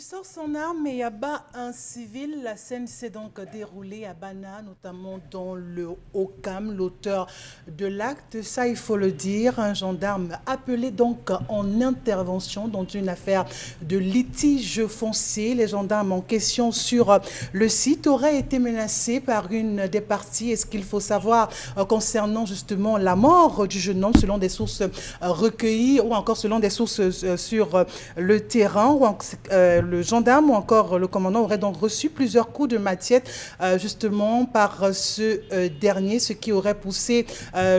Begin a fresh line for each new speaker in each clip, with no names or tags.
Il sort son arme et abat un civil. La scène s'est donc déroulée à Bana, notamment dans le Haut-Cam, l'auteur de l'acte. Ça, il faut le dire, un gendarme appelé donc en intervention dans une affaire de litige foncier. Les gendarmes en question sur le site auraient été menacés par une des parties. Et ce qu'il faut savoir concernant justement la mort du jeune homme, selon des sources recueillies ou encore selon des sources sur le terrain, le gendarme ou encore le commandant aurait donc reçu plusieurs coups de machette justement par ce dernier, ce qui aurait poussé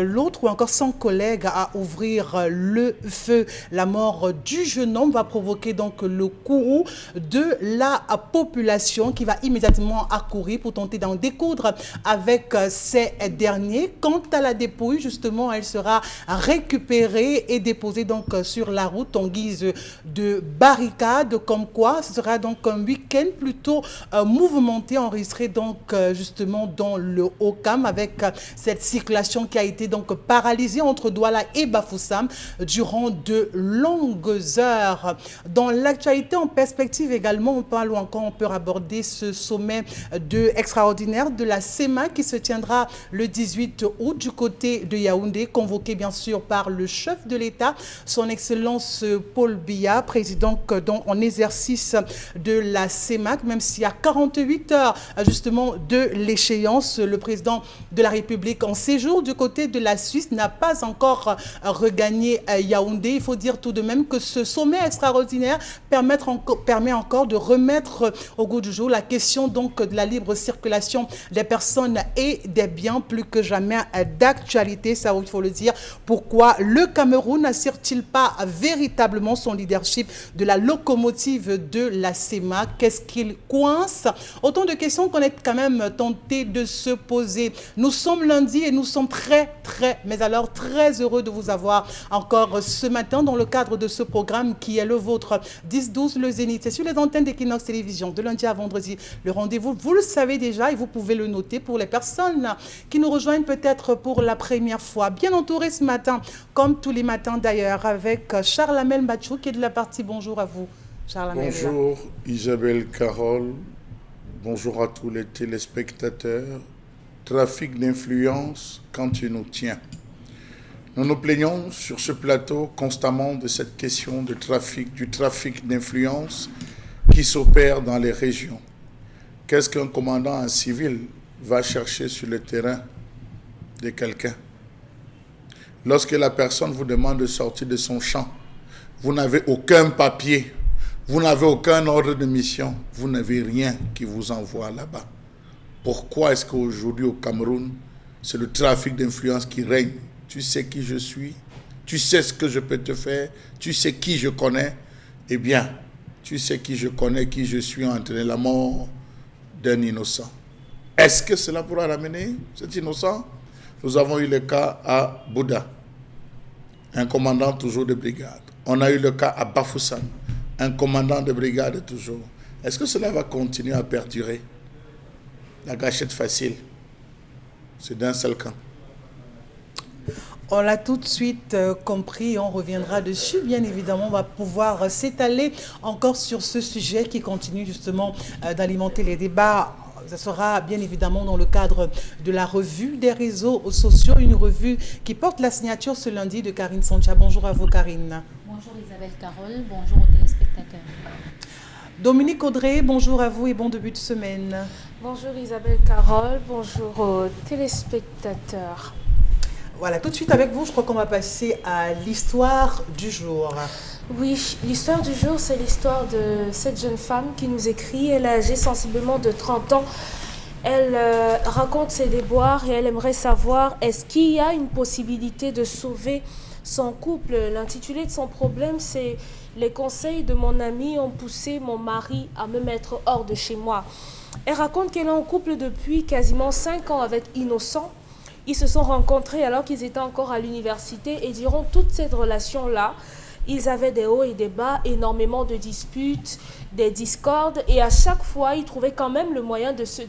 l'autre ou encore son collègue à ouvrir le feu. La mort du jeune homme va provoquer donc le courroux de la population qui va immédiatement accourir pour tenter d'en découdre avec ces derniers. Quant à la dépouille, justement, elle sera récupérée et déposée donc sur la route en guise de barricade, comme quoi ce sera donc un week-end plutôt mouvementé, enregistré donc justement dans le Haut-Cam avec cette circulation qui a été donc paralysée entre Douala et Bafoussam durant de longues heures. Dans l'actualité en perspective également, on peut aborder ce sommet extraordinaire de la SEMA qui se tiendra le 18 août du côté de Yaoundé, convoqué bien sûr par le chef de l'État, son Excellence Paul Biya, président en exercice de la CEMAC, même s'il y a 48 heures justement de l'échéance, le président de la République en séjour du côté de la Suisse n'a pas encore regagné Yaoundé. Il faut dire tout de même que ce sommet extraordinaire permet encore de remettre au goût du jour la question donc de la libre circulation des personnes et des biens, plus que jamais d'actualité, ça il faut le dire. Pourquoi le Cameroun n'assure-t-il pas véritablement son leadership de la locomotive de la SEMA? Qu'est-ce qu'il coince? Autant de questions qu'on est quand même tenté de se poser. Nous sommes lundi et nous sommes très heureux de vous avoir encore ce matin dans le cadre de ce programme qui est le vôtre, 10-12 le Zénith. C'est sur les antennes d'Equinox Télévision, de lundi à vendredi. Le rendez-vous, vous le savez déjà et vous pouvez le noter pour les personnes qui nous rejoignent peut-être pour la première fois. Bien entouré ce matin, comme tous les matins d'ailleurs, avec Charles Amel Machou qui est de la partie. Bonjour à vous, Charles Amel.
Bonjour Isabelle Carole, bonjour à tous les téléspectateurs. Trafic d'influence quand tu nous tiens. Nous nous plaignons sur ce plateau constamment de cette question du trafic d'influence qui s'opère dans les régions. Qu'est-ce qu'un commandant en civil va chercher sur le terrain de quelqu'un? Lorsque la personne vous demande de sortir de son champ, vous n'avez aucun papier, vous n'avez aucun ordre de mission, vous n'avez rien qui vous envoie là-bas. Pourquoi est-ce qu'aujourd'hui au Cameroun, c'est le trafic d'influence qui règne? Tu sais qui je suis, tu sais ce que je peux te faire, tu sais qui je connais. Eh bien, tu sais qui je connais, qui je suis, entraîné la mort d'un innocent. Est-ce que cela pourra ramener cet innocent? Nous avons eu le cas à Bouddha, un commandant toujours de brigade. On a eu le cas à Bafoussam, un commandant de brigade toujours. Est-ce que cela va continuer à perdurer? La gâchette facile, c'est d'un seul camp.
On l'a tout de suite compris, on reviendra dessus. Bien évidemment, on va pouvoir s'étaler encore sur ce sujet qui continue justement d'alimenter les débats. Ça sera bien évidemment dans le cadre de la revue des réseaux sociaux, une revue qui porte la signature ce lundi de Karine Sancha. Bonjour à vous, Karine.
Bonjour Isabelle Carole, bonjour aux téléspectateurs.
Dominique Audrey, bonjour à vous et bon début de semaine.
Bonjour Isabelle Carole, bonjour aux téléspectateurs.
Voilà, tout de suite avec vous, je crois qu'on va passer à l'histoire du jour.
Oui, l'histoire du jour, c'est l'histoire de cette jeune femme qui nous écrit. Elle est âgée sensiblement de 30 ans. Elle raconte ses déboires et elle aimerait savoir est-ce qu'il y a une possibilité de sauver son couple. L'intitulé de son problème, c'est « Les conseils de mon ami ont poussé mon mari à me mettre hors de chez moi ». Elle raconte qu'elle est en couple depuis quasiment 5 ans avec Innocent. Ils se sont rencontrés alors qu'ils étaient encore à l'université et durant toute cette relation-là, ils avaient des hauts et des bas, énormément de disputes, des discordes et à chaque fois, ils trouvaient quand même le moyen de se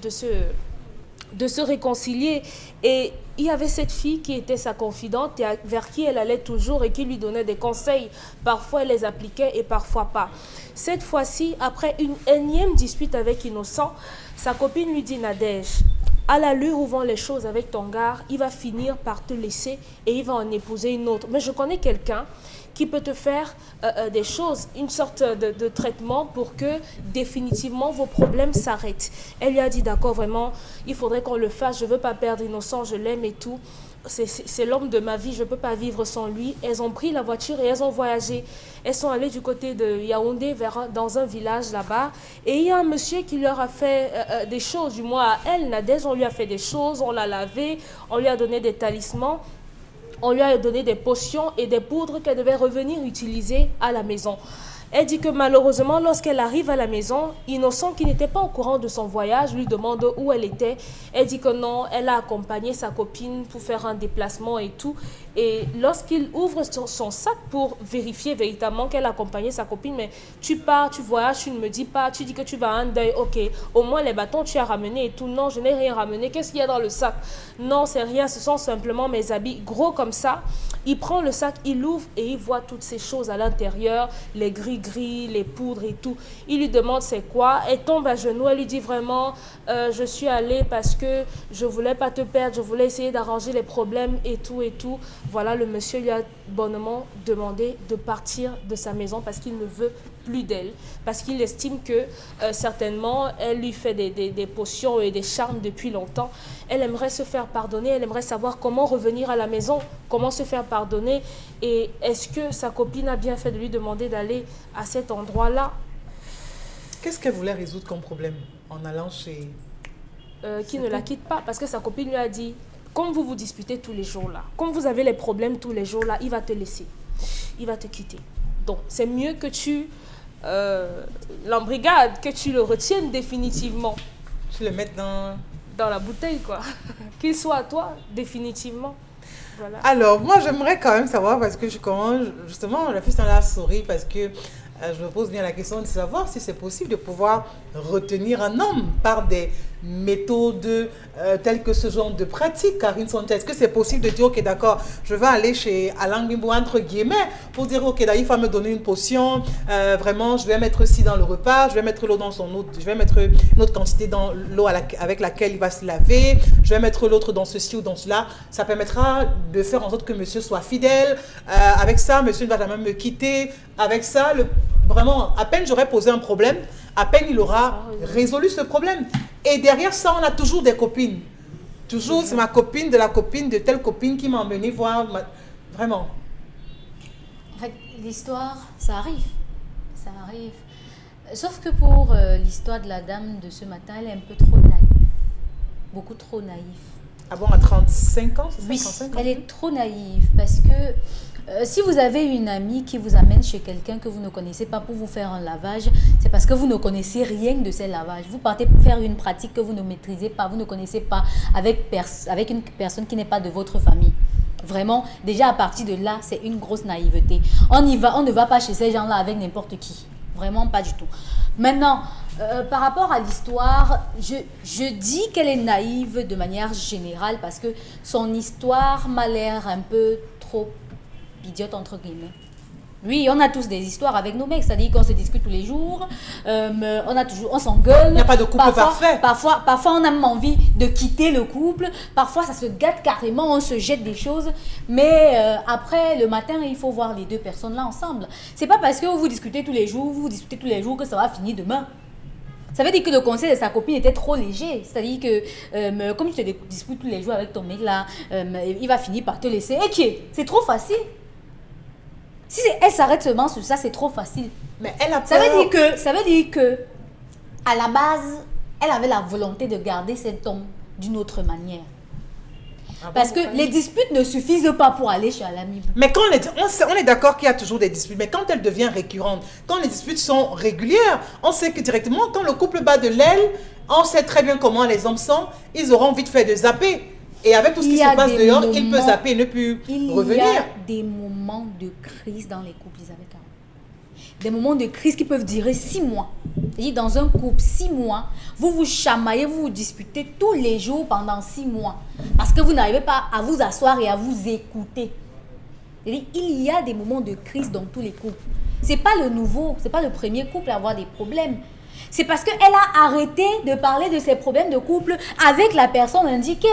de se réconcilier. Et il y avait cette fille qui était sa confidente et vers qui elle allait toujours et qui lui donnait des conseils. Parfois, elle les appliquait et parfois pas. Cette fois-ci, après une énième dispute avec Innocent, sa copine lui dit: Nadège, à l'allure où vont les choses avec ton gars, il va finir par te laisser et il va en épouser une autre. Mais je connais quelqu'un qui peut te faire des choses, une sorte de traitement pour que définitivement vos problèmes s'arrêtent. Elle lui a dit: d'accord, vraiment, il faudrait qu'on le fasse, je ne veux pas perdre Innocent, je l'aime et tout. C'est l'homme de ma vie, je ne peux pas vivre sans lui. Elles ont pris la voiture et elles ont voyagé. Elles sont allées du côté de Yaoundé, dans un village là-bas. Et il y a un monsieur qui leur a fait des choses, du moins à elle, Nadège, on lui a fait des choses, on l'a lavé, on lui a donné des talismans. On lui a donné des potions et des poudres qu'elle devait revenir utiliser à la maison. Elle dit que malheureusement, lorsqu'elle arrive à la maison, Innocent, qui n'était pas au courant de son voyage, lui demande où elle était. Elle dit que non, elle a accompagné sa copine pour faire un déplacement et tout. Et lorsqu'il ouvre son sac pour vérifier véritablement qu'elle a accompagné sa copine, mais tu pars, tu voyages, tu ne me dis pas, tu dis que tu vas à un deuil, ok, au moins les bâtons tu as ramené et tout. Non, je n'ai rien ramené. Qu'est-ce qu'il y a dans le sac? Non, c'est rien, ce sont simplement mes habits. Gros comme ça, il prend le sac, il l'ouvre et il voit toutes ces choses à l'intérieur, les gris-gris, les poudres et tout. Il lui demande c'est quoi, elle tombe à genoux, elle lui dit vraiment, je suis allée parce que je voulais pas te perdre, je voulais essayer d'arranger les problèmes et tout et tout. Voilà, le monsieur lui a bonnement demandé de partir de sa maison parce qu'il ne veut plus d'elle, parce qu'il estime que certainement elle lui fait des potions et des charmes depuis longtemps. Elle aimerait se faire pardonner, elle aimerait savoir comment revenir à la maison, comment se faire pardonner, et est-ce que sa copine a bien fait de lui demander d'aller à cet endroit-là?
Qu'est-ce qu'elle voulait résoudre comme problème en allant chez...
Qui ne la quitte pas, parce que sa copine lui a dit: comme vous vous disputez tous les jours là, comme vous avez les problèmes tous les jours là, il va te laisser, il va te quitter. Donc c'est mieux que tu l'embrigades, que tu le retiennes définitivement.
Tu le mettes dans
la bouteille, quoi. Qu'il soit à toi, définitivement. Voilà.
Alors, moi, j'aimerais quand même savoir, parce que justement, la fille là sourit, parce que je me pose bien la question de savoir si c'est possible de pouvoir retenir un homme par des méthodes telles que ce genre de pratique. Karine Sonta, est-ce que c'est possible de dire, ok, d'accord, je vais aller chez Alain Bimbo, entre guillemets, pour dire, ok, il va me donner une potion, vraiment, je vais mettre ci dans le repas, je vais mettre l'eau dans son eau, je vais mettre une autre quantité dans l'eau avec laquelle il va se laver, je vais mettre l'autre dans ceci ou dans cela. Ça permettra de faire en sorte que monsieur soit fidèle. Avec ça, monsieur ne va jamais me quitter. Avec ça, vraiment, à peine j'aurais posé un problème, à peine il aura résolu ce problème. Et derrière ça, on a toujours des copines. Toujours, c'est ma copine de la copine de telle copine qui m'a emmené voir. Vraiment.
En fait, l'histoire, ça arrive. Ça arrive. Sauf que pour l'histoire de la dame de ce matin, elle est un peu trop naïve. Beaucoup trop naïve.
Ah bon, à 35 ans, c'est ça?
Oui,
35 ans,
elle est trop naïve parce que si vous avez une amie qui vous amène chez quelqu'un que vous ne connaissez pas pour vous faire un lavage, c'est parce que vous ne connaissez rien de ces lavages. Vous partez pour faire une pratique que vous ne maîtrisez pas, vous ne connaissez pas avec une personne qui n'est pas de votre famille. Vraiment, déjà à partir de là, c'est une grosse naïveté. On ne va pas chez ces gens-là avec n'importe qui. Vraiment pas du tout. Maintenant, par rapport à l'histoire, je dis qu'elle est naïve de manière générale parce que son histoire m'a l'air un peu trop idiote entre guillemets. Oui, on a tous des histoires avec nos mecs, c'est-à-dire qu'on se discute tous les jours, on s'engueule.
Il n'y a pas de couple parfait.
Parfois, on a même envie de quitter le couple. Parfois, ça se gâte carrément, on se jette des choses. Mais après, le matin, il faut voir les deux personnes là ensemble. C'est pas parce que vous disputez tous les jours, que ça va finir demain. Ça veut dire que le conseil de sa copine était trop léger. C'est-à-dire que, comme tu te disputes tous les jours avec ton mec là, il va finir par te laisser. Et qui c'est trop facile. Si elle s'arrête seulement sur ça, c'est trop facile.
Mais elle a peur.
Ça veut dire que, à la base, elle avait la volonté de garder cet homme d'une autre manière. Parce que les disputes ne suffisent pas pour aller chez Alami.
Mais quand on est d'accord qu'il y a toujours des disputes, mais quand elles deviennent récurrentes, quand les disputes sont régulières, on sait que directement, quand le couple bat de l'aile, on sait très bien comment les hommes sont, ils auront vite fait de zapper. Et avec tout ce qui se passe dehors, il peut zapper et ne plus revenir.
Il y a des moments de crise dans les couples, Isabelle. Des moments de crise qui peuvent durer 6 mois. C'est-à-dire dans un couple, 6 mois, vous vous chamaillez, vous vous disputez tous les jours pendant 6 mois. Parce que vous n'arrivez pas à vous asseoir et à vous écouter. C'est-à-dire, il y a des moments de crise dans tous les couples. Ce n'est pas le nouveau, ce n'est pas le premier couple à avoir des problèmes. C'est parce qu'elle a arrêté de parler de ses problèmes de couple avec la personne indiquée.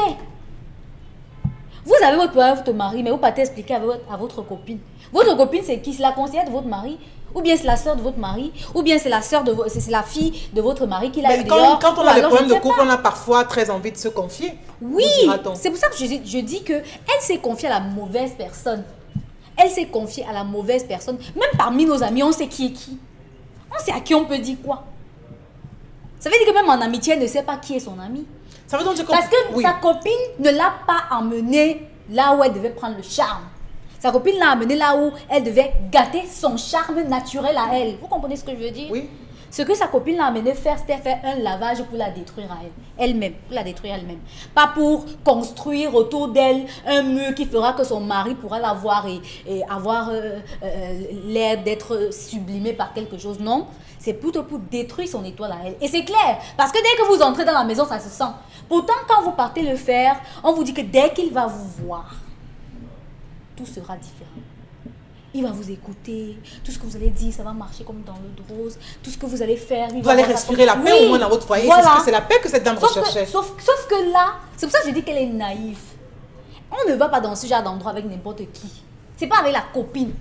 Vous avez votre problème avec votre mari, mais vous partez expliquer à votre copine. Votre copine, c'est qui? C'est la conseillère de votre mari? Ou bien c'est la sœur de votre mari? Ou bien c'est la sœur de c'est la fille de votre mari qui l'a eu dehors?
Quand on a des problèmes de couple, on a parfois très envie de se confier.
Oui, c'est pour ça que je dis qu'elle s'est confiée à la mauvaise personne. Elle s'est confiée à la mauvaise personne. Même parmi nos amis, on sait qui est qui. On sait à qui on peut dire quoi. Ça veut dire que même en amitié, elle ne sait pas qui est son ami.
Ça veut donc dire
parce que sa copine ne l'a pas emmenée là où elle devait prendre le charme. Sa copine l'a amenée là où elle devait gâter son charme naturel à elle. Vous comprenez ce que je veux dire?
Oui.
Ce que sa copine l'a amenée faire, c'était faire un lavage pour la détruire à elle-même. Pour la détruire elle-même. Pas pour construire autour d'elle un mur qui fera que son mari pourra la voir et avoir l'air d'être sublimé par quelque chose. Non. C'est plutôt pour détruire son étoile à elle. Et c'est clair. Parce que dès que vous entrez dans la maison, ça se sent. Pourtant, quand vous partez le faire, on vous dit que dès qu'il va vous voir, tout sera différent. Il va vous écouter. Tout ce que vous allez dire, ça va marcher comme dans l'eau de rose. Tout ce que vous allez faire...
Vous allez respirer la paix au moins dans votre foyer. Voilà. C'est la paix que cette dame recherchait.
Sauf que là, c'est pour ça que je dis qu'elle est naïve. On ne va pas dans ce genre d'endroit avec n'importe qui. C'est pas avec la copine.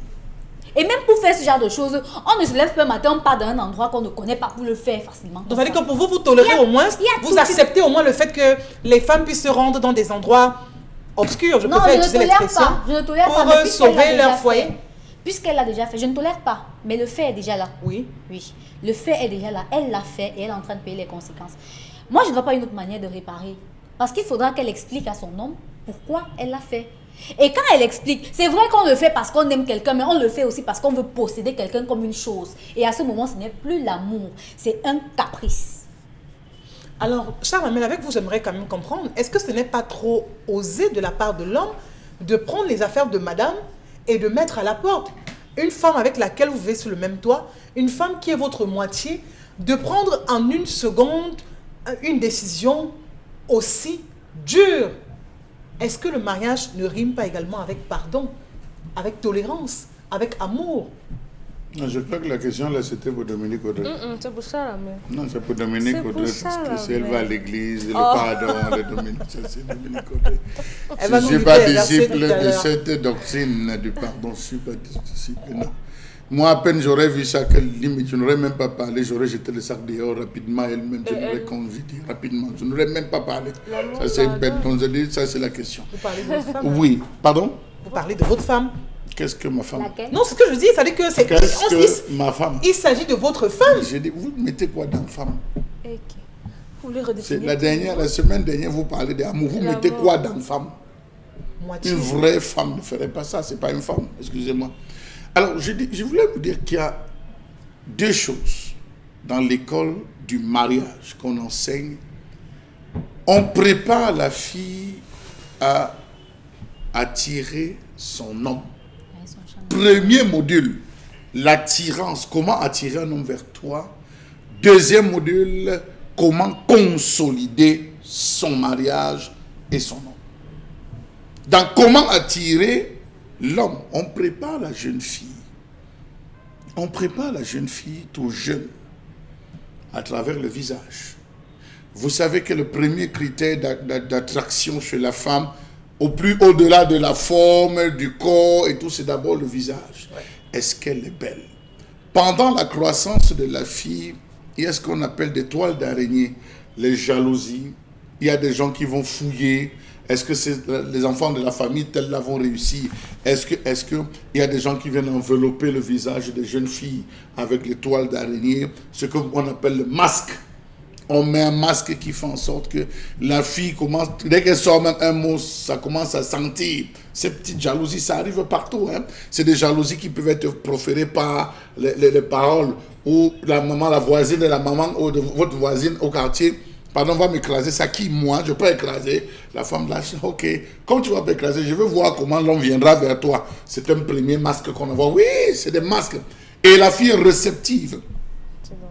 Et même pour faire ce genre de choses, on ne se lève pas le matin, on part dans un endroit qu'on ne connaît pas pour le faire facilement.
Donc ça veut dire que pour vous, vous tolérez au moins, vous acceptez au moins le fait que les femmes puissent se rendre dans des endroits obscurs, je préfère utiliser l'expression,
je ne tolère pas,
pour sauver leur foyer.
Puisqu'elle l'a déjà fait, je ne tolère pas, mais le fait est déjà là.
Oui.
Oui, le fait est déjà là, elle l'a fait et elle est en train de payer les conséquences. Moi, je ne vois pas une autre manière de réparer. Parce qu'il faudra qu'elle explique à son homme pourquoi elle l'a fait. Et quand elle explique, c'est vrai qu'on le fait parce qu'on aime quelqu'un, mais on le fait aussi parce qu'on veut posséder quelqu'un comme une chose. Et à ce moment, ce n'est plus l'amour, c'est un caprice.
Alors, chère Mamelle, avec vous, j'aimerais quand même comprendre, est-ce que ce n'est pas trop osé de la part de l'homme de prendre les affaires de madame et de mettre à la porte une femme avec laquelle vous vivez sous le même toit, une femme qui est votre moitié, de prendre en une seconde une décision aussi dure? Est-ce que le mariage ne rime pas également avec pardon, avec tolérance, avec amour?
Je crois que la question là, c'était pour Dominique Audrey.
C'est pour ça la mère.
Non, c'est pour Dominique Audrey, parce que si elle va à l'église, le pardon, c'est Dominique Audrey. Je ne suis pas disciple de cette doctrine du pardon, je ne suis pas disciple, non. Moi, à peine j'aurais vu ça, que limite, je n'aurais même pas parlé, j'aurais jeté le sac dehors rapidement, elle-même, je l'aurais convidé rapidement, je n'aurais même pas parlé. Ça, c'est bête, donc je dis, ça, c'est la question.
Vous parlez de votre femme?
Oui, pardon?
Vous parlez de votre femme?
Qu'est-ce que ma femme?
Laquelle?
Non, ce que je dis, ça dit que c'est...
Qu'est-ce que ma femme?
Il s'agit de votre femme.
J'ai dit, vous mettez quoi dans femme?
Ok. Vous voulez redéfinir?
La semaine dernière, vous parlez d'amour, vous mettez quoi dans femme?
Moitié.
Une vraie femme ne ferait pas ça, c'est pas une femme, excusez-moi. Alors, je voulais vous dire qu'il y a deux choses dans l'école du mariage qu'on enseigne. On prépare la fille à attirer son homme. Premier module, l'attirance. Comment attirer un homme vers toi. Deuxième module, comment consolider son mariage et son homme. Dans comment attirer l'homme, on prépare la jeune fille. On prépare la jeune fille tout jeune à travers le visage. Vous savez que le premier critère d'attraction chez la femme, au-delà de la forme, du corps et tout, c'est d'abord le visage. Ouais. Est-ce qu'elle est belle? Pendant la croissance de la fille, il y a ce qu'on appelle des toiles d'araignée, les jalousies. Il y a des gens qui vont fouiller. Est-ce que c'est les enfants de la famille tels là vont réussir? Est-ce que il y a des gens qui viennent envelopper le visage des jeunes filles avec les toiles d'araignée, ce qu'on appelle le masque? On met un masque qui fait en sorte que la fille commence, dès qu'elle sort même un mot, ça commence à sentir. Ces petites jalousies, ça arrive partout. Hein? C'est des jalousies qui peuvent être proférées par les paroles, ou la maman, la voisine de la maman, ou de votre voisine au quartier. Pardon, va m'écraser. Ça qui, moi, je peux écraser. La femme lâche, ok, comme tu vas m'écraser, je veux voir comment l'homme viendra vers toi. C'est un premier masque qu'on envoie. Oui, c'est des masques. Et la fille est réceptive.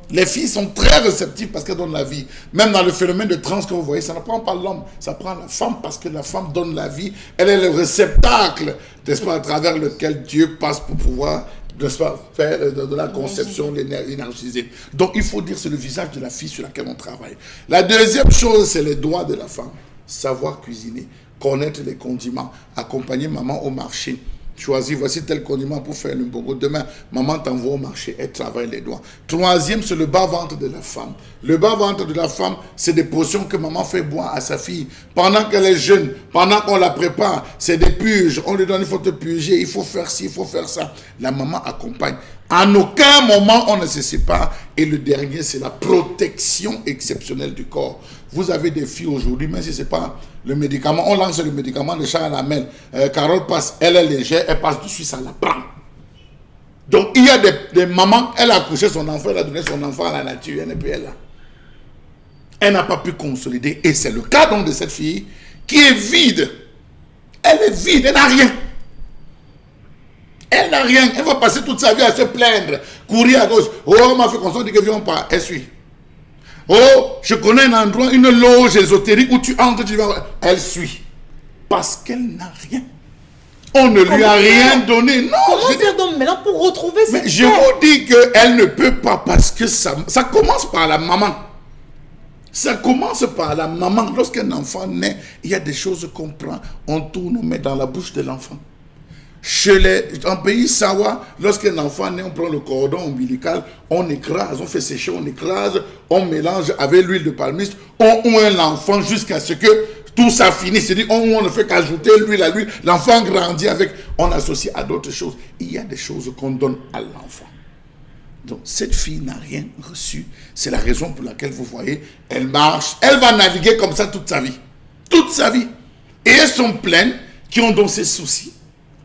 Les filles sont très réceptives parce qu'elles donnent la vie. Même dans le phénomène de trans que vous voyez, ça ne prend pas l'homme, ça prend la femme parce que la femme donne la vie. Elle est le réceptacle, n'est-ce pas, à travers lequel Dieu passe pour pouvoir, n'est-ce pas, faire de la conception, l'énergiser. Donc il faut dire c'est le visage de la fille sur laquelle on travaille. La deuxième chose, c'est les doigts de la femme. Savoir cuisiner, connaître les condiments, accompagner maman au marché. Choisis, voici tel condiment pour faire le bobo. Demain, maman t'envoie au marché, elle travaille les doigts. Troisième, c'est le bas-ventre de la femme. Le bas-ventre de la femme, c'est des potions que maman fait boire à sa fille. Pendant qu'elle est jeune, pendant qu'on la prépare, c'est des purges. On lui donne, il faut te purger, il faut faire ci, il faut faire ça. La maman accompagne. En aucun moment, on ne se sépare. Et le dernier, c'est la protection exceptionnelle du corps. Vous avez des filles aujourd'hui, même si ce n'est pas le médicament, on lance le médicament, le chat à la mêle. Carole passe, elle est légère, elle passe dessus, ça la prend. Donc il y a des mamans, elle a accouché son enfant, elle a donné son enfant à la nature, elle n'est plus là. Elle n'a pas pu consolider. Et c'est le cas donc de cette fille qui est vide. Elle est vide, elle n'a rien. Elle n'a rien. Elle va passer toute sa vie à se plaindre, courir à gauche. Oh, on m'a fait consommer, dit que viens pas. Elle suit. Oh, je connais un endroit, une loge ésotérique où tu entres, tu vas. Elle suit. Parce qu'elle n'a rien. On ne lui a rien donné. Non.
Comment faire donc maintenant pour retrouver cette
Mais je vous dis qu'elle ne peut pas parce que ça commence par la maman. Ça commence par la maman. Lorsqu'un enfant naît, il y a des choses qu'on prend, on tourne, on met dans la bouche de l'enfant. En pays Sawa, lorsqu'un enfant naît, on prend le cordon ombilical, on écrase, on fait sécher, on écrase, on mélange avec l'huile de palmiste, on oint l'enfant jusqu'à ce que tout ça finisse. C'est-à-dire, on ne fait qu'ajouter l'huile à l'huile, l'enfant grandit avec, on associe à d'autres choses. Il y a des choses qu'on donne à l'enfant. Donc, cette fille n'a rien reçu. C'est la raison pour laquelle vous voyez, elle marche, elle va naviguer comme ça toute sa vie. Toute sa vie. Et elles sont pleines qui ont donc ces soucis.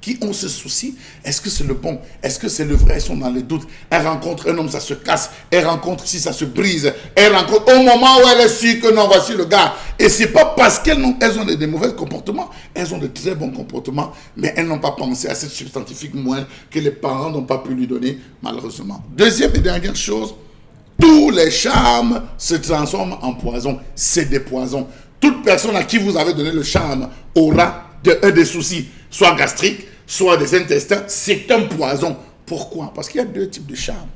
Qui ont ce souci, est-ce que c'est le bon, est-ce que c'est le vrai, elles sont dans les doutes. Elle rencontre un homme, ça se casse, elle rencontre ici, ça se brise, elle rencontre au moment où elle est sûre que non, voici le gars. Et c'est pas parce qu'elles ont des mauvais comportements, elles ont de très bons comportements, mais elles n'ont pas pensé à cette substantifique moelle que les parents n'ont pas pu lui donner, malheureusement. Deuxième et dernière chose, tous les charmes se transforment en poison, c'est des poisons. Toute personne à qui vous avez donné le charme aura des soucis, soit gastriques, soit des intestins, c'est un poison. Pourquoi? Parce qu'il y a deux types de charmes.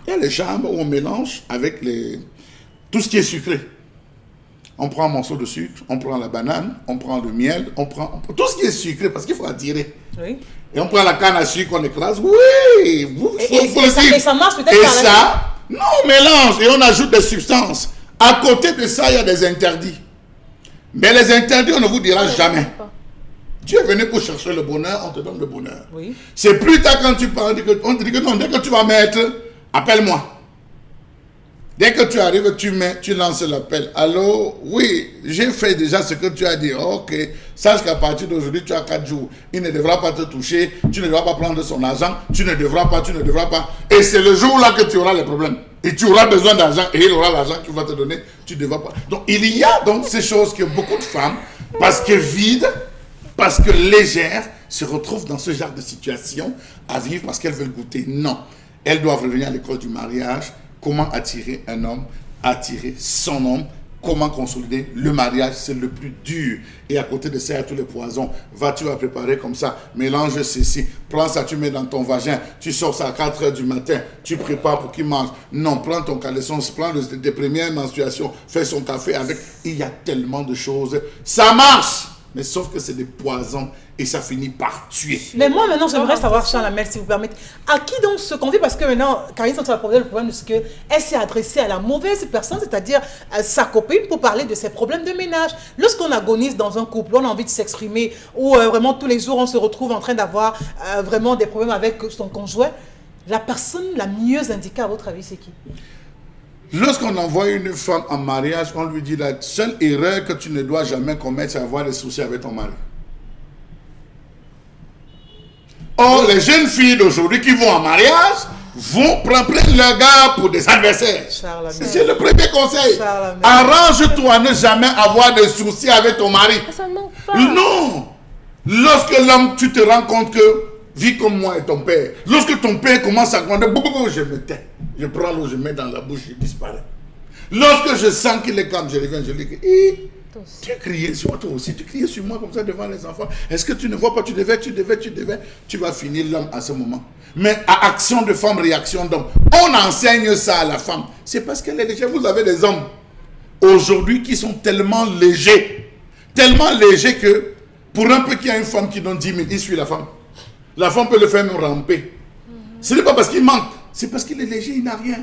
Il y a les charmes où on mélange avec tout ce qui est sucré. On prend un morceau de sucre, on prend la banane, on prend le miel, on prend tout ce qui est sucré parce qu'il faut attirer. Oui. Et on prend la canne à sucre, on écrase. Oui,
et ça marche peut-être.
Et ça, non, on mélange et on ajoute des substances. À côté de ça, il y a des interdits. Mais les interdits, on ne vous dira jamais. Tu es venu pour chercher le bonheur, on te donne le bonheur. Oui. C'est plus tard quand tu parles, on te dit que non, dès que tu vas mettre, appelle-moi. Dès que tu arrives, tu lances l'appel. Allô, oui, j'ai fait déjà ce que tu as dit. Ok, sache qu'à partir d'aujourd'hui, tu as 4 jours. Il ne devra pas te toucher, tu ne devras pas prendre son argent, tu ne devras pas. Et c'est le jour-là que tu auras les problèmes. Et tu auras besoin d'argent et il aura l'argent qu'il va te donner, tu ne devras pas. Donc, il y a donc ces choses que beaucoup de femmes, parce que vides, parce que légères, se retrouvent dans ce genre de situation à vivre parce qu'elles veulent goûter. Non, elles doivent revenir à l'école du mariage. Comment attirer un homme, attirer son homme, comment consolider le mariage, c'est le plus dur. Et à côté de ça, il y a tous les poisons. Tu vas préparer comme ça, mélange ceci, prends ça, tu mets dans ton vagin, tu sors ça à 4 h du matin, tu prépares pour qu'il mange. Non, prends ton caleçon, prends des premières menstruations, fais son café avec. Il y a tellement de choses. Ça marche! Mais sauf que c'est des poisons et ça finit par tuer.
Mais moi, maintenant, j'aimerais savoir, Charles Lamel, si vous permettez, à qui donc se confie? Parce que maintenant, Karine, ça va poser le problème, c'est qu'elle s'est adressée à la mauvaise personne, c'est-à-dire à sa copine, pour parler de ses problèmes de ménage. Lorsqu'on agonise dans un couple, on a envie de s'exprimer, ou vraiment tous les jours, on se retrouve en train d'avoir vraiment des problèmes avec son conjoint, la personne la mieux indiquée, à votre avis, c'est qui?
Lorsqu'on envoie une femme en mariage, on lui dit la seule erreur que tu ne dois jamais commettre, c'est avoir des soucis avec ton mari. Or, les jeunes filles d'aujourd'hui qui vont en mariage vont prendre leurs gars pour des adversaires. C'est le premier conseil. Arrange-toi à ne jamais avoir de soucis avec ton mari.
Ça ne manque pas.
Non. Lorsque l'homme, tu te rends compte que vis comme moi et ton père. Lorsque ton père commence à grandir, je me tais. Je prends l'eau, je mets dans la bouche, il disparaît. Lorsque je sens qu'il est calme, je reviens, je lui dis, tu as crié sur moi, toi aussi, tu criais sur moi comme ça devant les enfants. Est-ce que tu ne vois pas, tu devais, tu vas finir l'homme à ce moment. Mais à action de femme, réaction d'homme, on enseigne ça à la femme. C'est parce qu'elle est légère. Vous avez des hommes aujourd'hui qui sont tellement légers que pour un peu qu'il y a une femme qui donne 10 000, il suit la femme. La femme peut le faire même ramper. Ce n'est pas parce qu'il manque, c'est parce qu'il est léger, il n'a rien.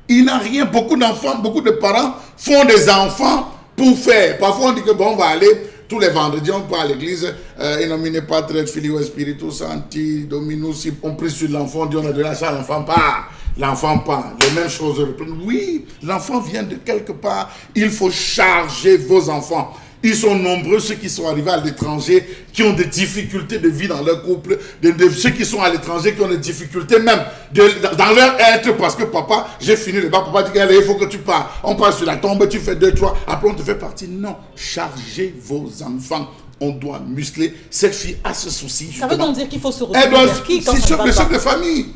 Il n'a rien. Beaucoup d'enfants, beaucoup de parents font des enfants pour faire. Parfois on dit que bon, on va aller tous les vendredis, on part à l'église, in nomine Patris Filii Spiritus Sancti, Dominus, on prie sur l'enfant, on dit on a donné ça à l'enfant, pas. L'enfant pas. Les mêmes choses. Oui, l'enfant vient de quelque part. Il faut charger vos enfants. Ils sont nombreux, ceux qui sont arrivés à l'étranger, qui ont des difficultés de vie dans leur couple, ceux qui sont à l'étranger, qui ont des difficultés même dans leur être, parce que papa, j'ai fini le bas, papa dit il faut que tu pars. On passe sur la tombe, tu fais 2, 3, après on te fait partir. Non, chargez vos enfants. On doit muscler. Cette fille a ce souci.
Ça veut donc dire qu'il faut se retrouver
vers qui quand c'est le chef de famille,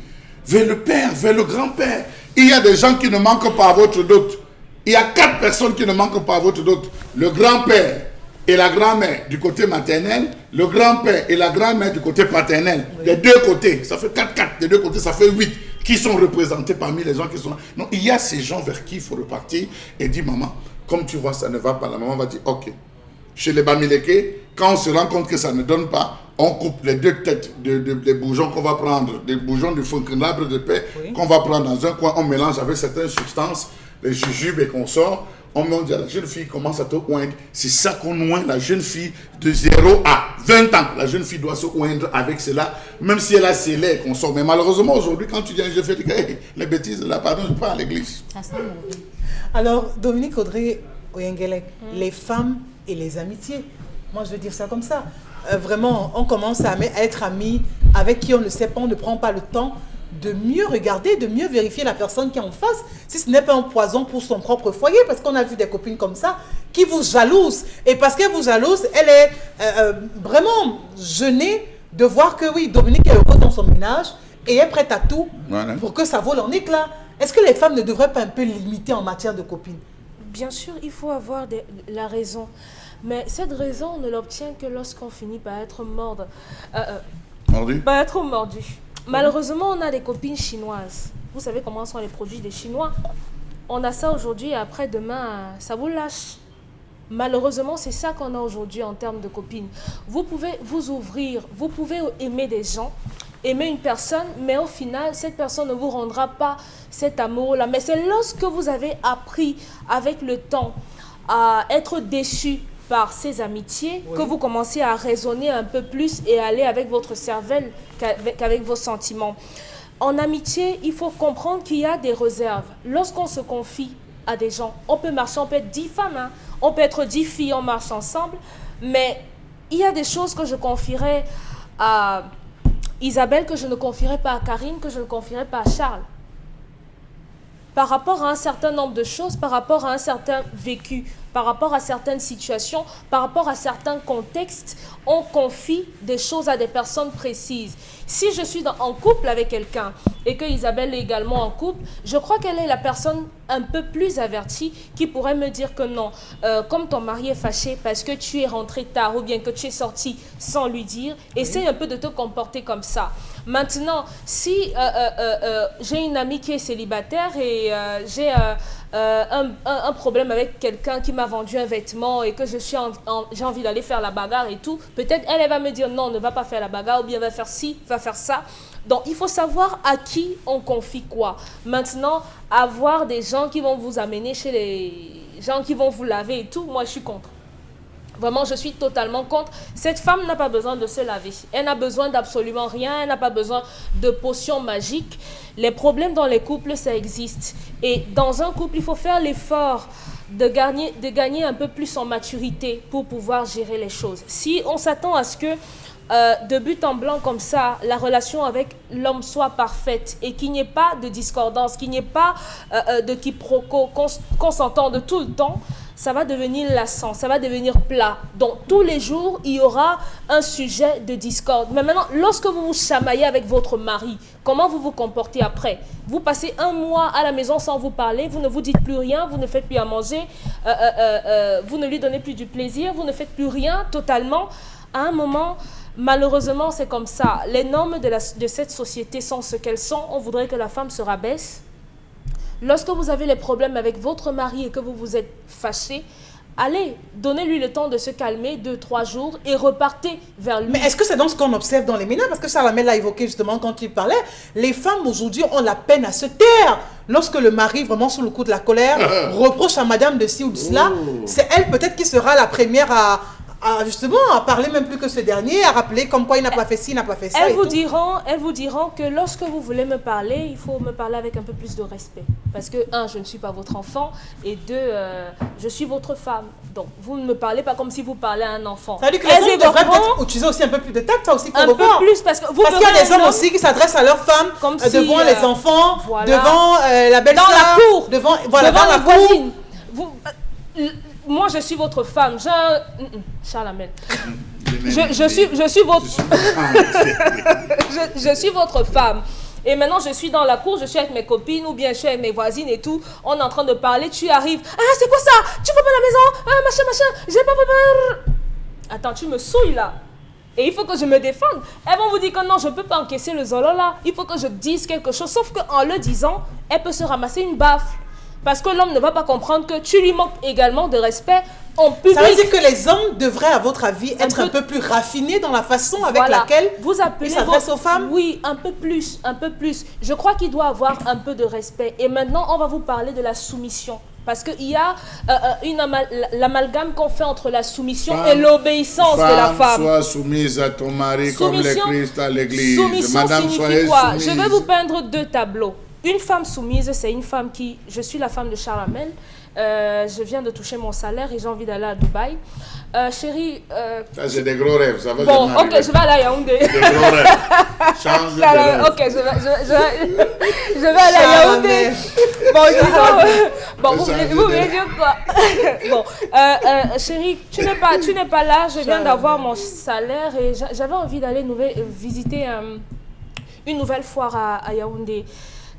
vers le père, vers le grand-père. Il y a des gens qui ne manquent pas à votre dot. Il y a 4 personnes qui ne manquent pas à votre dot. Le grand-père et la grand-mère du côté maternel, le grand-père et la grand-mère du côté paternel. Oui. Des deux côtés, ça fait 4, des deux côtés, ça fait 8 qui sont représentés parmi les gens qui sont là. Non, il y a ces gens vers qui il faut repartir et dire, maman, comme tu vois, ça ne va pas. La maman va dire, ok. Chez les Bamileke, quand on se rend compte que ça ne donne pas, on coupe les 2 têtes des bourgeons qu'on va prendre, des bourgeons du l'arbre de paix, oui, qu'on va prendre dans un coin, on mélange avec certaines substances, les jujubes et qu'on sort, on dit à la jeune fille, commence à te oindre. C'est ça qu'on oint la jeune fille de 0 à 20 ans. La jeune fille doit se oindre avec cela, même si elle a ses laits qu'on sort. Mais malheureusement, aujourd'hui, quand tu dis, je fais les bêtises, là, pardon, je pars à l'église.
Alors, Dominique Audrey Oyengelek, les femmes et les amitiés. Moi, je veux dire ça comme ça. Vraiment, on commence à être amis avec qui on ne sait pas, on ne prend pas le temps de mieux regarder, de mieux vérifier la personne qui est en face, si ce n'est pas un poison pour son propre foyer, parce qu'on a vu des copines comme ça qui vous jalousent. Et parce qu'elle vous jalouse, elle est vraiment gênée de voir que oui, Dominique est heureuse dans son ménage et est prête à tout pour que ça vole en éclat. Est-ce que les femmes ne devraient pas un peu limiter en matière de copines?
Bien sûr, il faut avoir la raison. Mais cette raison, on ne l'obtient que lorsqu'on finit par être mordu. Par être mordu. Malheureusement, on a des copines chinoises. Vous savez comment sont les produits des Chinois? On a ça aujourd'hui et après, demain, ça vous lâche. Malheureusement, c'est ça qu'on a aujourd'hui en termes de copines. Vous pouvez vous ouvrir, vous pouvez aimer des gens, aimer une personne, mais au final, cette personne ne vous rendra pas cet amour-là. Mais c'est lorsque vous avez appris avec le temps à être déçu par ces amitiés, que vous commencez à raisonner un peu plus et à aller avec votre cervelle qu'avec vos sentiments. En amitié, il faut comprendre qu'il y a des réserves. Lorsqu'on se confie à des gens, on peut marcher, on peut être 10 femmes, on peut être 10 filles, on marche ensemble, mais il y a des choses que je confierai à Isabelle, que je ne confierai pas à Karine, que je ne confierai pas à Charles. Par rapport à un certain nombre de choses, par rapport à un certain vécu, par rapport à certaines situations, par rapport à certains contextes, on confie des choses à des personnes précises. Si je suis en couple avec quelqu'un et que Isabelle est également en couple, je crois qu'elle est la personne un peu plus avertie qui pourrait me dire que non, comme ton mari est fâché parce que tu es rentré tard ou bien que tu es sorti sans lui dire, essaye un peu de te comporter comme ça. Maintenant, si j'ai une amie qui est célibataire et j'ai un problème avec quelqu'un qui m'a vendu un vêtement et que j'ai envie d'aller faire la bagarre et tout, peut-être elle va me dire non, ne va pas faire la bagarre ou bien va faire ci, va faire ça. Donc, il faut savoir à qui on confie quoi. Maintenant, avoir des gens qui vont vous amener chez les gens qui vont vous laver et tout, moi, je suis contre. Vraiment, je suis totalement contre. Cette femme n'a pas besoin de se laver. Elle n'a besoin d'absolument rien. Elle n'a pas besoin de potions magiques. Les problèmes dans les couples, ça existe. Et dans un couple, il faut faire l'effort de gagner un peu plus en maturité pour pouvoir gérer les choses. Si on s'attend à ce que de but en blanc comme ça, la relation avec l'homme soit parfaite et qu'il n'y ait pas de discordance, qu'il n'y ait pas de quiproquo, qu'on s'entende tout le temps, ça va devenir lassant, ça va devenir plat. Donc, tous les jours, il y aura un sujet de discorde. Mais maintenant, lorsque vous vous chamaillez avec votre mari, comment vous vous comportez après? Vous passez un mois à la maison sans vous parler, vous ne vous dites plus rien, vous ne faites plus à manger, vous ne lui donnez plus du plaisir, vous ne faites plus rien totalement. À un moment, malheureusement, c'est comme ça. Les normes de cette société sont ce qu'elles sont. On voudrait que la femme se rabaisse. Lorsque vous avez les problèmes avec votre mari et que vous vous êtes fâché, allez, donnez-lui le temps de se calmer 2-3 jours et repartez vers lui.
Mais est-ce que c'est donc ce qu'on observe dans les ménages? Parce que Charlamel l'a évoqué justement quand il parlait. Les femmes aujourd'hui ont la peine à se taire. Lorsque le mari, vraiment sous le coup de la colère, reproche à madame de ci ou de cela, c'est elle peut-être qui sera la première à justement à parler même plus que ce dernier, à rappeler comme quoi il n'a pas fait ci, il n'a pas fait ça. Elles vous
diront que lorsque vous voulez me parler, il faut me parler avec un peu plus de respect. Parce que, 1, je ne suis pas votre enfant, et 2, je suis votre femme. Donc, vous ne me parlez pas comme si vous parlez à un enfant.
Ça veut dire que les hommes devraient peut-être utiliser aussi un peu plus de tact, ça aussi pour
un peu plus, parce qu'il
y a des hommes aussi qui s'adressent à leurs femmes comme devant les enfants, devant la belle-sœur,
dans la cour,
devant
la voisine. Moi, je suis votre femme. Charlamel. Je suis votre... je suis votre femme. Et maintenant, je suis dans la cour, je suis avec mes copines ou bien je suis avec mes voisines et tout. On est en train de parler, tu arrives. Ah, c'est quoi ça? Tu vas pas à la maison? Ah, machin. J'ai pas préparé. Attends, tu me souilles là. Et il faut que je me défende. Elles vont vous dire que non, je ne peux pas encaisser le zolo là. Il faut que je dise quelque chose. Sauf qu'en le disant, elle peut se ramasser une baffe. Parce que l'homme ne va pas comprendre que tu lui manques également de respect en public.
Ça veut dire que les hommes devraient, à votre avis, être un peu plus raffinés dans la façon avec laquelle ils s'adressent aux femmes?
Oui, un peu plus. Je crois qu'il doit avoir un peu de respect. Et maintenant, on va vous parler de la soumission. Parce qu'il y a l'amalgame qu'on fait entre la soumission et l'obéissance de la femme.
Sois soumise à ton mari comme le Christ à l'église.
Soumission
Madame,
signifie quoi?
soumise.
Je vais vous peindre 2 tableaux. Une femme soumise, c'est une femme qui... Je suis la femme de Charlamel. Je viens de toucher mon salaire et j'ai envie d'aller à Dubaï. Chérie...
Ça, c'est des gros rêves. Ça va
bon, ok, je vais aller à Yaoundé.
Des gros rêves. Change de rêve.
Ok, je vais aller à Yaoundé. Bon, vous voulez dire quoi? Bon, chérie, tu n'es pas là. Je viens d'avoir mon salaire et j'avais envie d'aller visiter une nouvelle foire à Yaoundé.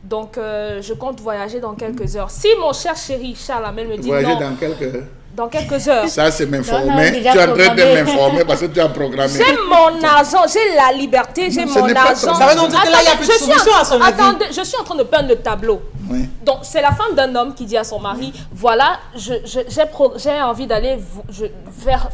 Donc, je compte voyager dans quelques heures. Si mon cher chéri Charlamel me dit
voyager
non...
dans quelques heures?
Dans quelques heures.
Ça, c'est m'informer. Tu es en train de m'informer parce que tu as programmé.
J'ai mon argent, j'ai la liberté, j'ai mon argent.
Ça veut donc dire que là, il n'y a plus de soumission à son avis.
Attendez, je suis en train de peindre le tableau.
Oui.
Donc, c'est la femme d'un homme qui dit à son mari, voilà, j'ai envie d'aller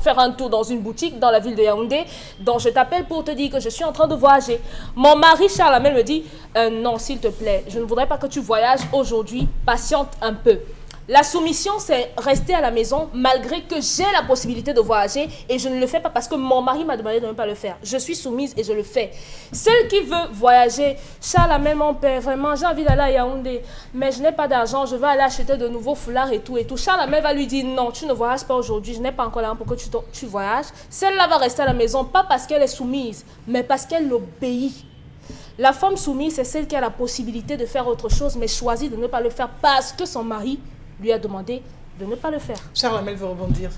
faire un tour dans une boutique dans la ville de Yaoundé. Donc, je t'appelle pour te dire que je suis en train de voyager. Mon mari, Charlamel, me dit, non, s'il te plaît, je ne voudrais pas que tu voyages aujourd'hui. Patiente un peu. La soumission, c'est rester à la maison malgré que j'ai la possibilité de voyager et je ne le fais pas parce que mon mari m'a demandé de ne pas le faire. Je suis soumise et je le fais. Celle qui veut voyager, Charlamel, mon père, vraiment, j'ai envie d'aller à Yaoundé, mais je n'ai pas d'argent, je vais aller acheter de nouveaux foulards et tout. Charlamel va lui dire non, tu ne voyages pas aujourd'hui, je n'ai pas encore l'argent pour que tu voyages. Celle-là va rester à la maison, pas parce qu'elle est soumise, mais parce qu'elle obéit. La femme soumise, c'est celle qui a la possibilité de faire autre chose, mais choisit de ne pas le faire parce que son mari lui a demandé de ne pas le faire.
Charlamel veut rebondir.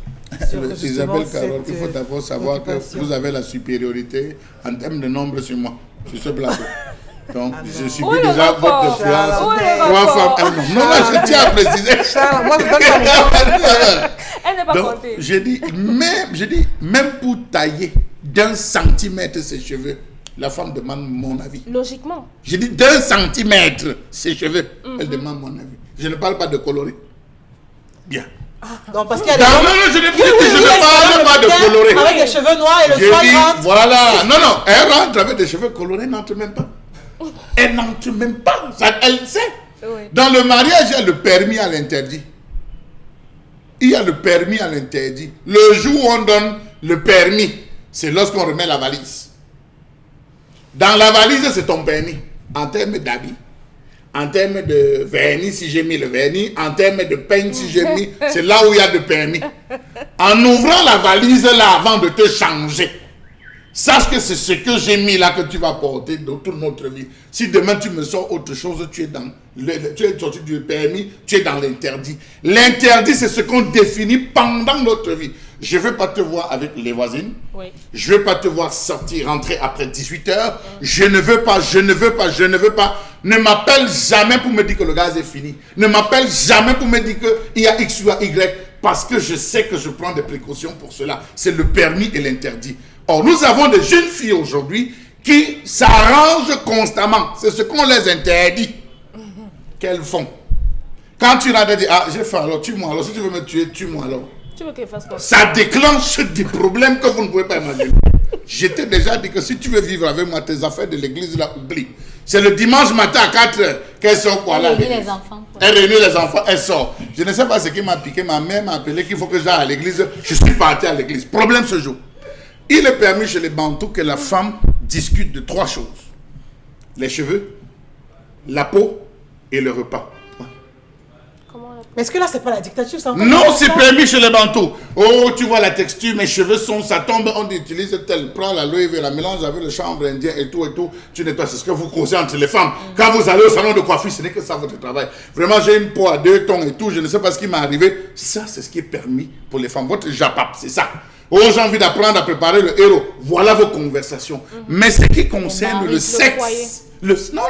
Isabelle Carole, il faut d'abord savoir que vous avez la supériorité en termes de nombre sur moi, sur ce plateau. Donc, je subis déjà votre influence. 3 femmes, 1 homme. Non, je tiens à préciser.
Moi, je donne
Elle n'est pas
donc,
comptée.
je dis, même pour tailler d'1 centimètre ses cheveux, la femme demande mon avis.
Logiquement.
Je dis d'1 centimètre ses cheveux, elle demande mon avis. Je ne parle pas de colorer. Bien.
Donc, parce qu'il y a des
non, je ne parle pas de colorer.
Avec des cheveux noirs et le soir rentre.
Voilà. Non, elle rentre avec des cheveux colorés, elle n'entre même pas. Elle n'entre même pas. Ça, elle sait.
Oui.
Dans le mariage, il y a le permis à l'interdit. Il y a le permis à l'interdit. Le jour où on donne le permis, c'est lorsqu'on remet la valise. Dans la valise, c'est ton permis. En termes d'habits, en termes de vernis, si j'ai mis le vernis, en termes de peigne, si j'ai mis, c'est là où il y a de permis. En ouvrant la valise là avant de te changer, sache que c'est ce que j'ai mis là que tu vas porter dans toute notre vie. Si demain tu me sors autre chose, tu es dans Tu es sorti du permis, tu es dans l'interdit. L'interdit, c'est ce qu'on définit pendant notre vie. Je ne veux pas te voir avec les voisines.
Oui.
Je ne veux pas te voir sortir, rentrer après 18 heures. Je ne veux pas, je ne veux pas, je ne veux pas. Ne m'appelle jamais pour me dire que le gaz est fini. Ne m'appelle jamais pour me dire qu'il y a X ou Y. Parce que je sais que je prends des précautions pour cela. C'est le permis et l'interdit. Or, nous avons des jeunes filles aujourd'hui qui s'arrangent constamment. C'est ce qu'on les interdit qu'elles font. Quand tu l'as dit, ah, j'ai fait alors, tue-moi. Alors, si tu veux me tuer, tue-moi alors.
Tu veux qu'elle fasse quoi?
Ça déclenche des problèmes que vous ne pouvez pas imaginer. Je t'ai déjà dit que si tu veux vivre avec moi, tes affaires de l'église, là, oublie. C'est le dimanche matin à 4 h qu'elle sort quoi là.
Elle réunit les enfants.
Elle réunit les enfants, elle sort. Je ne sais pas ce qui m'a piqué. Ma mère m'a appelé qu'il faut que j'aille à l'église. Je suis parti à l'église. Problème ce jour. Il est permis chez les Bantous que la femme discute de 3 choses. Les cheveux, la peau et le repas.
Mais est-ce que là, c'est pas la dictature, ça?
Non, c'est permis chez les Bantous. Oh, tu vois la texture, mes cheveux sont, ça tombe, on utilise tel, prends l'aloe vera, la mélange avec le chanvre indien et tout, tu nettoies. C'est ce que vous causez entre les femmes. Quand vous allez au salon de coiffure, ce n'est que ça votre travail. Vraiment, j'ai une peau à 2 tons et tout, je ne sais pas ce qui m'est arrivé. Ça, c'est ce qui est permis pour les femmes. Votre japap, c'est ça. Oh, j'ai envie d'apprendre à préparer le héros. Voilà vos conversations. Mais ce qui concerne le sexe, non,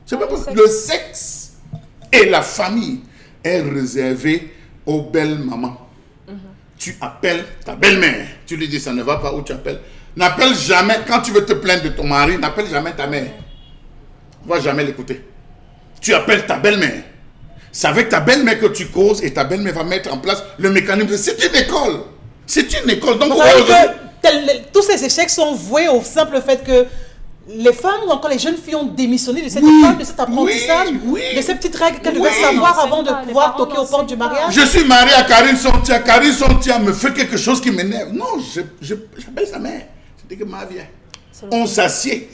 c'est pas possible. Le sexe et la famille est réservé aux belles mamans. Tu appelles ta belle-mère. Tu lui dis ça ne va pas où tu appelles. N'appelle jamais, quand tu veux te plaindre de ton mari, n'appelle jamais ta mère. On ne va jamais l'écouter. Tu appelles ta belle-mère. C'est avec ta belle-mère que tu causes et ta belle-mère va mettre en place le mécanisme. C'est une école. C'est une école. Donc,
tous ces échecs sont voués au simple fait que les femmes ou encore les jeunes filles ont démissionné de cette école, de cet apprentissage, de ces petites règles qu'elles devaient savoir avant de pouvoir toquer aux portes du mariage.
Je suis marié à Karine Sontia. Karine Sontia me fait quelque chose qui m'énerve. Non, j'appelle sa mère. Je dis que ma vient. On s'assied.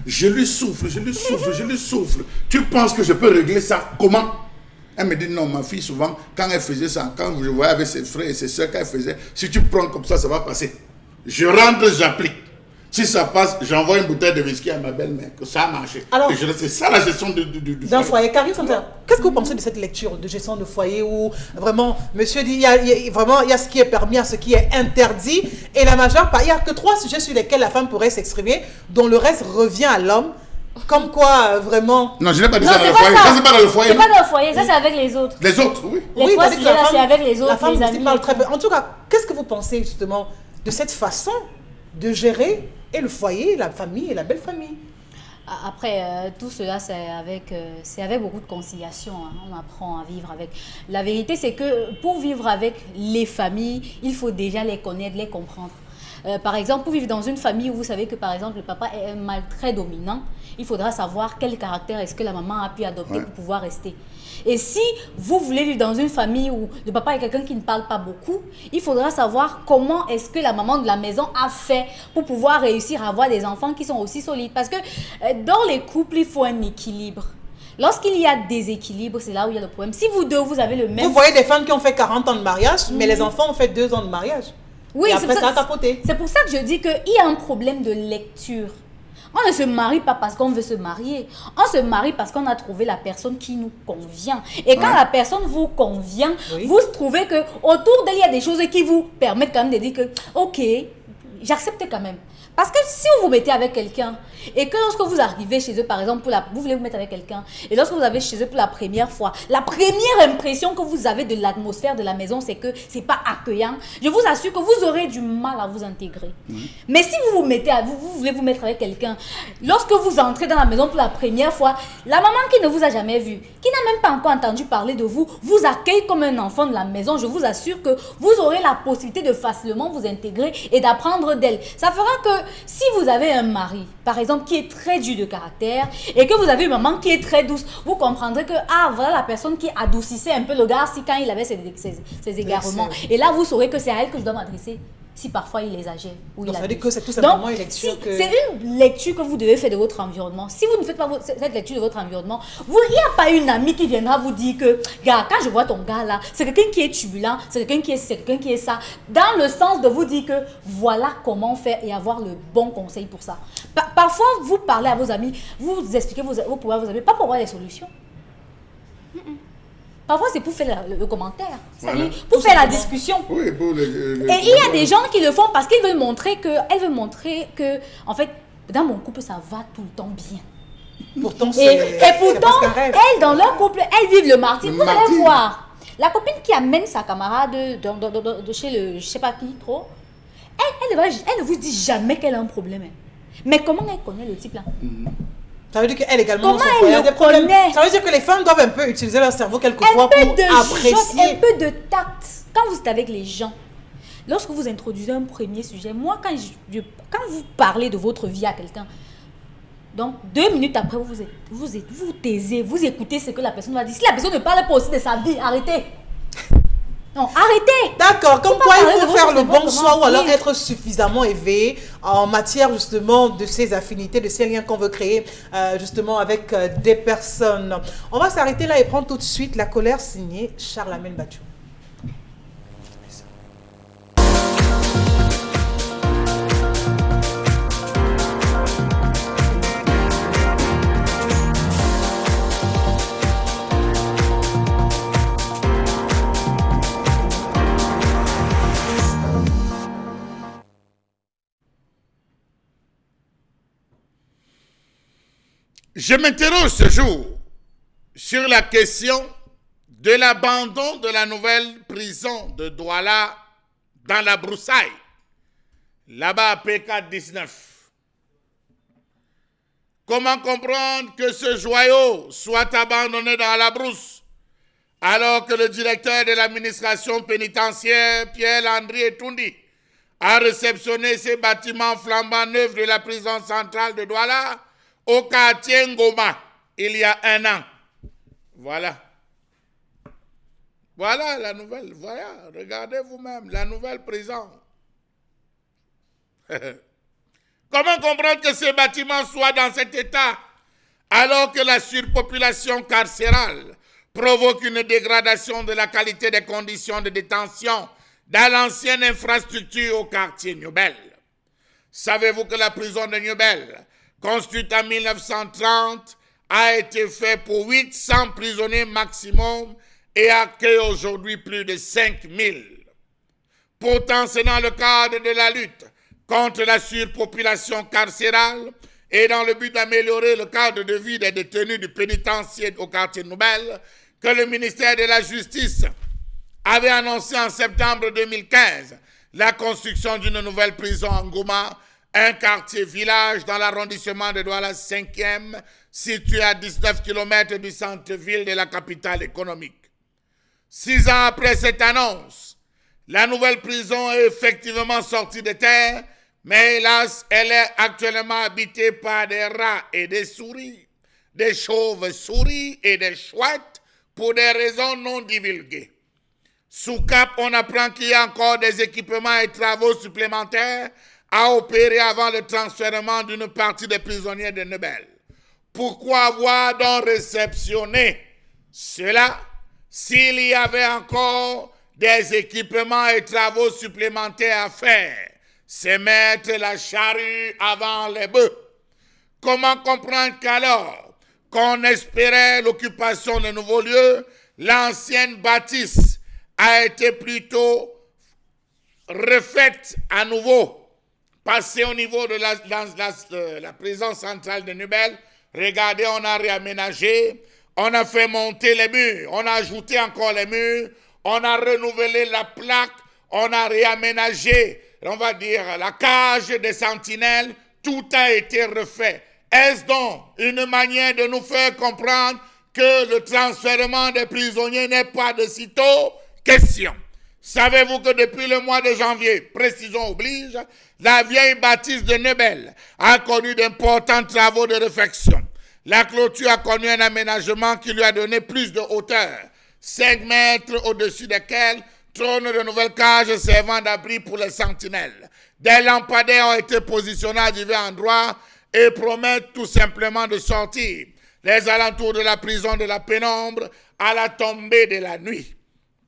Je lui souffle. Tu penses que je peux régler ça comment? Elle me dit non, ma fille, souvent, quand elle faisait ça, quand je voyais avec ses frères et ses soeurs, quand elle faisait, si tu prends comme ça va passer. Je rentre, j'applique. Si ça passe, j'envoie une bouteille de whisky à ma belle-mère, que ça a marché. Alors, c'est ça la gestion
d'un foyer. Karine, qu'est-ce que vous pensez de cette lecture de gestion de foyer où vraiment, monsieur dit, il y a ce qui est permis, il y a ce qui est interdit, et la majeure part, il n'y a que 3 sujets sur lesquels la femme pourrait s'exprimer, dont le reste revient à l'homme. Comme quoi, vraiment...
Non, je n'ai pas dit ça dans le foyer. Ça, c'est pas dans le foyer.
C'est pas dans le foyer, ça, c'est avec les autres.
Les autres, oui.
Les 3 sujets, là, c'est avec les autres,
la femme
les amis.
parle très peu. En tout cas, qu'est-ce que vous pensez, justement, de cette façon de gérer et le foyer, la famille et la belle famille?
Après, tout cela, c'est avec beaucoup de conciliation. Hein. On apprend à vivre avec. La vérité, c'est que pour vivre avec les familles, il faut déjà les connaître, les comprendre. Par exemple, pour vivre dans une famille où vous savez que, par exemple, le papa est un mâle très dominant, il faudra savoir quel caractère est-ce que la maman a pu adopter pour pouvoir rester. Et si vous voulez vivre dans une famille où le papa est quelqu'un qui ne parle pas beaucoup, il faudra savoir comment est-ce que la maman de la maison a fait pour pouvoir réussir à avoir des enfants qui sont aussi solides. Parce que dans les couples, il faut un équilibre. Lorsqu'il y a déséquilibre, c'est là où il y a le problème. Si vous deux, vous avez le même...
Vous voyez des femmes qui ont fait 40 ans de mariage, mais les enfants ont fait 2 ans de mariage.
Oui,
et après, ça a tapoté.
C'est pour ça que je dis qu'il y a un problème de lecture. On ne se marie pas parce qu'on veut se marier. On se marie parce qu'on a trouvé la personne qui nous convient. Et quand la personne vous convient, vous trouvez que autour d'elle, il y a des choses qui vous permettent quand même de dire que, ok, j'accepte quand même. Parce que si vous vous mettez avec quelqu'un et que lorsque vous arrivez chez eux, par exemple, vous voulez vous mettre avec quelqu'un et lorsque vous arrivez chez eux pour la première fois, la première impression que vous avez de l'atmosphère de la maison, c'est que c'est pas accueillant. Je vous assure que vous aurez du mal à vous intégrer. Mais si vous voulez vous mettre avec quelqu'un, lorsque vous entrez dans la maison pour la première fois, la maman qui ne vous a jamais vu, qui n'a même pas encore entendu parler de vous, vous accueille comme un enfant de la maison. Je vous assure que vous aurez la possibilité de facilement vous intégrer et d'apprendre d'elle. Ça fera que si vous avez un mari, par exemple, qui est très dur de caractère et que vous avez une maman qui est très douce, vous comprendrez que, voilà la personne qui adoucissait un peu le gars si quand il avait ses égarements. Et là, vous saurez que c'est à elle que je dois m'adresser. Si parfois il exagère ou il abuse.
Ça veut dire que c'est tout simplement une lecture
c'est une lecture que vous devez faire de votre environnement. Si vous ne faites pas cette lecture de votre environnement, il n'y a pas une amie qui viendra vous dire que, gars, quand je vois ton gars là, c'est quelqu'un qui est turbulent, c'est quelqu'un qui est ça. Dans le sens de vous dire que voilà comment faire et avoir le bon conseil pour ça. Parfois, vous parlez à vos amis, vous expliquez vos problèmes à vos amis, pas pour avoir des solutions. Parfois, c'est pour faire le commentaire,
Voilà.
pour faire la discussion.
Oui, pour
Et il y a des gens qui le font parce qu'ils veulent montrer que, en fait, dans mon couple, ça va tout le temps bien.
Pourtant,
Et pourtant,
presque un rêve.
elles, dans leur couple, elles vivent le martyre. Vous allez
Martyre.
voir. La copine qui amène sa camarade de chez le je sais pas qui trop, elle ne vous dit jamais qu'elle a un problème. Mais comment elle connaît le type là?
Ça veut dire qu'elle également,
Comment
son
elle
foyer a
le
des problèmes.
connaît?
Ça veut dire que les femmes doivent un peu utiliser leur cerveau quelquefois
Un peu
pour
de choses,
apprécier.
un peu de tact. Quand vous êtes avec les gens, lorsque vous introduisez un premier sujet, moi, quand vous parlez de votre vie à quelqu'un, donc 2 minutes après, vous taisez, vous écoutez ce que la personne va dire. Si la personne ne parle pas aussi de sa vie, arrêtez. Non, arrêtez.
D'accord, comme
Faut
quoi
pas
il
parler
faut
de
faire
votre
le bon
comportement.
choix ou alors
Oui.
être suffisamment éveillé en matière justement de ces affinités, de ces liens qu'on veut créer justement avec des personnes. On va s'arrêter là et prendre tout de suite La colère signée Charlemagne Bathiou.
Je m'interroge ce jour sur la question de l'abandon de la nouvelle prison de Douala dans la broussaille, là-bas à P4-19. Comment comprendre que ce joyau soit abandonné dans la brousse alors que le directeur de l'administration pénitentiaire, Pierre-André Etoundi, a réceptionné ces bâtiments flambant neufs de la prison centrale de Douala au quartier Ngoma il y a 1 an. Voilà. Voilà la nouvelle. Voilà, regardez vous-même, la nouvelle prison. Comment comprendre que ces bâtiments soient dans cet état alors que la surpopulation carcérale provoque une dégradation de la qualité des conditions de détention dans l'ancienne infrastructure au quartier Newbel? Savez-vous que la prison de Newbel, construite en 1930, a été faite pour 800 prisonniers maximum et accueille aujourd'hui plus de 5000. Pourtant, c'est dans le cadre de la lutte contre la surpopulation carcérale et dans le but d'améliorer le cadre de vie des détenus du pénitencier au quartier Newbel que le ministère de la Justice avait annoncé en septembre 2015 la construction d'une nouvelle prison en Ngoma, un quartier-village dans l'arrondissement de Douala 5e, situé à 19 km du centre-ville de la capitale économique. 6 ans après cette annonce, la nouvelle prison est effectivement sortie de terre, mais hélas, elle est actuellement habitée par des rats et des souris, des chauves-souris et des chouettes pour des raisons non divulguées. Sous Cap, on apprend qu'il y a encore des équipements et travaux supplémentaires à opérer avant le transfèrement d'une partie des prisonniers de Newbel. Pourquoi avoir donc réceptionné cela s'il y avait encore des équipements et travaux supplémentaires à faire? C'est mettre la charrue avant les bœufs. Comment comprendre qu'alors qu'on espérait l'occupation de nouveaux lieux, l'ancienne bâtisse a été plutôt refaite à nouveau? Passé au niveau de la prison centrale de Newbel, regardez, on a réaménagé, on a fait monter les murs, on a ajouté encore les murs, on a renouvelé la plaque, on a réaménagé, on va dire, la cage des sentinelles, tout a été refait. Est-ce donc une manière de nous faire comprendre que le transfèrement des prisonniers n'est pas de sitôt? Question. Savez-vous que depuis le mois de janvier, précision oblige, la vieille bâtisse de Newbel a connu d'importants travaux de réfection. La clôture a connu un aménagement qui lui a donné plus de hauteur, 5 mètres au-dessus desquels trônent de nouvelles cages servant d'abri pour les sentinelles. Des lampadaires ont été positionnés à divers endroits et promettent tout simplement de sortir les alentours de la prison de la pénombre à la tombée de la nuit.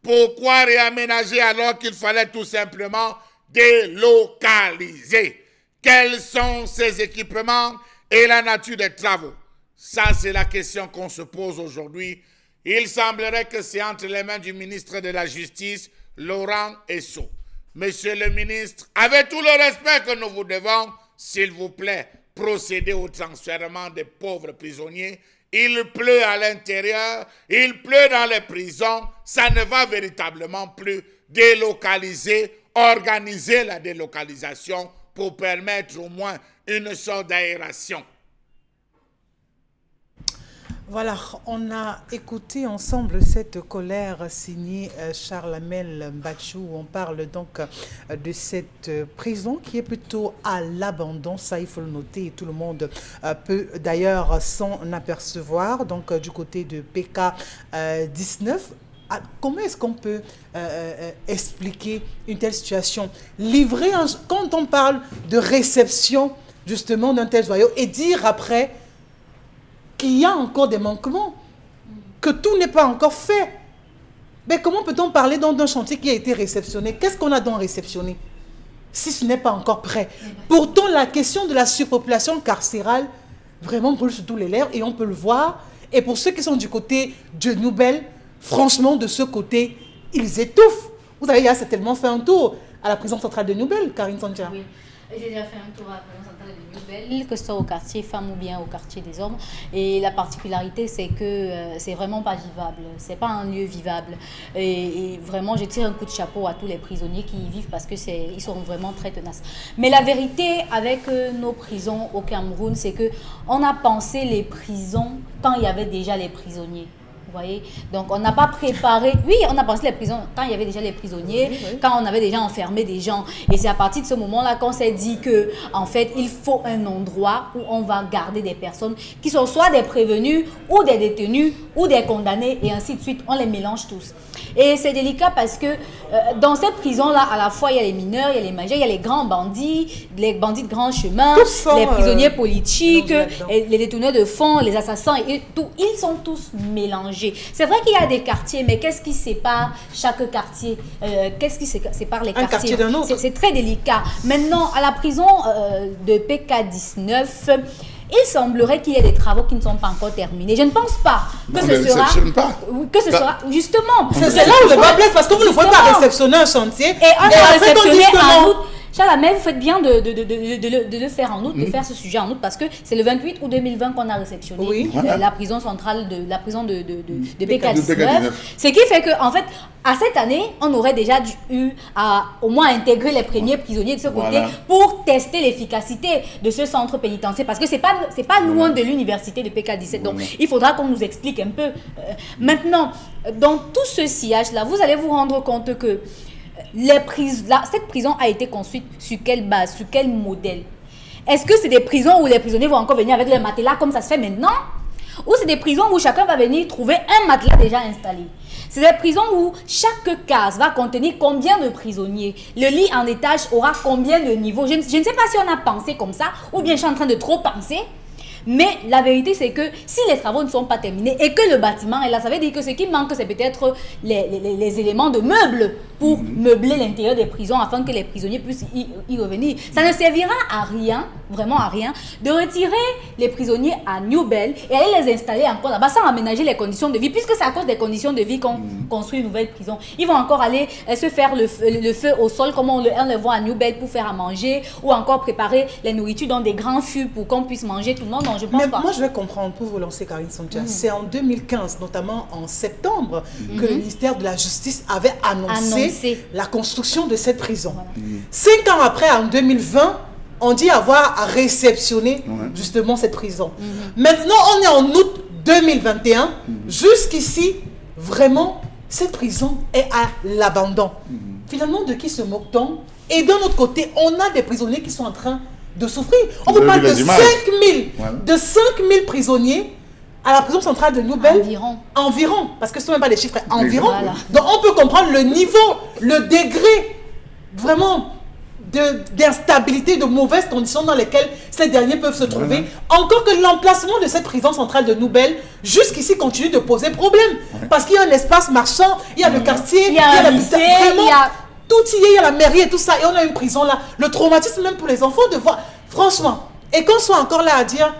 Pourquoi réaménager alors qu'il fallait tout simplement délocaliser? Quels sont ces équipements et la nature des travaux? Ça, c'est la question qu'on se pose aujourd'hui. il semblerait que c'est entre les mains du ministre de la Justice, Laurent Esso. Monsieur le ministre, avec tout le respect que nous vous devons, s'il vous plaît, procédez au transfèrement des pauvres prisonniers. Il pleut à l'intérieur, il pleut dans les prisons, ça ne va véritablement plus délocaliser, organiser la délocalisation pour permettre au moins une sorte d'aération.
Voilà, on a écouté ensemble cette colère signée Charles-Amel Mbachou. On parle donc de cette prison qui est plutôt à l'abandon. Ça, il faut le noter et tout le monde peut d'ailleurs s'en apercevoir. Donc, du côté de PK19, comment est-ce qu'on peut expliquer une telle situation? Quand on parle de réception justement d'un tel joyau et dire après qu'il y a encore des manquements, que tout n'est pas encore fait. Mais comment peut-on parler d'un chantier qui a été réceptionné? Qu'est-ce qu'on a donc réceptionné si ce n'est pas encore prêt? Pourtant, la question de la surpopulation carcérale vraiment brûle sur tous les lèvres et on peut le voir. Et pour ceux qui sont du côté de Nouvelle, franchement, de ce côté, ils étouffent. Vous avez certainement fait un tour à la prison centrale de Nouvelle, Karine Santia.
Oui, j'ai déjà fait un tour à la prison centrale de Nouvelle, que ce soit au quartier femmes ou bien au quartier des hommes. Et la particularité, c'est que c'est vraiment pas vivable. C'est pas un lieu vivable. Et vraiment, je tire un coup de chapeau à tous les prisonniers qui y vivent parce que ils sont vraiment très tenaces. Mais la vérité avec nos prisons au Cameroun, c'est que on a pensé les prisons quand il y avait déjà les prisonniers. Voyez, donc on n'a pas préparé, oui, on a pensé les prisons quand il y avait déjà les prisonniers, oui. Quand on avait déjà enfermé des gens, et c'est à partir de ce moment-là qu'on s'est dit que en fait il faut un endroit où on va garder des personnes qui sont soit des prévenus ou des détenus ou des condamnés et ainsi de suite, on les mélange tous. Et c'est délicat parce que dans cette prison-là, à la fois il y a les mineurs, il y a les majeurs, il y a les grands bandits, les bandits de grand chemin, les prisonniers politiques, les détenus de fond, les assassins, et tout, ils sont tous mélangés. C'est vrai qu'il y a des quartiers, mais qu'est-ce qui sépare chaque quartier? Qu'est-ce qui sépare les quartiers?
Un quartier d'un autre.
C'est très délicat. Maintenant, à la prison de PK19, il semblerait qu'il y ait des travaux qui ne sont pas encore terminés. Je ne pense pas que ce sera... Que ce sera... Justement.
C'est là où le bas blesse, parce que vous ne pouvez pas réceptionner un chantier.
Et on a réceptionné en août. Charles, vous faites bien de le faire en août, de faire ce sujet en août, parce que c'est le 28 août 2020 qu'on a réceptionné la prison centrale de PK19. Ce qui fait que, en fait, à cette année, on aurait déjà eu à au moins intégrer les premiers prisonniers de ce côté pour tester l'efficacité de ce centre pénitentiaire, parce que c'est pas loin de l'université de PK17. Donc, il faudra qu'on nous explique un peu. Maintenant, dans tout ce sillage-là, vous allez vous rendre compte que cette prison a été construite sur quelle base, sur quel modèle? Est-ce que c'est des prisons où les prisonniers vont encore venir avec leur matelas comme ça se fait maintenant? Ou c'est des prisons où chacun va venir trouver un matelas déjà installé? C'est des prisons où chaque case va contenir combien de prisonniers? Le lit en étage aura combien de niveaux? Je ne sais pas si on a pensé comme ça ou bien je suis en train de trop penser. Mais la vérité, c'est que si les travaux ne sont pas terminés et que le bâtiment est là, ça veut dire que ce qui manque, c'est peut-être les éléments de meubles pour meubler l'intérieur des prisons afin que les prisonniers puissent y revenir. Ça ne servira à rien, vraiment à rien, de retirer les prisonniers à New Bell et aller les installer encore là-bas sans aménager les conditions de vie, puisque c'est à cause des conditions de vie qu'on construit une nouvelle prison. Ils vont encore aller se faire le feu au sol, comme on le voit à New Bell pour faire à manger, ou encore préparer les nourritures dans des grands fûts pour qu'on puisse manger tout le monde. Non, je pense
mais
pas.
Moi, je vais comprendre pour vous lancer, Karine Santia. C'est en 2015, notamment en septembre, que le ministère de la Justice avait annoncé la construction de cette prison. Voilà. 5 ans après, en 2020, on dit avoir réceptionné justement cette prison. Maintenant, on est en août 2021. Jusqu'ici, vraiment, cette prison est à l'abandon. Finalement, de qui se moque-t-on? Et d'un autre côté, on a des prisonniers qui sont en train de souffrir. On vous parle de 5000 prisonniers à la prison centrale de New Bell. Environ, parce que ce ne sont même pas les chiffres, environ. Voilà. Donc on peut comprendre le niveau, le degré vraiment d'instabilité, de mauvaises conditions dans lesquelles ces derniers peuvent se trouver. Encore que l'emplacement de cette prison centrale de New Bell, jusqu'ici, continue de poser problème. Parce qu'il y a un espace marchand, il y a le quartier, il y a le lycée, tout y est, il y a la mairie et tout ça, et on a une prison là. Le traumatisme même pour les enfants de voir, franchement, et qu'on soit encore là à dire,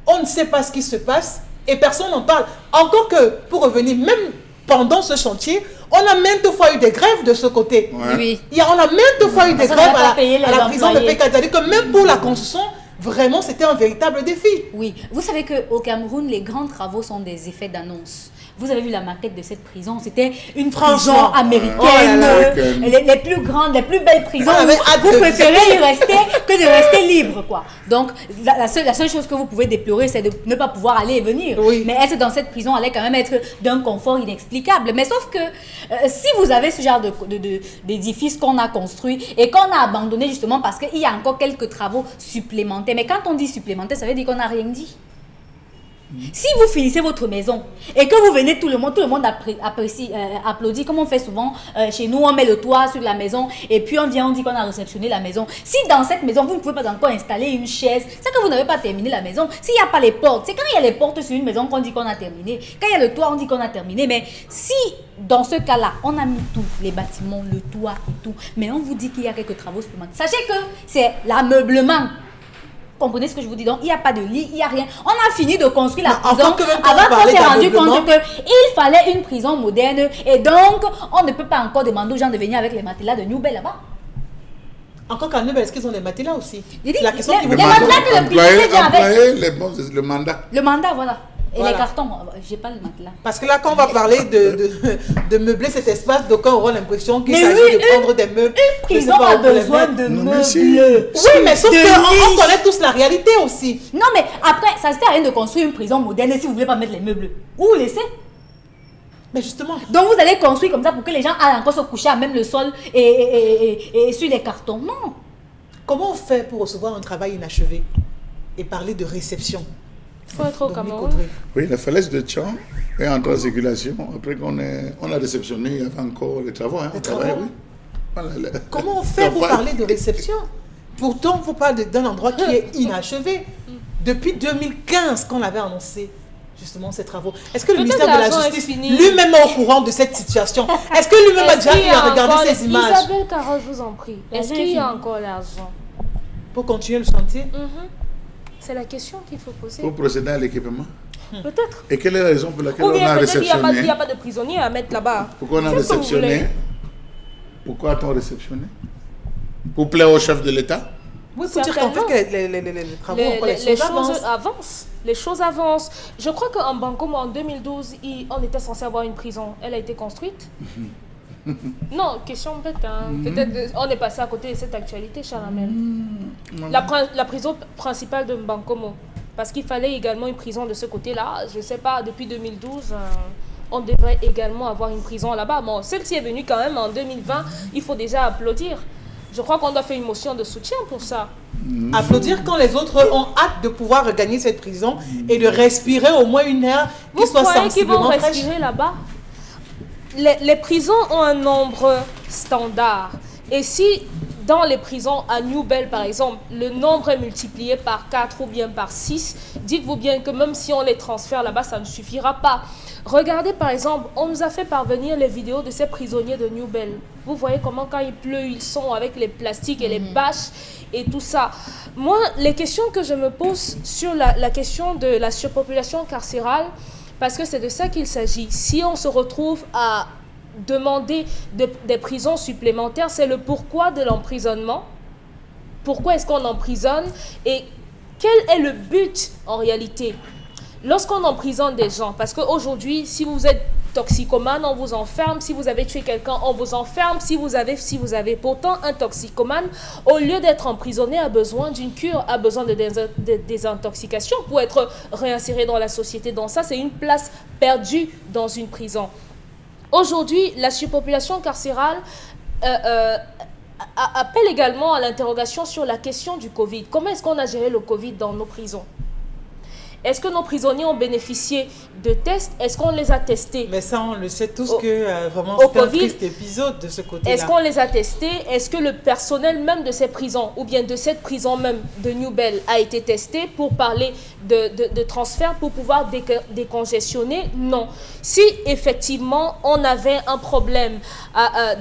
on ne sait pas ce qui se passe, et personne n'en parle. Encore que, pour revenir, même pendant ce chantier, on a maintes fois eu des grèves de ce côté.
Ouais.
Oui.
On a maintes fois eu des
Parce qu'on
grèves
n'a pas payé les
à la prison de
employés.
Pékin. C'est-à-dire que même pour la construction, vraiment, c'était un véritable défi.
Oui, vous savez qu'au Cameroun, les grands travaux sont des effets d'annonce. Vous avez vu la maquette de cette prison, c'était une prison
Franchement.
américaine,
Oh là là.
les plus grandes, les plus belles prisons.
On avait hâte
Vous
de
préférez y rester que de rester libre, quoi. Donc, la seule chose que vous pouvez déplorer, c'est de ne pas pouvoir aller et venir.
Oui.
Mais être dans cette prison allait quand même être d'un confort inexplicable. Mais sauf que si vous avez ce genre d'édifice qu'on a construit et qu'on a abandonné justement parce qu'il y a encore quelques travaux supplémentaires. Mais quand on dit supplémentaire, ça veut dire qu'on n'a rien dit. Si vous finissez votre maison et que vous venez, tout le monde apprécie, applaudit, comme on fait souvent chez nous, on met le toit sur la maison et puis on vient, on dit qu'on a réceptionné la maison. Si dans cette maison, vous ne pouvez pas encore installer une chaise, c'est que vous n'avez pas terminé la maison. S'il n'y a pas les portes, c'est quand il y a les portes sur une maison qu'on dit qu'on a terminé. Quand il y a le toit, on dit qu'on a terminé. Mais si, dans ce cas-là, on a mis tout, les bâtiments, le toit et tout, mais on vous dit qu'il y a quelques travaux supplémentaires, sachez que c'est l'ameublement. Comprenez ce que je vous dis? Donc, il n'y a pas de lit, il n'y a rien. On a fini de construire la prison
Encore que même quand on
avant qu'on
parlait
s'est rendu
d'ameublement,
compte qu'il fallait une prison moderne et donc, on ne peut pas encore demander aux gens de venir avec les matelas de New Bell là-bas.
Encore qu'à Nubel, est-ce qu'ils ont des matelas aussi?
J'ai dit,
C'est la question qui
les
vous
matelas
pose.
que le prisonnier vient avec.
Le mandat.
Le mandat, voilà. Et
Voilà.
les cartons, j'ai pas le matelas.
Parce que là, quand on va parler de meubler cet espace, d'aucuns auront l'impression qu'il
Mais
s'agit
oui,
de prendre des meubles.
Une
je sais
prison
pas
a
où pour les
besoin
mettre.
de
Non, mais
meubles.
si.
Oui, mais sauf
de
qu'on
niches.
connaît tous la réalité aussi.
Non, mais après, ça ne sert à rien de construire une prison moderne si vous ne voulez pas mettre les meubles. Où vous laissez?
Mais justement,
Donc vous allez construire comme ça pour que les gens aillent encore se coucher à même le sol et sur les cartons. Non.
comment on fait pour recevoir un travail inachevé et parler de réception?
Il faut être au
Dominique
Cameroun.
Audrey.
Oui, la falaise de Tchang est en circulation. Après on a réceptionné, il y avait encore les travaux. Hein,
Les
on travaille,
travaux.
oui. Voilà,
Comment on fait pour
Travail.
parler de réception? Pourtant, vous parlez d'un endroit qui est inachevé. Depuis 2015 qu'on avait annoncé justement ces travaux. Est-ce que le
Peut-être
ministère de la
l'argent est
Justice
fini.
lui-même est au courant de cette situation? Est-ce que lui-même a
Est-ce
déjà
qu'il y
eu
a
à regarder
encore
ces images
Isabelle Carole, je vous en prie. Est-ce
L'argent
qu'il y
est
a
fini.
encore l'argent?
pour continuer le chantier?
C'est la question qu'il faut poser.
pour procéder à l'équipement.
Peut-être.
Et quelle est la raison pour laquelle
Ou
on
bien
a
peut-être qu'il n'y
réceptionné?
a pas de prisonniers à mettre là-bas.
Pourquoi on a
Faites comme vous
réceptionné?
voulez.
Pourquoi a-t-on réceptionné? Pour plaire au chef de l'État?
Oui, pour dire qu'en fait,
Certainement.
que les travaux,
Les
les choses
choses
avancent.
avancent. Les choses avancent. Je crois qu'en Bancomo, en 2012, on était censé avoir une prison. Elle a été construite. Non, question bête. Hein. Peut-être on est passé à côté de cette actualité, Chalamel. La prison principale de Bancomo. Parce qu'il fallait également une prison de ce côté-là. Je ne sais pas, depuis 2012, on devrait également avoir une prison là-bas. Bon, celle-ci est venue quand même en 2020. Il faut déjà applaudir. Je crois qu'on doit faire une motion de soutien pour ça.
Applaudir quand les autres ont hâte de pouvoir regagner cette prison et de respirer au moins une air qui
Vous
soit
croyez qu'ils vont
sensiblement fraîche.
respirer là-bas? Les prisons ont un nombre standard. Et si dans les prisons à New Bell, par exemple, le nombre est multiplié par 4 ou bien par 6, dites-vous bien que même si on les transfère là-bas, ça ne suffira pas. Regardez par exemple, on nous a fait parvenir les vidéos de ces prisonniers de New Bell. Vous voyez comment quand il pleut, ils sont avec les plastiques et les bâches et tout ça. Moi, les questions que je me pose sur la question de la surpopulation carcérale, parce que c'est de ça qu'il s'agit. Si on se retrouve à demander des prisons supplémentaires, c'est le pourquoi de l'emprisonnement. Pourquoi est-ce qu'on emprisonne et quel est le but en réalité? Lorsqu'on emprisonne des gens, parce qu'aujourd'hui, si vous êtes toxicomane, on vous enferme. Si vous avez tué quelqu'un, on vous enferme. Si vous avez. Pourtant, un toxicomane, au lieu d'être emprisonné, a besoin d'une cure, a besoin de désintoxication pour être réinséré dans la société. Donc ça, c'est une place perdue dans une prison. Aujourd'hui, la surpopulation carcérale appelle également à l'interrogation sur la question du Covid. Comment est-ce qu'on a géré le Covid dans nos prisons? Est-ce que nos prisonniers ont bénéficié de tests? Est-ce qu'on les a testés?
Mais ça, on le sait tous que vraiment
au
c'est un
Covid,
triste épisode de ce côté-là.
Est-ce qu'on les a testés? Est-ce que le personnel même de ces prisons, ou bien de cette prison même de New Bell, a été testé pour parler de transfert, pour pouvoir décongestionner? Non. Si effectivement on avait un problème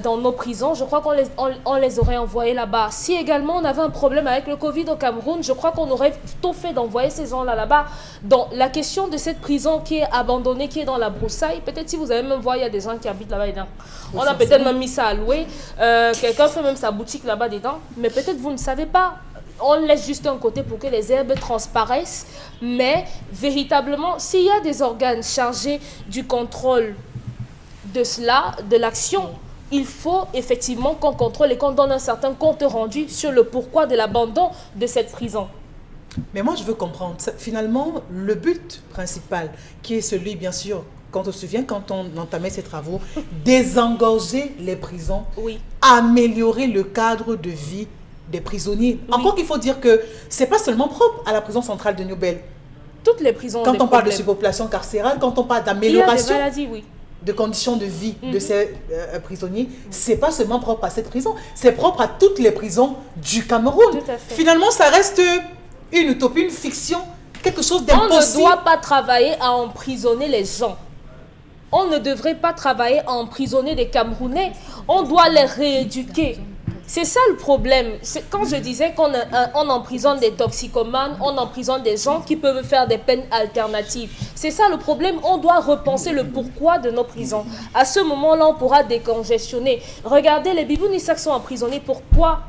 dans nos prisons, je crois qu'on les aurait envoyés là-bas. Si également on avait un problème avec le Covid au Cameroun, je crois qu'on aurait tout fait d'envoyer ces gens-là là-bas. Donc, la question de cette prison qui est abandonnée, qui est dans la broussaille, peut-être si vous allez même voir, il y a des gens qui habitent là-bas dedans. On a peut-être même mis ça à louer. Quelqu'un fait même sa boutique là-bas dedans. Mais peut-être vous ne savez pas. On laisse juste un côté pour que les herbes transparaissent. Mais véritablement, s'il y a des organes chargés du contrôle de cela, de l'action, il faut effectivement qu'on contrôle et qu'on donne un certain compte rendu sur le pourquoi de l'abandon de cette prison.
Mais moi, je veux comprendre. Finalement, le but principal, qui est celui, bien sûr, quand on se souvient, quand on entamait ces travaux, désengorger les prisons,
Oui.
améliorer le cadre de vie des prisonniers.
Oui.
Encore qu'il faut dire que ce n'est pas seulement propre à la prison centrale de New Bell.
Toutes les prisons ont
Quand
des
on parle de
problèmes.
surpopulation carcérale, quand on parle
Il y a des
d'amélioration
maladies, oui.
de conditions de vie de ces prisonniers, c'est pas seulement propre à cette prison, c'est propre à toutes les prisons du Cameroun.
Tout à fait.
Finalement, ça reste une utopie, une fiction, quelque chose
On ne
d'impossible.
doit pas travailler à emprisonner les gens. On ne devrait pas travailler à emprisonner des Camerounais. On doit les rééduquer. C'est ça le problème. Quand je disais qu'on emprisonne des toxicomanes, on emprisonne des gens qui peuvent faire des peines alternatives. C'est ça le problème. On doit repenser le pourquoi de nos prisons. À ce moment-là, on pourra décongestionner. Regardez, les Bibounissacs sont emprisonnés. Pourquoi?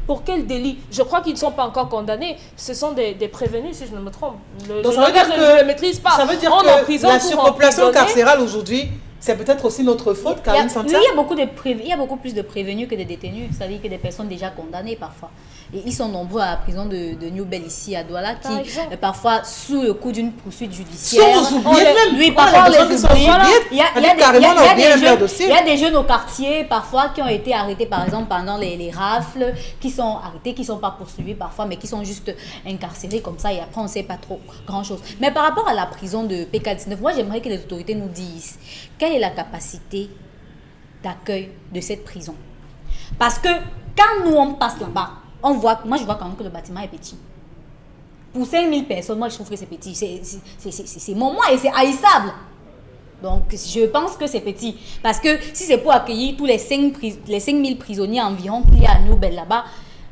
Pour quel délit? Je crois qu'ils ne sont pas encore condamnés. Ce sont des prévenus, si je ne me trompe.
Donc ça veut dire
je
que,
ne le maîtrise pas.
ça veut dire
On
que
emprisonne
la
pour
surpopulation
emprisonner.
carcérale aujourd'hui, c'est peut-être aussi notre faute,
Il y a-
Karine
oui,
Santia.
il y a beaucoup il y a beaucoup plus de prévenus que de détenus, c'est-à-dire que des personnes déjà condamnées parfois. Et ils sont nombreux à la prison de New Bell ici à Douala qui
Par exemple.
parfois sous le coup d'une poursuite judiciaire.
Sans nous oublier même.
Oui,
On
parfois
a
on les
l'impression qu'ils
oublie.
sont oubliés.
Il y a
C'est-à-dire
des-
carrément,
il y a
on a
des
oublié même leur
jeunes-
dossier.
il y a des jeunes au quartier parfois qui ont été arrêtés par exemple pendant les rafles, qui sont arrêtés, qui ne sont pas poursuivis parfois, mais qui sont juste incarcérés comme ça et après on ne sait pas trop grand-chose. Mais par rapport à la prison de PK19, moi j'aimerais que les autorités nous disent quelle est la capacité d'accueil de cette prison. Parce que quand nous on passe là-bas, moi je vois quand même que le bâtiment est petit. Pour 5000 personnes, moi je trouve que c'est petit. C'est mon moi et c'est haïssable. Donc je pense que c'est petit. Parce que si c'est pour accueillir tous les 5000 prisonniers environ qu'il y a à New Bell là-bas,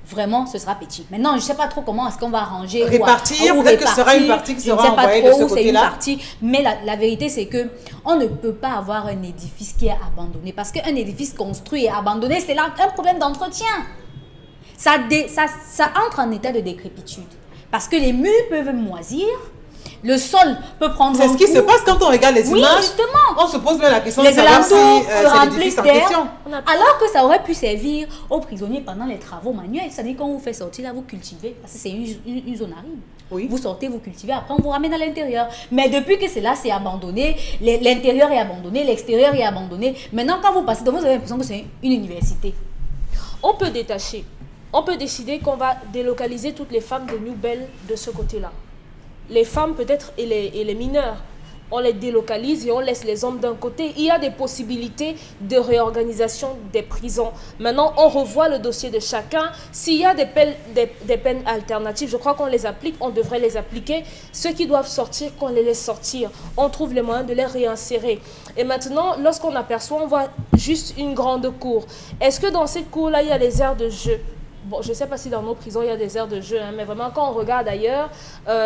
vraiment ce sera petit. Maintenant je ne sais pas trop comment est-ce qu'on va arranger.
Répartir, peut-être que ce sera une partie qui sera envoyée de ce côté-là.
Mais la vérité, c'est que on ne peut pas avoir un édifice qui est abandonné. Parce qu'un édifice construit et abandonné, c'est là un problème d'entretien. Ça entre en état de décrépitude. Parce que les murs peuvent moisir, le sol peut prendre
C'est ce qui se passe quand on regarde les
Oui,
images.
justement.
On se pose même la question de
Les
savoir si
alentours se
c'est
remplissent
l'édifice en
d'air,
question.
alors que ça aurait pu servir aux prisonniers pendant les travaux manuels. C'est-à-dire quand on vous fait sortir là, vous cultivez, parce que c'est une zone aride.
Oui.
Vous sortez, vous cultivez, après on vous ramène à l'intérieur. Mais depuis que c'est là, c'est abandonné, l'intérieur est abandonné, l'extérieur est abandonné. Maintenant, quand vous passez, donc vous avez l'impression que c'est une université.
On peut détacher. On peut décider qu'on va délocaliser toutes les femmes de New Bell de ce côté-là. Les femmes peut-être et les mineurs, on les délocalise et on laisse les hommes d'un côté. Il y a des possibilités de réorganisation des prisons. Maintenant, on revoit le dossier de chacun. S'il y a des peines alternatives, je crois qu'on les applique, on devrait les appliquer. Ceux qui doivent sortir, qu'on les laisse sortir. On trouve les moyens de les réinsérer. Et maintenant, lorsqu'on aperçoit, on voit juste une grande cour. Est-ce que dans cette cour-là, il y a des aires de jeu? Bon, je ne sais pas si dans nos prisons, il y a des aires de jeu, hein, mais vraiment, quand on regarde ailleurs,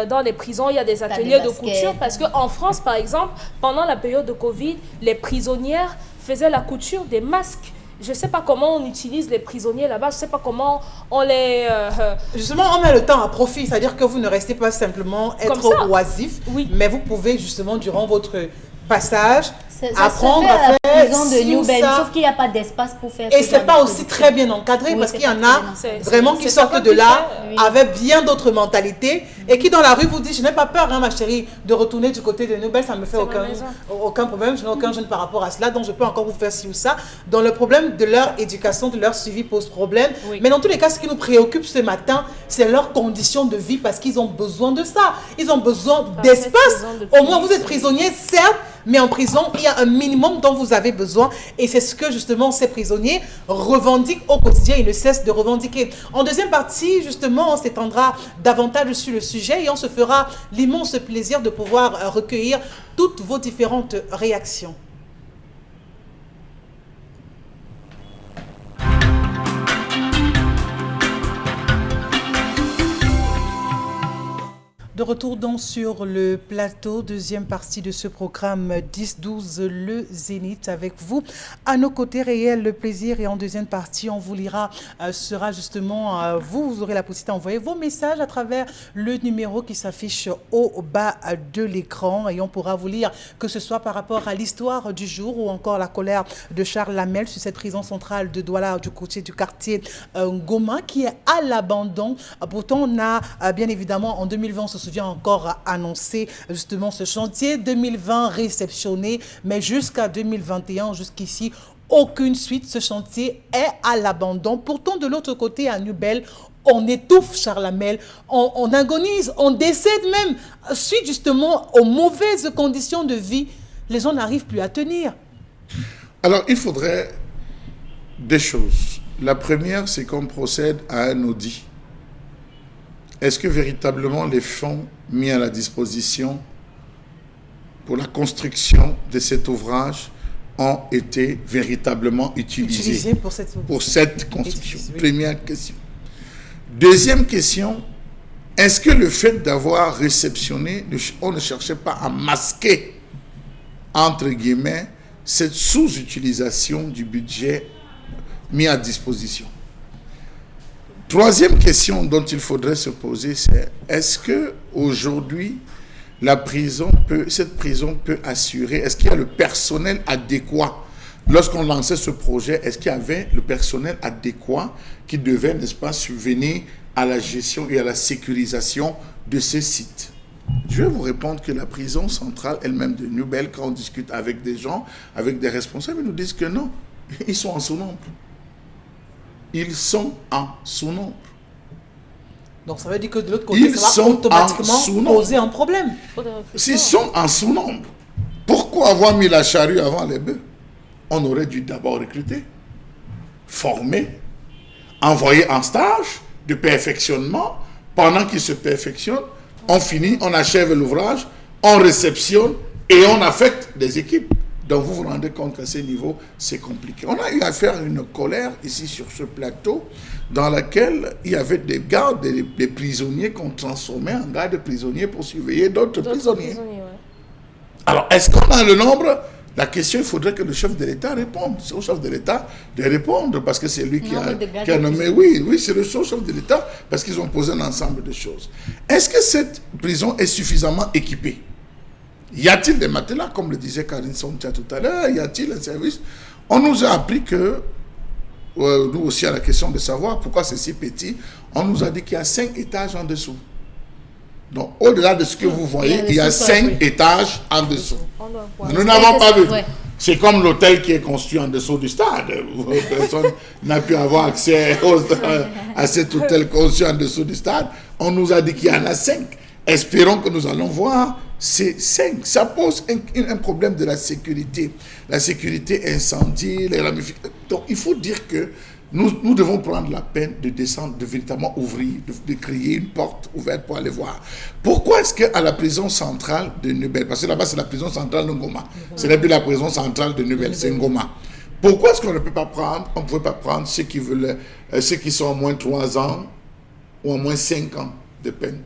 dans les prisons, il y a des ateliers de couture. Parce qu'en France, par exemple, pendant la période de Covid, les prisonnières faisaient la couture des masques. Je ne sais pas comment on utilise les prisonniers là-bas, je ne sais pas comment on les...
Justement, on met le temps à profit, c'est-à-dire que vous ne restez pas simplement être oisif,
Oui.
mais vous pouvez justement, durant votre passage,
Ça
apprendre
se fait
à
à la
faire
prison de
ci
New
ou
Bell,
ça.
sauf qu'il n'y a pas d'espace pour faire.
Et
ce
c'est
genre
pas
de
aussi
choses.
très bien encadré
Oui,
parce
c'est
qu'il y en
pas
a
très bien
vraiment qui
c'est
sortent
pas
de là
Oui.
avec bien d'autres mentalités et qui dans la rue vous disent je n'ai pas peur hein, ma chérie de retourner du côté de New Bell, ça me fait
C'est ma maison.
aucun problème, je n'ai aucun gêne par rapport à cela, donc je peux encore vous faire ci ou ça. Dans le problème de leur éducation, de leur suivi pose problème.
Oui.
Mais dans tous les cas, ce qui nous préoccupe ce matin, c'est leurs conditions de vie parce qu'ils ont besoin de ça. Ils ont besoin
Par
d'espace.
cette prison
Au moins vous êtes
depuis-
prisonnier, certes, mais en prison, il y a un minimum dont vous avez besoin. Et c'est ce que justement ces prisonniers revendiquent au quotidien. Ils ne cessent de revendiquer. En deuxième partie, justement, on s'étendra davantage sur le sujet et on se fera l'immense plaisir de pouvoir recueillir toutes vos différentes réactions. De retour donc sur le plateau, deuxième partie de ce programme 10-12, le Zénith avec vous. À nos côtés, réel le plaisir, et en deuxième partie, on vous lira, sera justement, vous aurez la possibilité d'envoyer vos messages à travers le numéro qui s'affiche au bas de l'écran, et on pourra vous lire, que ce soit par rapport à l'histoire du jour ou encore la colère de Charles Lamel sur cette prison centrale de Douala du côté du quartier Ngoma qui est à l'abandon. Pourtant, on a bien évidemment en 2020, on se souvient encore, annoncé justement ce chantier, 2020 réceptionné, mais jusqu'à 2021, jusqu'ici, aucune suite. Ce chantier est à l'abandon. Pourtant, de l'autre côté, à Nubel, on étouffe Charles Lamel, on agonise, on décède même, suite justement aux mauvaises conditions de vie. Les gens n'arrivent plus à tenir.
Alors, il faudrait des choses. La première, c'est qu'on procède à un audit. Est-ce que véritablement les fonds mis à la disposition pour la construction de cet ouvrage ont été véritablement utilisés
pour
cette construction? Première question. Deuxième question, est-ce que le fait d'avoir réceptionné, on ne cherchait pas à masquer, entre guillemets, cette sous-utilisation du budget mis à disposition? Troisième question dont il faudrait se poser, c'est est-ce que aujourd'hui cette prison peut assurer, est-ce qu'il y a le personnel adéquat? Lorsqu'on lançait ce projet, est-ce qu'il y avait le personnel adéquat qui devait, n'est-ce pas, subvenir à la gestion et à la sécurisation de ces sites? Je vais vous répondre que la prison centrale elle-même de Nubel, quand on discute avec des gens, avec des responsables, ils nous disent que non, ils sont en sous-nombre. Ils sont en sous-nombre.
Donc ça veut dire que de l'autre côté, ça va automatiquement poser un problème.
S'ils sont en sous-nombre, pourquoi avoir mis la charrue avant les bœufs? On aurait dû d'abord recruter, former, envoyer en stage de perfectionnement. Pendant qu'ils se perfectionnent, on finit, on achève l'ouvrage, on réceptionne et on affecte des équipes. Donc vous vous rendez compte qu'à ce niveau, c'est compliqué. On a eu affaire à une colère ici sur ce plateau dans laquelle il y avait des gardes, des prisonniers qu'on transformait en gardes prisonniers pour surveiller d'autres prisonniers. Alors, est-ce qu'on a le nombre? La question, il faudrait que le chef de l'État réponde. C'est au chef de l'État de répondre parce que c'est lui qui a nommé. Oui, c'est le chef de l'État parce qu'ils ont posé un ensemble de choses. Est-ce que cette prison est suffisamment équipée? Y a-t-il des matelas, comme le disait Karine Sontia tout à l'heure? Y a-t-il un service? On nous a appris que, nous aussi à la question de savoir pourquoi c'est si petit, on nous a dit qu'il y a 5 étages en dessous. Donc, au-delà de ce que vous voyez, il y a 5 étages en dessous. Nous n'avons pas vu. C'est comme l'hôtel qui est construit en dessous du stade. Personne n'a pu avoir accès à cet hôtel construit en dessous du stade. On nous a dit qu'il y en a 5. Espérons que nous allons voir ces 5. Ça pose un problème de la sécurité. La sécurité incendie, les ramifications. Donc, il faut dire que nous devons prendre la peine de descendre, de véritablement ouvrir, de créer une porte ouverte pour aller voir. Pourquoi est-ce qu'à la prison centrale de Nubel, parce que là-bas c'est la prison centrale de Ngoma, ce n'est plus la prison centrale de Nubel, c'est Ngoma. Pourquoi est-ce qu'on ne peut pas prendre, on ne pouvait pas prendre ceux qui sont au moins 3 ans ou au moins 5 ans de peine,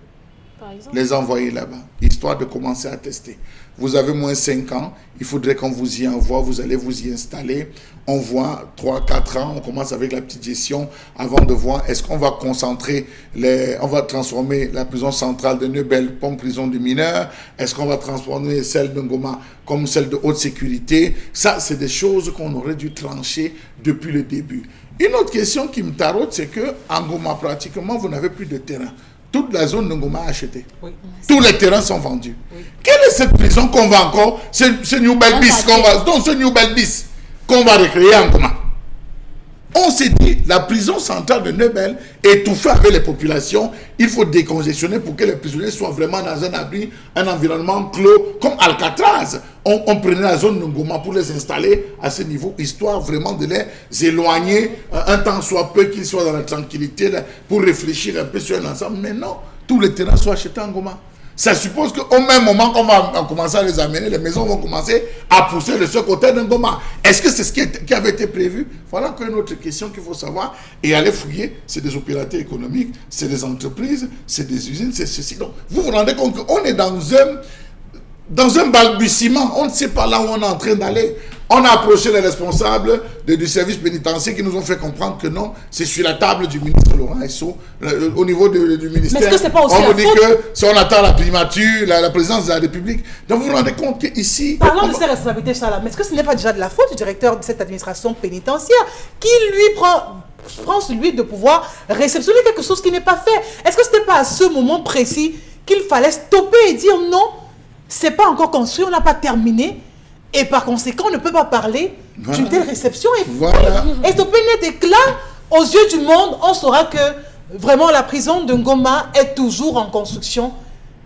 les envoyer là-bas, histoire de commencer à tester. Vous avez moins 5 ans, il faudrait qu'on vous y envoie, vous allez vous y installer. On voit 3-4 ans, on commence avec la petite gestion avant de voir est-ce qu'on va on va transformer la prison centrale de Nubel comme prison de mineurs, est-ce qu'on va transformer celle de Ngoma comme celle de haute sécurité. Ça, c'est des choses qu'on aurait dû trancher depuis le début. Une autre question qui me taraude, c'est qu'en Ngoma, pratiquement, vous n'avez plus de terrain. Toute la zone de Ngoma a acheté. Oui. Tous les terrains sont vendus. Oui. Quelle est cette prison qu'on va encore, ce Nubel bis qu'on va recréer en Ngoma? On s'est dit, la prison centrale de Nubel étouffée avec les populations, il faut décongestionner pour que les prisonniers soient vraiment dans un abri, un environnement clos, comme Alcatraz. On prenait la zone de Ngoma pour les installer à ce niveau, histoire vraiment de les éloigner un temps soit peu, qu'ils soient dans la tranquillité, pour réfléchir un peu sur un ensemble. Mais non, tous les terrains sont achetés en Ngoma. Ça suppose qu'au même moment qu'on va commencer à les amener, les maisons vont commencer à pousser de ce côté d'un Goma. Est-ce que c'est ce qui avait été prévu? Voilà une autre question qu'il faut savoir. Et aller fouiller, c'est des opérateurs économiques, c'est des entreprises, c'est des usines, c'est ceci. Donc, vous vous rendez compte qu'on est dans un balbutiement. On ne sait pas là où on est en train d'aller. On a approché les responsables du service pénitentiaire qui nous ont fait comprendre que non, c'est sur la table du ministre Laurent Esso, au niveau du ministère.
Mais est-ce que c'est pas aussi
on nous dit que si on attend la primature, la présidence de la République. Donc vous vous rendez compte qu'ici...
Parlons de ces responsabilités, Charles, mais est-ce que ce n'est pas déjà de la faute du directeur de cette administration pénitentiaire qui, lui, prend celui de pouvoir réceptionner quelque chose qui n'est pas fait? Est-ce que ce n'était pas à ce moment précis qu'il fallait stopper et dire non, c'est pas encore construit, on n'a pas terminé, et par conséquent, on ne peut pas parler d'une telle réception. Et stopper net et clair, aux yeux du monde, on saura que vraiment la prison de Ngoma est toujours en construction.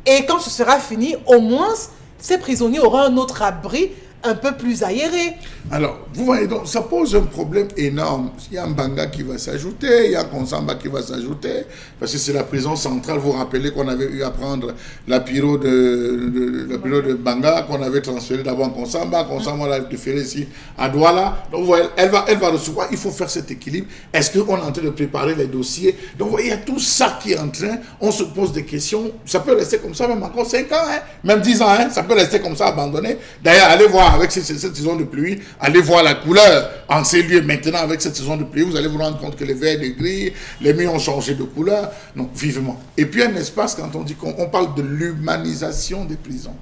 Et quand ce sera fini, au moins, ces prisonniers auront un autre abri un peu plus aéré.
Alors, vous voyez, donc, ça pose un problème énorme. Il y a un Mbanga qui va s'ajouter, il y a Konsamba qui va s'ajouter, parce que c'est la prison centrale. Vous vous rappelez qu'on avait eu à prendre la bureau de Mbanga, qu'on avait transféré d'abord en Konsamba. Konsamba, on l'a transféré ici à Douala. Donc, vous voyez, elle va recevoir. Il faut faire cet équilibre. Est-ce qu'on est en train de préparer les dossiers? Donc, vous voyez, il y a tout ça qui est en train. On se pose des questions. Ça peut rester comme ça, même encore 5 ans, hein, même 10 ans. Hein, ça peut rester comme ça, abandonné. D'ailleurs, allez voir avec cette saison de pluie, allez voir la couleur en ces lieux maintenant avec cette saison de pluie, vous allez vous rendre compte que les verts, les gris, les murs ont changé de couleur. Non, vivement. Et puis un espace, quand on dit qu'on parle de l'humanisation des prisons,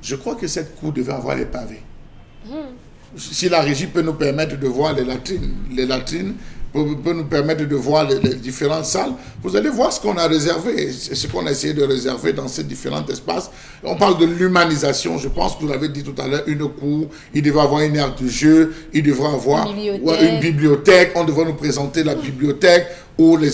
je crois que cette cour devait avoir les pavés. Si la régie peut nous permettre de voir les latrines peut nous permettre de voir les différentes salles, vous allez voir ce qu'on a réservé, ce qu'on a essayé de réserver dans ces différents espaces. On parle de l'humanisation, je pense que vous l'avez dit tout à l'heure, une cour, il devrait avoir une aire de jeu, il devrait avoir une bibliothèque, on devrait nous présenter la bibliothèque, ou les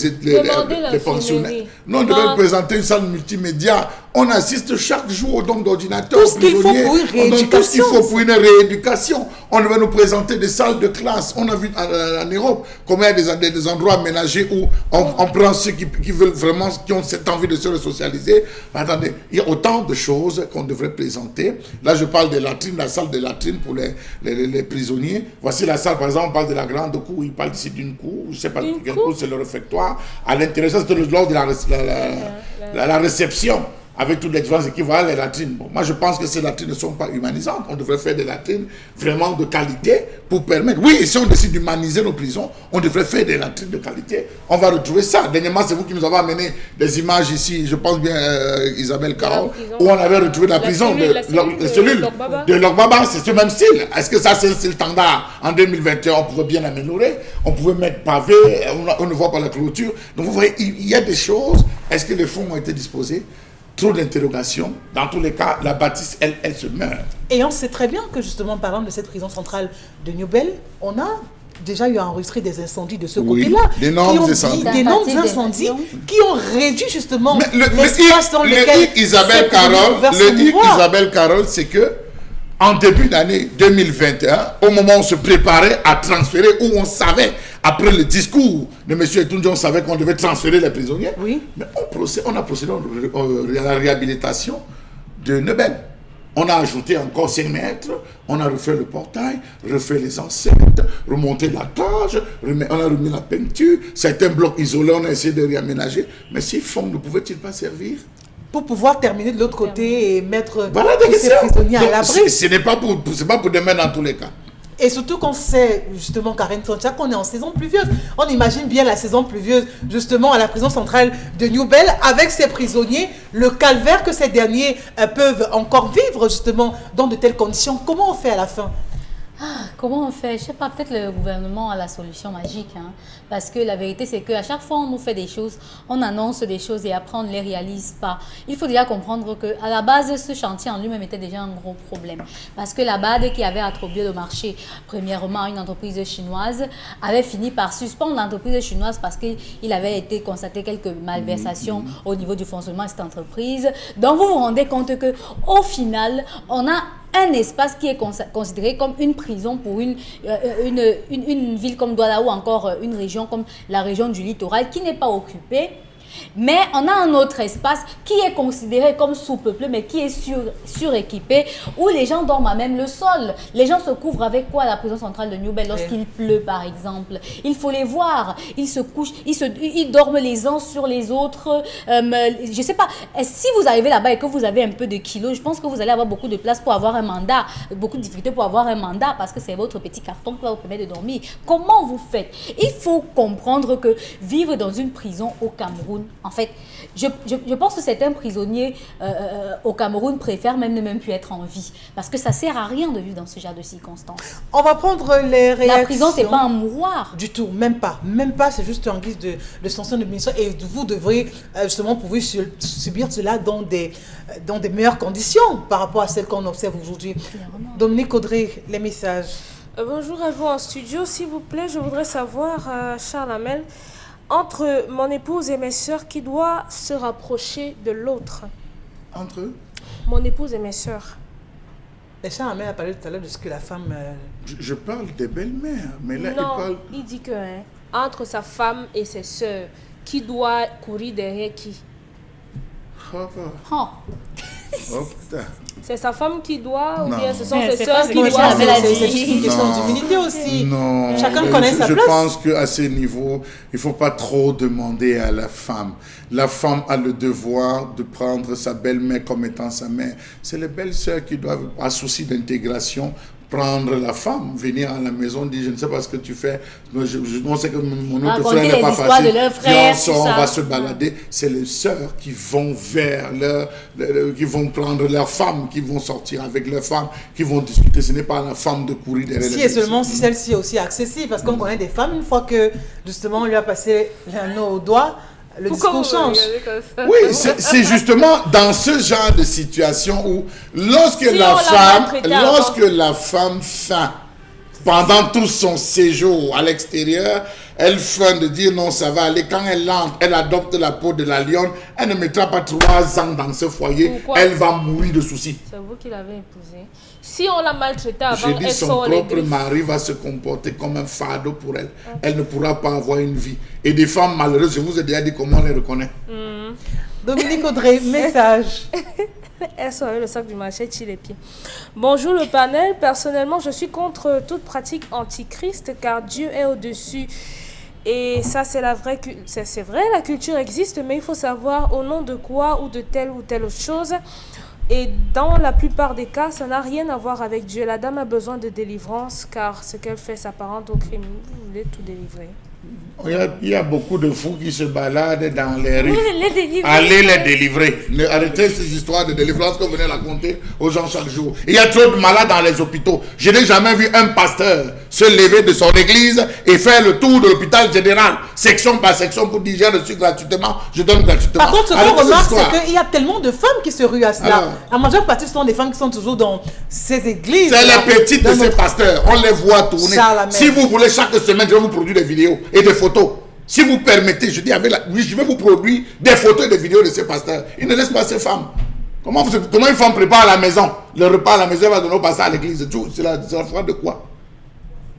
pensionnaires. Non, on devrait présenter une salle multimédia. On assiste chaque jour au nombre d'ordinateurs.
Tout ce qu'il faut pour une rééducation.
Tout ce qu'il faut pour une rééducation. On devrait nous présenter des salles de classe. On a vu en Europe combien il y a des endroits aménagés où on prend ceux qui veulent vraiment, qui ont cette envie de se resocialiser. Attendez, il y a autant de choses qu'on devrait présenter. Là, je parle des latrines, la salle de latrines pour les prisonniers. Voici la salle, par exemple, on parle de la grande cour. Il parle ici d'une cour. Je ne sais pas quelle cour, c'est le réfectoire. À l'intérieur, c'était lors de la réception. Avec toutes les différences équivalentes, les latrines. Bon, moi, je pense que ces latrines ne sont pas humanisantes. On devrait faire des latrines vraiment de qualité pour permettre... Oui, si on décide d'humaniser nos prisons, on devrait faire des latrines de qualité. On va retrouver ça. Dernièrement, c'est vous qui nous avez amené des images ici, je pense bien, Isabelle Carole, où on avait retrouvé la prison de cellule de Logbaba. C'est ce même style. Est-ce que ça, c'est le style standard? En 2021, on pouvait bien améliorer. On pouvait mettre pavé, on ne voit pas la clôture. Donc, vous voyez, il y a des choses. Est-ce que les fonds ont été disposés? Trop d'interrogations. Dans tous les cas, la bâtisse, elle se meurt.
Et on sait très bien que justement, parlant de cette prison centrale de Newbel, on a déjà eu à enregistrer des incendies de ce côté-là.
D'énormes incendies.
D'énormes incendies qui ont réduit justement l'espace dans lequel
Isabelle Carole, c'est que en début d'année 2021, au moment où on se préparait à transférer, où on savait, après le discours de M. Etunji, on savait qu'on devait transférer les prisonniers. Oui. Mais on a procédé à la réhabilitation de Nobel. On a ajouté encore 5 mètres, on a refait le portail, refait les enceintes, remonté la cage, on a remis la peinture, certains blocs isolés, on a essayé de réaménager. Mais ces fonds ne pouvaient-ils pas servir
pour pouvoir terminer de l'autre côté et mettre ces prisonniers à l'abri?
Ce n'est pas pour demain dans tous les cas.
Et surtout qu'on sait, justement, Karen Sanchak, qu'on est en saison pluvieuse. On imagine bien la saison pluvieuse, justement, à la prison centrale de Newbel, avec ces prisonniers, le calvaire que ces derniers peuvent encore vivre, justement, dans de telles conditions. Comment on fait à la fin?
Comment on fait? Je ne sais pas, peut-être le gouvernement a la solution magique. Hein, parce que la vérité, c'est qu'à chaque fois, on nous fait des choses, on annonce des choses et après, on ne les réalise pas. Il faut déjà comprendre qu'à la base, ce chantier en lui-même était déjà un gros problème. Parce que la BAD qui avait attribué le marché, premièrement, à une entreprise chinoise, avait fini par suspendre l'entreprise chinoise parce qu'il avait été constaté quelques malversations au niveau du fonctionnement de cette entreprise. Donc, vous vous rendez compte qu'au final, on a un espace qui est considéré comme une prison pour une ville comme Douala ou encore une région comme la région du littoral qui n'est pas occupée. Mais on a un autre espace qui est considéré comme sous-peuplé, mais qui est suréquipé, où les gens dorment à même le sol. Les gens se couvrent avec quoi à la prison centrale de New Bell lorsqu'il pleut, par exemple. Il faut les voir. Ils se couchent, ils dorment les uns sur les autres. Je sais pas, si vous arrivez là-bas et que vous avez un peu de kilos, je pense que vous allez avoir beaucoup de place pour avoir un mandat, beaucoup de difficultés pour avoir un mandat, parce que c'est votre petit carton qui va vous permettre de dormir. Comment vous faites? Il faut comprendre que vivre dans une prison au Cameroun, en fait, je pense que certains prisonniers au Cameroun préfèrent même ne même plus être en vie, parce que ça sert à rien de vivre dans ce genre de circonstances.
On va prendre les réactions.
La prison, c'est pas un mouroir.
Du tout, même pas, c'est juste en guise de sanction de mission, et vous devrez justement pouvoir subir cela dans des meilleures conditions par rapport à celles qu'on observe aujourd'hui. Dominique Audrey, les messages.
Bonjour à vous en studio. S'il vous plaît, je voudrais savoir, Charles Amel, entre mon épouse et mes sœurs, qui doit se rapprocher de l'autre?
Entre eux?
Mon épouse et mes sœurs.
Et Charles Amel a parlé tout à l'heure de ce que la femme...
Je parle des belles-mères, mais là,
Non,
il parle...
il dit que entre sa femme et ses sœurs, qui doit courir derrière qui?
Oh,
Oh.
oh putain.
C'est sa femme qui doit, ou
Non.
bien ce sont
Mais
ses
c'est
sœurs
pas
qui
ce que
doivent?
Charles Amel a
C'est
dit.
juste une question
Non.
d'humilité aussi.
Non,
Chacun connaît sa
je
place.
pense qu'à ce niveau, il ne faut pas trop demander à la femme. La femme a le devoir de prendre sa belle-mère comme étant sa mère. C'est les belles-sœurs qui doivent, à souci d'intégration, prendre la femme, venir à la maison, dire je ne sais pas ce que tu fais, on sait que mon autre
Raconter
frère n'est
les
pas
histoires
facile,
de leurs
viens,
frères,
on sort,
tout
on
ça.
va se balader. C'est les sœurs qui vont vers qui vont prendre leur femme, qui vont sortir avec leur femme, qui vont discuter. Ce n'est pas à la femme de courir derrière
Si
les
et seulement si celle-ci est aussi accessible, parce qu'on connaît des femmes, une fois que justement on lui a passé l'anneau au doigt, le
Pourquoi
discours
vous me
change.
regardez comme ça?
Oui, c'est justement dans ce genre de situation où lorsque
Si
la
on l'a
femme,
maltraité avant.
lorsque la femme feint pendant tout son séjour à l'extérieur, elle feint de dire non, ça va aller. Quand elle entre, elle adopte la peau de la lionne, elle ne mettra pas 3 ans dans ce foyer,
Pourquoi?
elle va mourir de soucis.
C'est vous qui l'avez épousée. Si on l'a maltraitée avant,
J'ai dit
elle
son
sort les
propre
griffes.
mari va se comporter comme un fardeau pour elle. Elle ne pourra pas avoir une vie. Et des femmes malheureuses, je vous ai déjà dit comment on les reconnaît.
Dominique Audrey, message.
Elle sort avec le sac du marché, tire les pieds. Bonjour le panel. Personnellement, je suis contre toute pratique antichrist car Dieu est au-dessus. Et ça, c'est c'est vrai, la culture existe, mais il faut savoir au nom de quoi ou de telle ou telle autre chose. Et dans la plupart des cas, ça n'a rien à voir avec Dieu. La dame a besoin de délivrance car ce qu'elle fait s'apparente au crime. Vous voulez tout délivrer.
Il y a beaucoup de fous qui se baladent dans les rues.
Les délivrer.
Allez les délivrer. Arrêtez ces histoires de délivrance que vous venez raconter aux gens chaque jour. Il y a trop de malades dans les hôpitaux. Je n'ai jamais vu un pasteur se lever de son église et faire le tour de l'hôpital général, section par section, pour dire j'ai reçu gratuitement, je donne gratuitement.
Par contre, ce qu'on
Arrêtez ces
remarque,
histoires.
c'est qu'il y a tellement de femmes qui se ruent à cela.
Alors.
La majeure partie, ce sont des femmes qui sont toujours dans ces églises.
C'est les petites de
Dans
ces
notre-
pasteurs. On les voit tourner.
Charlemagne.
Si vous voulez, chaque semaine, je vais vous produire des vidéos et des photos. Si vous permettez, je dis oui, je vais vous produire des photos et des vidéos de ces pasteurs. Ils ne laissent pas ces femmes. Comment une femme prépare à la maison? Le repas à la maison, elle va donner au pasteur à l'église. C'est la foi de quoi?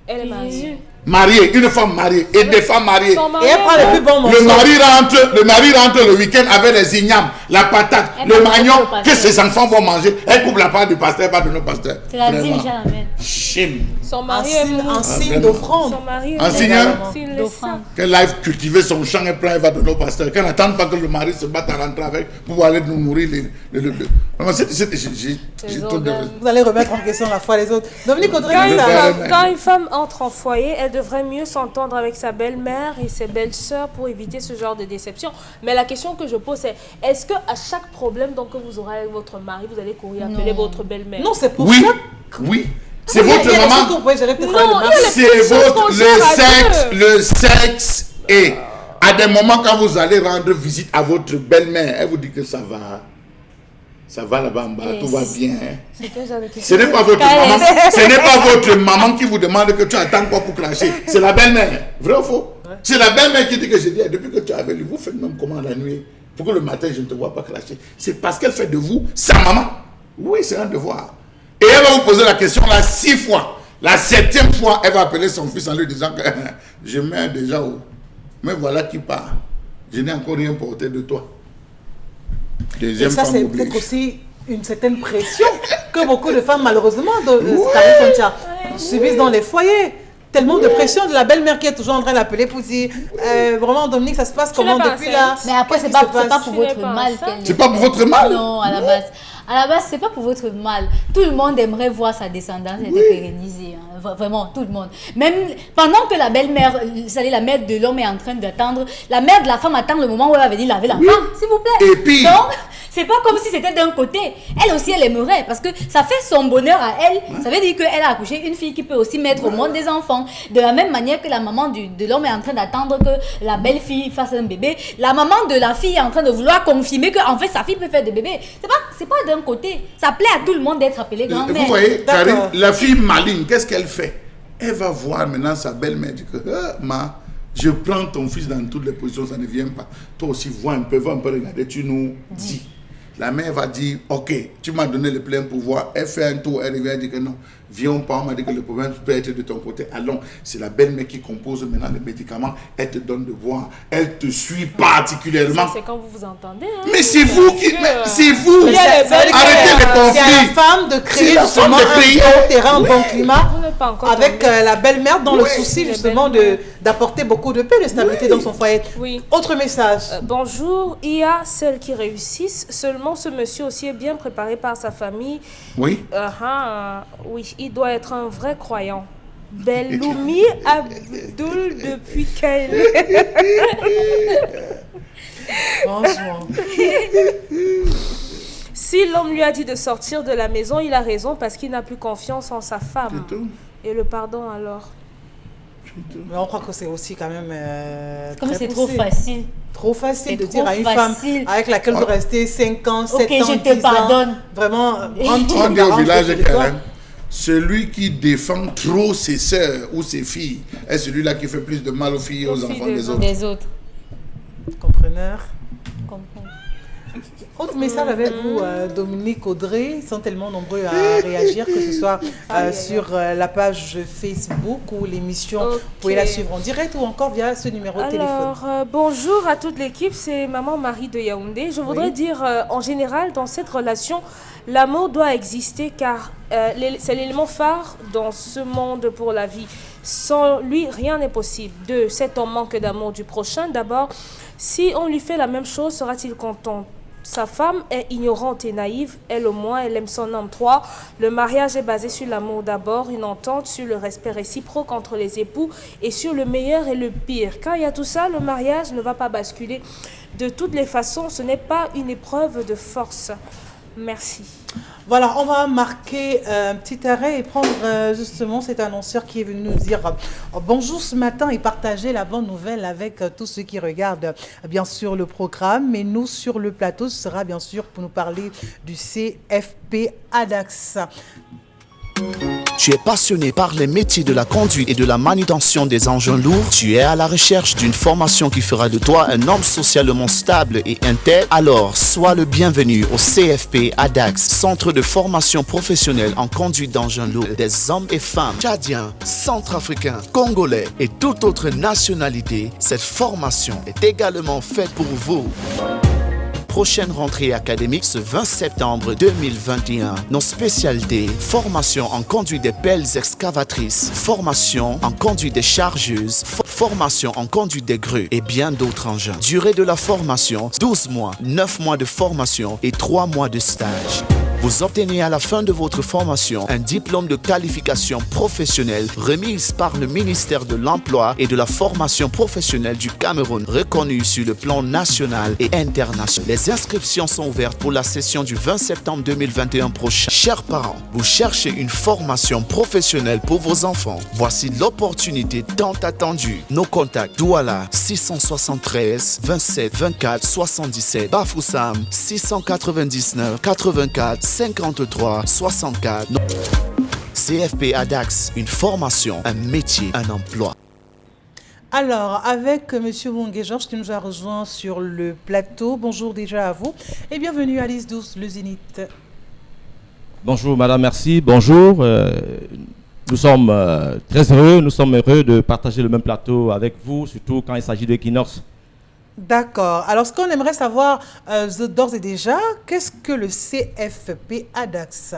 Elle est mariée.
Mariée, une femme mariée et des femmes mariées.
Son
Et
mari
elle prend
est
les plus bons morceaux.
Le mari rentre le week-end avec les ignames, la patate,
Elle
le
mange
magnon
au pasteur.
que ses enfants vont manger. Elle coupe la part du pasteur, pas de nos pasteurs.
C'est la
Vraiment.
dîme, Charles.
Chim.
Son
Un
mari est
signe,
mou.
un signe
vraiment.
d'offrande.
Son mari est
Un
mou.
signe,
S'il
d'offrande.
laisse ça.
Qu'elle aille cultiver son champ et prend, elle va donner au pasteur. Qu'elle n'attende pas que le mari se batte à rentrer avec pour aller nous nourrir. Vraiment, j'ai trop de...
organes.
Vous allez remettre en question la foi des autres. Dominique Audrey,
Quand
message.
Ouais.
une femme entre en foyer, elle devrait mieux s'entendre avec sa belle-mère et ses belles-sœurs pour éviter ce genre de déception. Mais la question que je pose, c'est est-ce qu'à chaque problème donc, que vous aurez avec votre mari, vous allez courir appeler votre belle-mère?
Non, c'est pour
Oui,
ça.
oui. C'est
Il y a-
votre
il y a des choses
maman.
qu'on pourrait gérer peut-être
Non,
avec le
il y a
mari.
les
C'est
petites choses qu'on
votre
gère à deux.
le sexe et à des moments quand vous allez rendre visite à votre belle-mère, elle vous dit que ça va là-bas en bas, tout va bien. Ce n'est pas votre maman, ce n'est pas votre maman qui vous demande que tu attends quoi pour clasher. C'est la belle-mère. Vrai ou faux? C'est la belle-mère qui dit que j'ai dit depuis que tu es avec lui, vous faites même comment la nuit pour que le matin je ne te vois pas clasher. C'est parce qu'elle fait de vous sa maman. Oui, c'est un devoir. Et elle va vous poser la question là 6 fois. La 7e fois, elle va appeler son fils en lui disant que je mets déjà où. Mais voilà qui part. Je n'ai encore rien porté de toi.
Et
Deuxième
ça,
femme
c'est
oblige.
peut-être aussi une certaine pression que beaucoup de femmes, malheureusement, subissent dans les foyers. Tellement de pression de la belle-mère qui est toujours en train d'appeler pour dire vraiment, Dominique, ça se passe comment
n'es pas
depuis là?
Mais après,
Qu'est-ce
c'est
qui
pas,
se
c'est pas
passe?
pour
Tu n'es
votre
pas
mal
enceinte?
qu'elle
C'est pas pour votre mal?
Non, à la base. À la base, c'est pas pour votre mal. Tout le monde aimerait voir sa descendance être pérennisée. Hein. Vraiment, tout le monde. Même pendant que la belle-mère, c'est-à-dire la mère de l'homme est en train d'attendre, la mère de la femme attend le moment où elle va venir laver l'enfant, s'il vous plaît.
Et puis-
Donc, c'est pas comme si c'était d'un côté. Elle aussi, elle aimerait parce que ça fait son bonheur à elle. Ça veut dire qu'elle a accouché une fille qui peut aussi mettre au monde des enfants. De la même manière que la maman de l'homme est en train d'attendre que la belle-fille fasse un bébé, la maman de la fille est en train de vouloir confirmer qu'en fait sa fille peut faire des bébés. C'est pas d'un côté. Ça plaît à tout le monde d'être appelé grand-mère.
Vous voyez,
D'accord.
Karine, la fille maligne, qu'est-ce qu'elle fait? Elle va voir maintenant sa belle-mère, dit que je prends ton fils dans toutes les positions, ça ne vient pas. Toi aussi, va un peu regarder, tu nous dis. La mère va dire, ok, tu m'as donné le plein pouvoir, elle fait un tour, elle revient, elle dit que non, viens, on m'a dit que le problème peut être de ton côté, allons, c'est la belle-mère qui compose maintenant les médicaments, elle te donne de boire, elle te suit particulièrement.
C'est quand vous vous entendez. Hein.
Mais c'est vous qui, mais c'est vous,
Mais
arrêtez
ça veut dire que
les
c'est à la
conflits.
femme de créer
C'est la
justement
femme de créer.
un bon terrain, un bon climat
Vous n'êtes pas encore
avec
tombé.
la belle-mère dans le
Oui.
souci
Les
justement
belles-mères.
d'apporter beaucoup de paix, de stabilité dans son foyer.
Oui.
Autre message.
Bonjour, il y a celles qui réussissent. Seulement, ce monsieur aussi est bien préparé par sa famille.
Oui.
Oui, il doit être un vrai croyant. Belloumi Abdul depuis quel...
Franchement.
Si l'homme lui a dit de sortir de la maison, il a raison parce qu'il n'a plus confiance en sa femme.
C'est tout.
Et le pardon alors?
Mais on croit que c'est aussi quand même
Comme
très
c'est trop
poussé.
facile.
Trop facile
C'est
de
trop
dire à une
facile.
femme avec laquelle vous restez 5 ans, 7
Ok,
ans,
je te
10
pardonne.
ans. Vraiment, prendre
On dit au village
de toi.
Karen, celui qui défend trop ses sœurs ou ses filles est celui-là qui fait plus de mal aux filles et aux enfants des autres.
Des autres.
Compreneur.
Comprends.
Autre message avec vous, Dominique, Audrey. Ils sont tellement nombreux à réagir, que ce soit sur la page Facebook ou l'émission.
Ok.
Vous pouvez la suivre en direct ou encore via ce numéro de téléphone.
Alors, bonjour à toute l'équipe, c'est Maman Marie de Yaoundé. Je voudrais dire, en général, dans cette relation, l'amour doit exister car c'est l'élément phare dans ce monde pour la vie. Sans lui, rien n'est possible. 2. Cet homme manque d'amour du prochain. D'abord, si on lui fait la même chose, sera-t-il content? Sa femme est ignorante et naïve, elle au moins, elle aime son homme. 3. Le mariage est basé sur l'amour d'abord, une entente sur le respect réciproque entre les époux et sur le meilleur et le pire. Quand il y a tout ça, le mariage ne va pas basculer. De toutes les façons, ce n'est pas une épreuve de force. Merci.
Voilà, on va marquer un petit arrêt et prendre justement cet annonceur qui est venu nous dire bonjour ce matin et partager la bonne nouvelle avec tous ceux qui regardent bien sûr le programme. Mais nous, sur le plateau, ce sera bien sûr pour nous parler du CFP ADAX.
Tu es passionné par les métiers de la conduite et de la manutention des engins lourds. Tu es à la recherche d'une formation qui fera de toi un homme socialement stable et intègre. Alors, sois le bienvenu au CFP ADAX, Centre de formation professionnelle en conduite d'engins lourds. Des hommes et femmes tchadiens, centrafricains, congolais et toute autre nationalité. Cette formation est également faite pour vous. Prochaine rentrée académique ce 20 septembre 2021. Nos spécialités: formation en conduite des pelles excavatrices, formation en conduite des chargeuses, formation en conduite des grues et bien d'autres engins. Durée de la formation: 12 mois, 9 mois de formation et 3 mois de stage. Vous obtenez à la fin de votre formation un diplôme de qualification professionnelle remise par le ministère de l'Emploi et de la formation professionnelle du Cameroun, reconnu sur le plan national et international. Les inscriptions sont ouvertes pour la session du 20 septembre 2021 prochain. Chers parents, vous cherchez une formation professionnelle pour vos enfants. Voici l'opportunité tant attendue. Nos contacts: Douala 673 27 24 77, Bafoussam 699 84 53 64. CFP ADAX, une formation, un métier, un emploi.
Alors, avec M. Wongé Georges qui nous a rejoint sur le plateau. Bonjour déjà à vous et bienvenue à Alice Douce, le Zénith.
Bonjour madame, merci. Bonjour. Nous sommes très heureux, de partager le même plateau avec vous, surtout quand il s'agit d'Equinox.
D'accord. Alors, ce qu'on aimerait savoir d'ores et déjà, qu'est-ce que le CFP ADAX?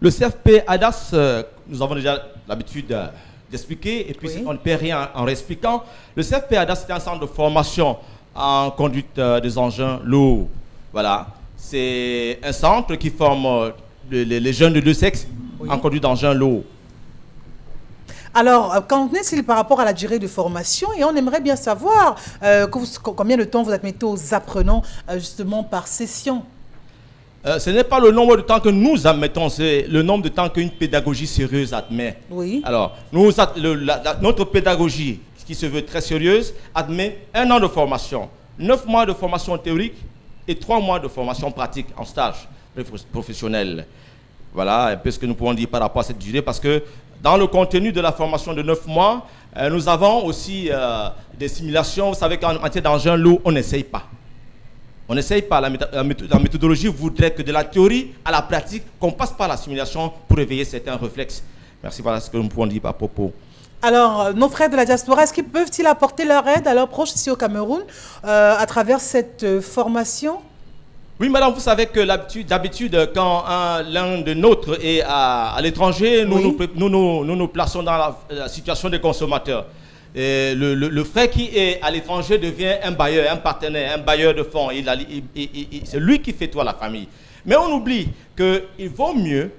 Le CFP ADAS, nous avons déjà l'habitude d'expliquer, et puis
Oui.
on ne perd rien en expliquant. Le CFP ADAS, c'est un centre de formation en conduite des engins lourds. Voilà. C'est un centre qui forme les jeunes de deux sexes
Oui.
en conduite d'engins lourds.
Alors, qu'en est-il par rapport à la durée de formation? Et on aimerait bien savoir combien de temps vous admettez aux apprenants justement par session.
Ce n'est pas le nombre de temps que nous admettons, c'est le nombre de temps qu'une pédagogie sérieuse admet.
Oui.
Alors, notre pédagogie, qui se veut très sérieuse, admet 1 an de formation, 9 mois de formation théorique et 3 mois de formation pratique en stage professionnel. Voilà un peu ce que nous pouvons dire par rapport à cette durée, parce que dans le contenu de la formation de 9 mois, nous avons aussi des simulations. Vous savez qu'en matière d'engins lourds, on n'essaye pas. On n'essaye pas. La méthodologie voudrait que de la théorie à la pratique, qu'on passe par la simulation pour éveiller certains réflexes. Merci, voilà ce que nous pouvons dire par propos.
Alors, nos frères de la diaspora, est-ce qu'ils peuvent-ils apporter leur aide à leurs proches ici au Cameroun à travers cette formation?
Oui, madame, vous savez que d'habitude, quand l'un de nôtres est à l'étranger,
Oui.
nous nous plaçons dans la situation des consommateurs. Et le frère qui est à l'étranger devient un bailleur, un partenaire, un bailleur de fonds. C'est lui qui fait tout à la famille. Mais on oublie qu'il vaut mieux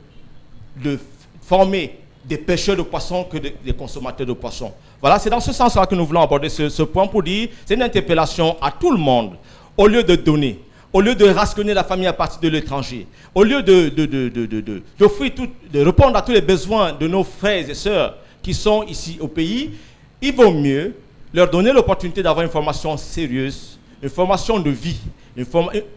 de former des pêcheurs de poissons que des consommateurs de poissons. Voilà, c'est dans ce sens-là que nous voulons aborder ce point pour dire, c'est une interpellation à tout le monde. Au lieu de donner, au lieu de rationner la famille à partir de l'étranger, au lieu d'offrir de répondre à tous les besoins de nos frères et sœurs qui sont ici au pays, il vaut mieux leur donner l'opportunité d'avoir une formation sérieuse, une formation de vie,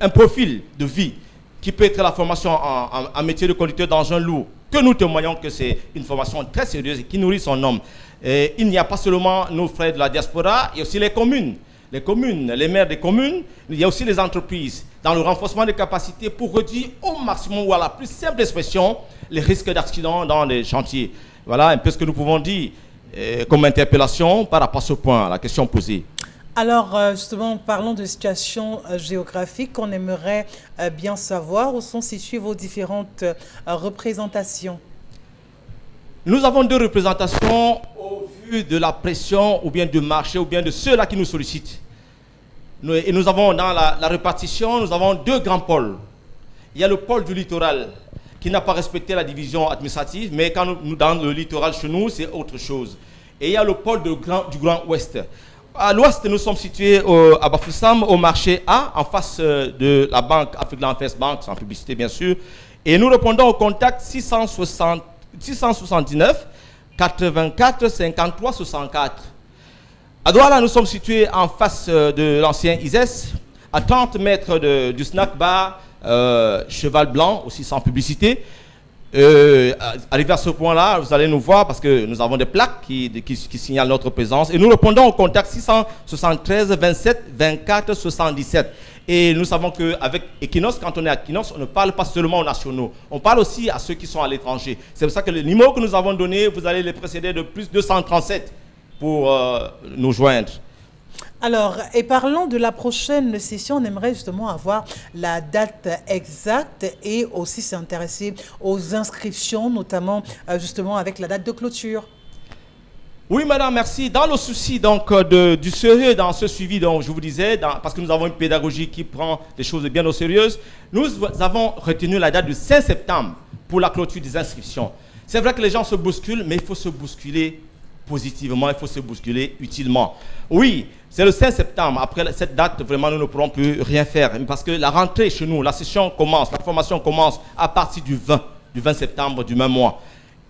un profil de vie qui peut être la formation en métier de conducteur d'engins lourds, que nous témoignons que c'est une formation très sérieuse et qui nourrit son homme. Et il n'y a pas seulement nos frères de la diaspora, il y a aussi les communes, les maires des communes, il y a aussi les entreprises, dans le renforcement des capacités pour réduire au maximum ou à la plus simple expression les risques d'accidents dans les chantiers. Voilà un peu ce que nous pouvons dire comme interpellation par rapport à ce point, à la question posée.
Alors, justement, parlons de situation géographique. On aimerait bien savoir où sont situées vos différentes représentations.
Nous avons 2 représentations au vu de la pression ou bien du marché ou bien de ceux-là qui nous sollicitent. Et nous avons dans la répartition, nous avons 2 grands pôles. Il y a le pôle du littoral qui n'a pas respecté la division administrative, mais quand nous dans le littoral chez nous, c'est autre chose. Et il y a le pôle du Grand Ouest. À l'ouest, nous sommes situés à Bafoussam, au marché A, en face de la banque African First Bank, sans publicité bien sûr. Et nous répondons au contact 679 84 53 64. À Douala, nous sommes situés en face de l'ancien ISES, à 30 mètres du snack bar Cheval Blanc, aussi sans publicité. Arrivé à ce point-là, vous allez nous voir parce que nous avons des plaques qui signalent notre présence. Et nous répondons au contact 673 27 24 77. Et nous savons qu'avec Equinox, quand on est à Equinox, on ne parle pas seulement aux nationaux. On parle aussi à ceux qui sont à l'étranger. C'est pour ça que le numéro que nous avons donné, vous allez les précéder de plus 237 pour nous joindre.
Alors, et parlons de la prochaine session, on aimerait justement avoir la date exacte et aussi s'intéresser aux inscriptions, notamment justement avec la date de clôture.
Oui, madame, merci. Dans le souci donc du sérieux dans ce suivi, donc je vous disais, parce que nous avons une pédagogie qui prend des choses bien au sérieux, nous avons retenu la date du 5 septembre pour la clôture des inscriptions. C'est vrai que les gens se bousculent, mais il faut se bousculer positivement, il faut se bousculer utilement. Oui, c'est le 5 septembre. Après cette date, vraiment, nous ne pourrons plus rien faire. Parce que la rentrée chez nous, la session commence, la formation commence à partir du 20 septembre du même mois.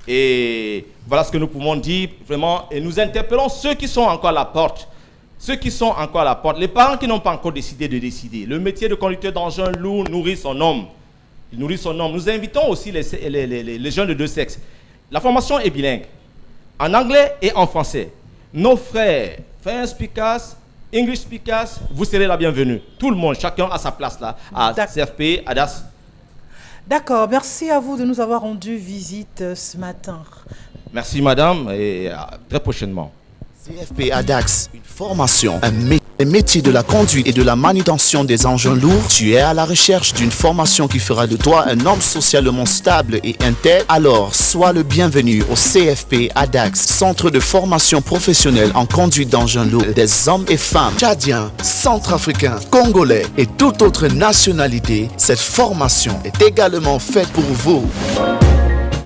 Et voilà ce que nous pouvons dire, vraiment. Et nous interpellons ceux qui sont encore à la porte. Ceux qui sont encore à la porte. Les parents qui n'ont pas encore décidé de décider. Le métier de conducteur d'engin lourd nourrit son homme. Il nourrit son homme. Nous invitons aussi les jeunes de deux sexes. La formation est bilingue. En anglais et en français. Nos frères, French speakers, English speakers, vous serez la bienvenue. Tout le monde, chacun à sa place là, à CFP, ADAS.
D'accord, merci à vous de nous avoir rendu visite ce matin.
Merci madame et très prochainement.
CFP ADAX, une formation, un métier les métiers de la conduite et de la manutention des engins lourds, tu es à la recherche d'une formation qui fera de toi un homme socialement stable et intègre, alors sois le bienvenu au CFP ADAX, Centre de formation professionnelle en conduite d'engins lourds des hommes et femmes, tchadiens, centrafricains, congolais et toute autre nationalité. Cette formation est également faite pour vous.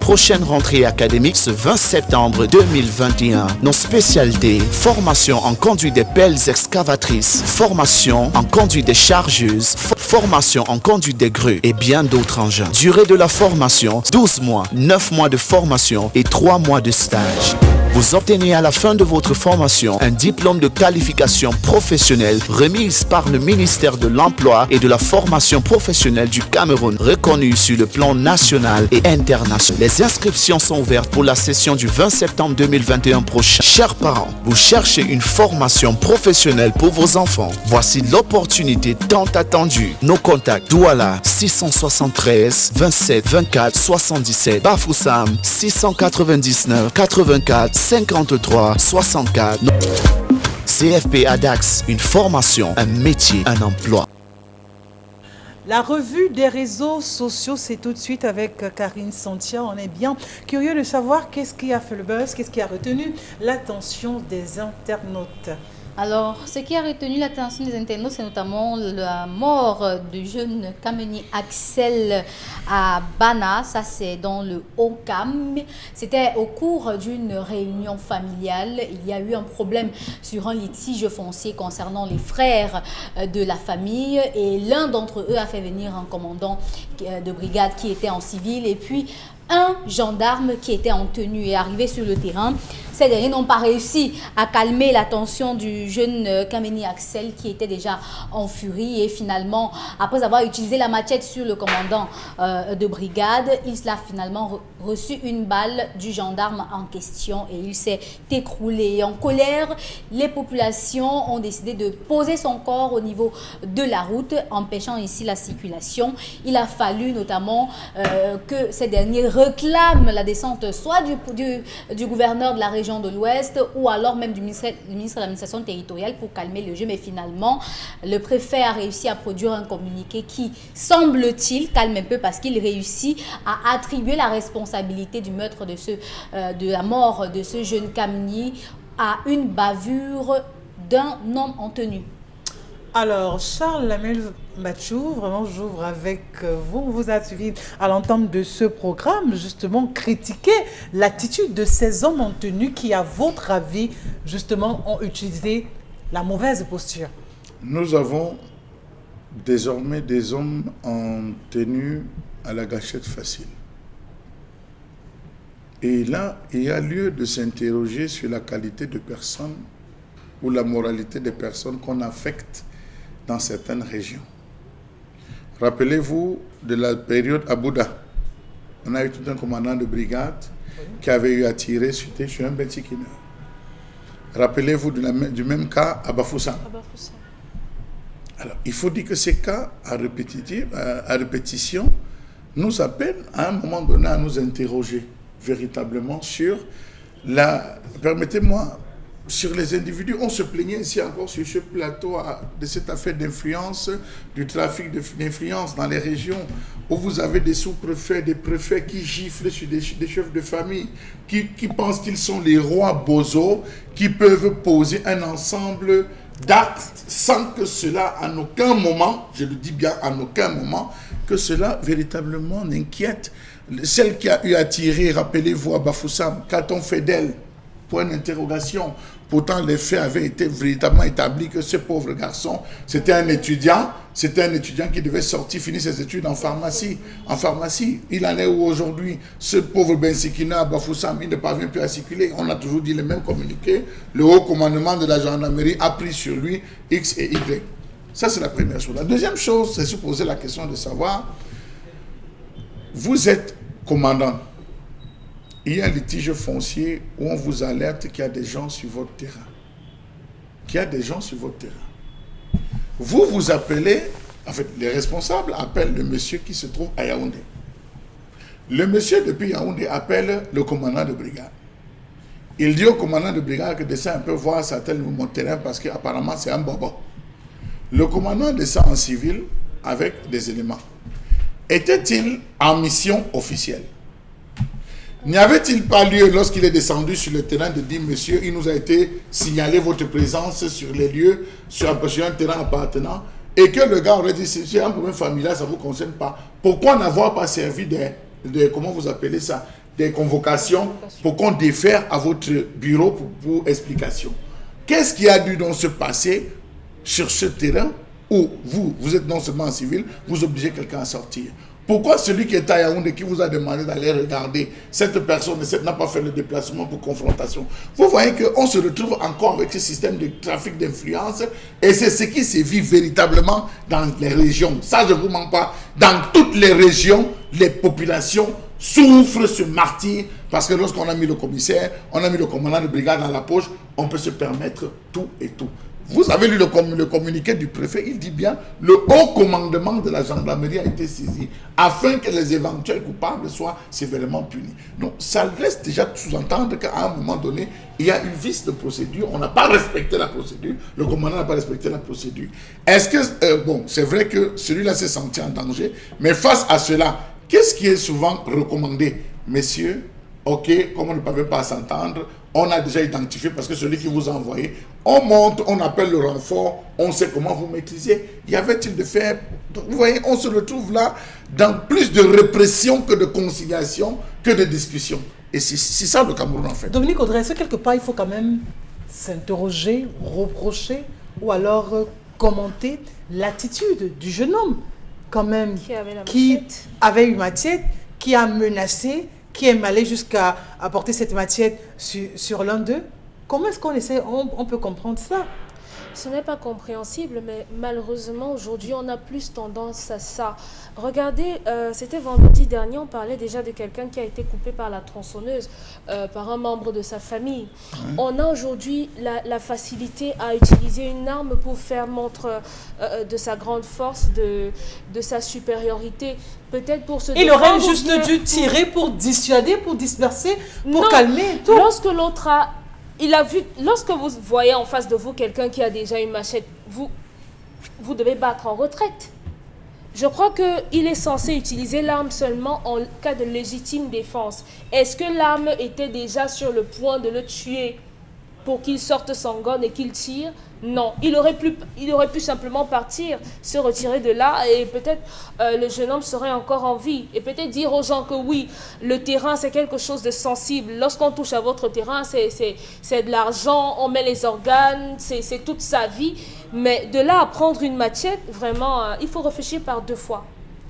Prochaine rentrée académique ce 20 septembre 2021. Nos spécialités: formation en conduite des pelles excavatrices, formation en conduite des chargeuses, formation en conduite des grues et bien d'autres engins. Durée de la formation: 12 mois, 9 mois de formation et 3 mois de stage. Vous obtenez à la fin de votre formation un diplôme de qualification professionnelle remise par le ministère de l'Emploi et de la formation professionnelle du Cameroun, reconnu sur le plan national et international. Les inscriptions sont ouvertes pour la session du 20 septembre 2021 prochain. Chers parents, vous cherchez une formation professionnelle pour vos enfants. Voici l'opportunité tant attendue. Nos contacts: Douala 673 27 24 77, Bafoussam 699 84 53 64. CFP ADAX, une formation, un métier, un emploi.
La revue des réseaux sociaux, c'est tout de suite avec Karine Santia. On est bien curieux de savoir qu'est-ce qui a fait le buzz, qu'est-ce qui a retenu l'attention des internautes.
Alors, ce qui a retenu l'attention des internautes, c'est notamment la mort du jeune Kameni Axel à Bana. Ça, c'est dans le Haut-Cam. C'était au cours d'une réunion familiale. Il y a eu un problème sur un litige foncier concernant les frères de la famille. Et l'un d'entre eux a fait venir un commandant de brigade qui était en civil. Et puis, un gendarme qui était en tenue est arrivé sur le terrain. Ces derniers n'ont pas réussi à calmer la tension du jeune Kameni Axel qui était déjà en furie. Et finalement, après avoir utilisé la machette sur le commandant de brigade, il a finalement reçu une balle du gendarme en question et il s'est écroulé. En colère, les populations ont décidé de poser son corps au niveau de la route, empêchant ici la circulation. Il a fallu notamment que ces derniers réclament la descente soit du gouverneur de la région de l'Ouest ou alors même du ministre de l'administration territoriale pour calmer le jeu. Mais finalement, le préfet a réussi à produire un communiqué qui, semble-t-il, calme un peu parce qu'il réussit à attribuer la responsabilité du meurtre de la mort de ce jeune Kameni à une bavure d'un homme en tenue.
Alors, Charles Lamel Mathieu, vraiment j'ouvre avec vous. On vous a suivi à l'entame de ce programme, justement, critiquer l'attitude de ces hommes en tenue qui, à votre avis, justement, ont utilisé la mauvaise posture.
Nous avons désormais des hommes en tenue à la gâchette facile. Et là, il y a lieu de s'interroger sur la qualité de personnes ou la moralité des personnes qu'on affecte dans certaines régions. Rappelez-vous de la période à Bouddha. On a eu tout un commandant de brigade qui avait eu à tirer sur un Bentikina. Rappelez-vous du même cas à Bafoussam. Alors, il faut dire que ces cas à répétition nous appellent à un moment donné à nous interroger véritablement sur permettez-moi, sur les individus. On se plaignait ici encore sur ce plateau de cette affaire d'influence, du trafic d'influence dans les régions où vous avez des sous-préfets, des préfets qui giflent sur des chefs de famille, qui pensent qu'ils sont les rois bozos, qui peuvent poser un ensemble d'actes sans que cela, en aucun moment, je le dis bien, en aucun moment, que cela véritablement n'inquiète. Celle qui a eu à tirer, rappelez-vous, à Bafoussam, qu'a-t-on fait d'elle? Point d'interrogation. Pourtant, les faits avaient été véritablement établis que ce pauvre garçon, c'était un étudiant qui devait finir ses études en pharmacie. Il en est où aujourd'hui? Ce pauvre Bensikina à Bafoussam, il ne parvient plus à circuler. On a toujours dit les mêmes communiqués. Le haut commandement de la gendarmerie a pris sur lui X et Y. Ça, c'est la première chose. La deuxième chose, c'est se poser la question de savoir, vous êtes commandant. Il y a un litige foncier où on vous alerte qu'il y a des gens sur votre terrain. Vous appelez, en fait, les responsables appellent le monsieur qui se trouve à Yaoundé. Le monsieur depuis Yaoundé appelle le commandant de brigade. Il dit au commandant de brigade que descend un peu voir certains mon terrain parce qu'apparemment c'est un bobo. Le commandant descend en civil avec des éléments. Était-il en mission officielle? N'y avait-il pas lieu, lorsqu'il est descendu sur le terrain, de dire, monsieur, il nous a été signalé votre présence sur les lieux, sur un terrain appartenant, et que le gars aurait dit, c'est un problème familial, ça ne vous concerne pas. Pourquoi n'avoir pas servi comment vous appelez ça, des convocations pour qu'on défère à votre bureau pour explication? Qu'est-ce qui a dû donc se passer sur ce terrain où vous êtes non seulement en civil, vous obligez quelqu'un à sortir? Pourquoi celui qui est à Yaoundé, qui vous a demandé d'aller regarder cette personne n'a pas fait le déplacement pour confrontation? Vous voyez qu'on se retrouve encore avec ce système de trafic d'influence, et c'est ce qui se vit véritablement dans les régions. Ça, je ne vous mens pas. Dans toutes les régions, les populations souffrent ce martyre, parce que lorsqu'on a mis le commissaire, on a mis le commandant de brigade dans la poche, on peut se permettre tout et tout. Vous avez lu le communiqué du préfet, il dit bien, le haut commandement de la gendarmerie a été saisi afin que les éventuels coupables soient sévèrement punis. Donc ça laisse déjà sous-entendre qu'à un moment donné, il y a une vice de procédure, on n'a pas respecté la procédure, le commandant n'a pas respecté la procédure. Est-ce que, bon, c'est vrai que celui-là s'est senti en danger, mais face à cela, qu'est-ce qui est souvent recommandé? Messieurs, ok, comme on ne peut pas s'entendre, on a déjà identifié, parce que celui qui vous a envoyé, on monte, on appelle le renfort, on sait comment vous maîtriser. Y avait-il de faire? Donc, vous voyez, on se retrouve là dans plus de répression que de conciliation, que de discussion. Et c'est ça le Cameroun en fait.
Dominique Audrey, est-ce que quelque part il faut quand même s'interroger, reprocher ou alors commenter l'attitude du jeune homme quand même qui avait une machette, qui a menacé, qui est allé jusqu'à apporter cette machette sur l'un d'eux? Comment est-ce on peut comprendre ça?
Ce n'est pas compréhensible, mais malheureusement, aujourd'hui, on a plus tendance à ça. Regardez, c'était vendredi dernier, on parlait déjà de quelqu'un qui a été coupé par la tronçonneuse, par un membre de sa famille. On a aujourd'hui la facilité à utiliser une arme pour faire montre de sa grande force, de sa supériorité. Peut-être pour se
Il aurait juste dû tirer pour dissuader, pour disperser, pour calmer tout.
Lorsque l'autre a... lorsque vous voyez en face de vous quelqu'un qui a déjà une machette, vous devez battre en retraite. Je crois qu'il est censé utiliser l'arme seulement en cas de légitime défense. Est-ce que l'arme était déjà sur le point de le tuer pour qu'il sorte son gun et qu'il tire? Non, il aurait pu simplement partir, se retirer de là, et peut-être le jeune homme serait encore en vie. Et peut-être dire aux gens que oui, le terrain c'est quelque chose de sensible. Lorsqu'on touche à votre terrain, c'est de l'argent, on met les organes, c'est toute sa vie. Mais de là à prendre une machette, vraiment, il faut réfléchir par deux fois.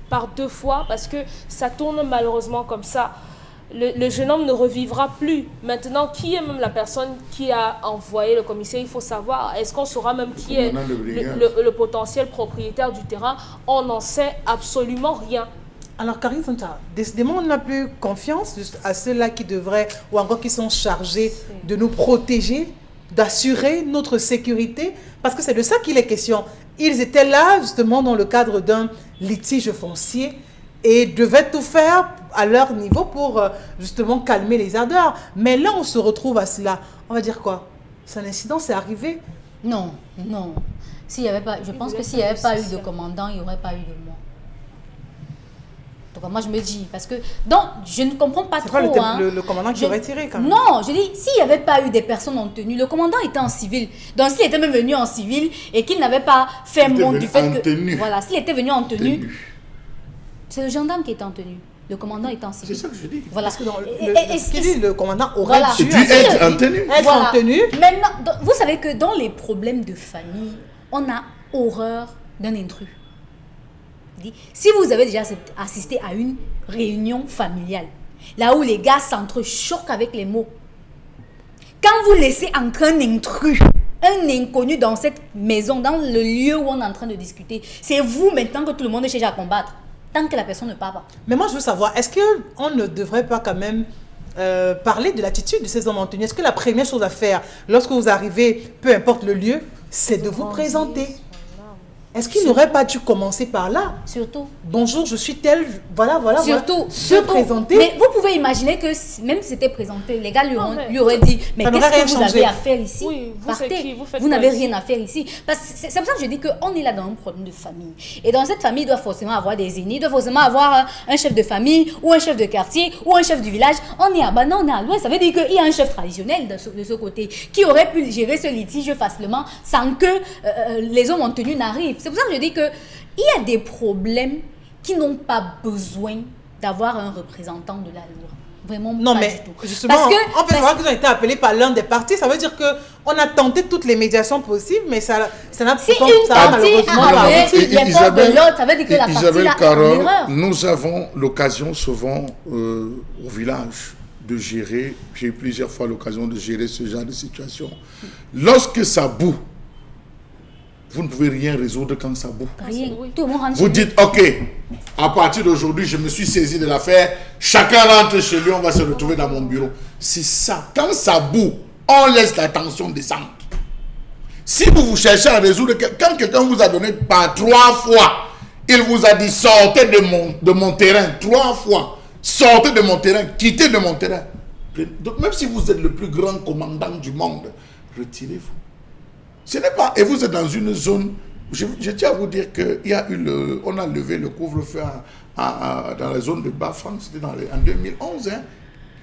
Par deux fois, parce que ça tourne malheureusement comme ça. Le jeune homme ne revivra plus. Maintenant, qui est même la personne qui a envoyé le commissaire? Il faut savoir. Est-ce qu'on saura même qui est le potentiel propriétaire du terrain? On n'en sait absolument rien.
Alors, Karine Santa, décidément, on n'a plus confiance à ceux-là qui devraient, ou encore qui sont chargés de nous protéger, d'assurer notre sécurité, parce que c'est de ça qu'il est question. Ils étaient là, justement, dans le cadre d'un litige foncier, et devaient tout faire à leur niveau pour justement calmer les ardeurs. Mais là, on se retrouve à cela. On va dire quoi? C'est un incident, c'est arrivé?
Non, non. Je pense que s'il n'y avait pas eu de commandant, il n'y aurait pas eu de moi. Donc moi, je me dis, parce que... Donc, je ne comprends pas trop.
C'est pas le commandant qui aurait tiré quand même?
Non, je dis, s'il n'y avait pas eu des personnes en tenue, le commandant était en civil. Donc, s'il était même venu en civil et qu'il n'avait pas fait montre du fait que...
Tenue.
Voilà, s'il était venu en tenue... C'est le gendarme qui est en tenue. Le commandant est en civil.
C'est ça que je dis.
Voilà.
Parce que le commandant aurait dû
être en tenue.
Voilà.
En tenue.
Maintenant, vous savez que dans les problèmes de famille, on a horreur d'un intrus. Si vous avez déjà assisté à une réunion familiale, là où les gars s'entrechoquent avec les mots, quand vous laissez entrer un intrus, un inconnu dans cette maison, dans le lieu où on est en train de discuter, c'est vous maintenant que tout le monde est cherché à combattre. Tant que la personne ne parle pas.
Mais moi, je veux savoir, est-ce qu'on ne devrait pas quand même parler de l'attitude de ces hommes en tenue? Est-ce que la première chose à faire, lorsque vous arrivez, peu importe le lieu, c'est de vous présenter? Est-ce qu'il n'aurait pas dû commencer par là?
Surtout.
Bonjour, je suis tel, voilà.
Surtout,
Se présenter.
Mais vous pouvez imaginer que même si c'était présenté, les gars lui auraient dit, mais
ça
qu'est-ce
n'aurait
que
rien
vous
changé.
avez à faire ici?
Oui, vous, c'est
Partez.
qui? Vous faites
Vous
quoi
n'avez
ici?
rien à faire ici. Parce que c'est pour ça que je dis qu'on est là dans un problème de famille. Et dans cette famille, il doit forcément avoir des aînés, il doit forcément avoir un chef de famille, ou un chef de quartier, ou un chef du village. On est à Bana, on est à l'ouest. Ça veut dire qu'il y a un chef traditionnel de ce côté qui aurait pu gérer ce litige facilement sans que les hommes en tenue n'arrivent. C'est pour ça que je dis que il y a des problèmes qui n'ont pas besoin d'avoir un représentant de la loi. Vraiment
Non,
pas
mais
du tout.
justement,
Parce que,
en fait, c'est qu'ils ont été appelés par l'un des partis. Ça veut dire qu'on a tenté toutes les médiations possibles, mais ça n'a
si une
ça a
partie
malheureusement
a
pas
appelé
abouti.
les forces de l'autre, ça veut dire que la partie
Isabelle
là est en
Carole,
erreur.
nous avons l'occasion souvent au village de gérer, j'ai eu plusieurs fois l'occasion de gérer ce genre de situation. Lorsque ça boue, vous ne pouvez rien résoudre quand ça boue.
Rien. Tout le monde rentre
Vous
chez lui.
dites, ok, à partir d'aujourd'hui, je me suis saisi de l'affaire, chacun rentre chez lui, on va se retrouver dans mon bureau. C'est ça. Quand ça boue, on laisse la tension descendre. Si vous cherchez à résoudre, quand quelqu'un vous a donné par 3 fois, il vous a dit, sortez de mon terrain, 3 fois, sortez de mon terrain, quittez de mon terrain. Donc même si vous êtes le plus grand commandant du monde, retirez-vous. Ce n'est pas... Et vous êtes dans une zone... Je tiens à vous dire qu'on a levé le couvre-feu dans la zone de Bafang, c'était en 2011. Hein.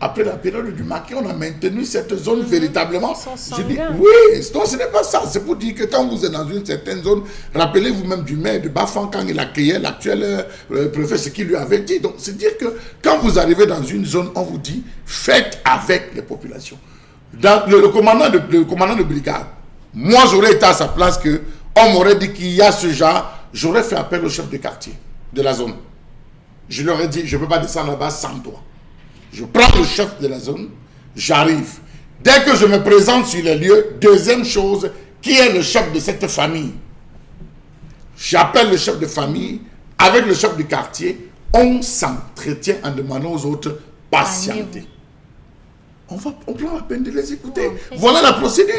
Après la période du Maquis, on a maintenu cette zone véritablement. Je dis, oui, donc ce n'est pas ça. C'est pour dire que quand vous êtes dans une certaine zone, rappelez-vous même du maire de Bafang quand il accueillait l'actuel préfet, ce qu'il lui avait dit. Donc c'est dire que quand vous arrivez dans une zone, on vous dit, faites avec les populations. Dans le commandant de brigade, moi, j'aurais été à sa place que on m'aurait dit qu'il y a ce genre, j'aurais fait appel au chef de quartier de la zone. Je leur ai dit, je ne peux pas descendre là-bas sans toi. Je prends le chef de la zone, j'arrive. Dès que je me présente sur les lieux, deuxième chose, qui est le chef de cette famille? J'appelle le chef de famille, avec le chef du quartier, on s'entretient en demandant aux autres patienter. On prend la peine de les écouter. Voilà la procédure.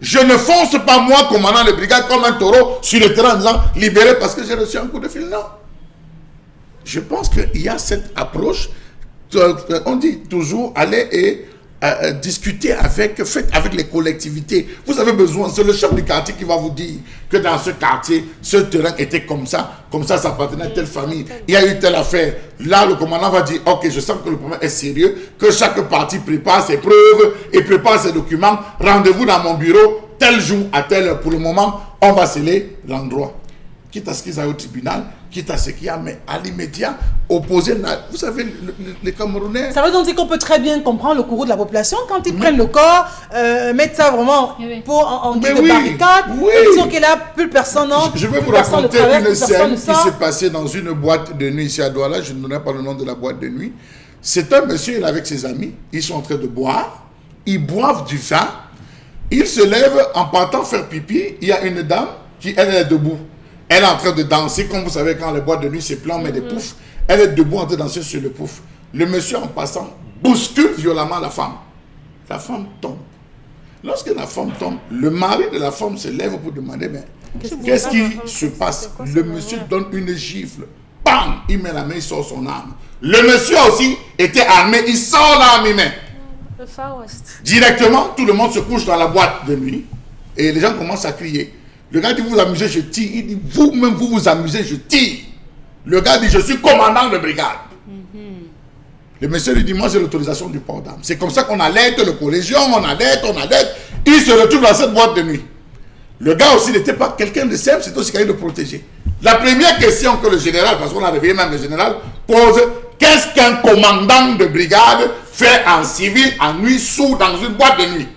Je ne fonce pas moi, commandant de brigade, comme un taureau sur le terrain en disant libéré parce que j'ai reçu un coup de fil. Non. Je pense qu'il y a cette approche. On dit toujours aller et discuter faites avec les collectivités. Vous avez besoin, c'est le chef du quartier qui va vous dire que dans ce quartier, ce terrain était comme ça ça appartenait à telle famille, il y a eu telle affaire. Là, le commandant va dire, ok, je sens que le problème est sérieux, que chaque partie prépare ses preuves et prépare ses documents, rendez-vous dans mon bureau, tel jour, à telle heure. Pour le moment, on va sceller l'endroit. Quitte à ce qu'ils aillent au tribunal, quitte à ce qu'il y a, mais à l'immédiat, opposer, vous savez, les Camerounais...
Ça veut donc dire qu'on peut très bien comprendre le courroux de la population quand ils prennent le corps, mettent ça vraiment en guise de barricade, ils disent que là, plus personne n'entre,
je vais vous raconter une scène qui s'est passée dans une boîte de nuit ici à Douala, je ne donnerai pas le nom de la boîte de nuit. C'est un monsieur, il est avec ses amis, ils sont en train de boire, ils boivent du vin, ils se lèvent en partant faire pipi, il y a une dame qui, elle est debout. Elle est en train de danser, comme vous savez, quand les boîtes de nuit, c'est plein, on met des poufs. Elle est debout en train de danser sur le pouf. Le monsieur, en passant, bouscule violemment la femme. La femme tombe. Lorsque la femme tombe, le mari de la femme se lève pour demander, mais qu'est-ce qui se passe? Le monsieur donne une gifle. Bam! Il met la main, il sort son arme. Le monsieur aussi était armé, il sort l'arme, il met.
Le Far West.
Directement, tout le monde se couche dans la boîte de nuit. Et les gens commencent à crier. Le gars dit, vous vous amusez, je tire. Il dit, vous-même, vous vous amusez, je tire. Le gars dit, je suis commandant de brigade. Le monsieur lui dit, moi j'ai l'autorisation du port d'armes. C'est comme ça qu'on alerte le collégien, on alerte. Il se retrouve dans cette boîte de nuit. Le gars aussi n'était pas quelqu'un de simple, c'était aussi quelqu'un de protégé. La première question que le général, parce qu'on a réveillé même le général, pose, qu'est-ce qu'un commandant de brigade fait en civil, en nuit, dans une boîte de nuit?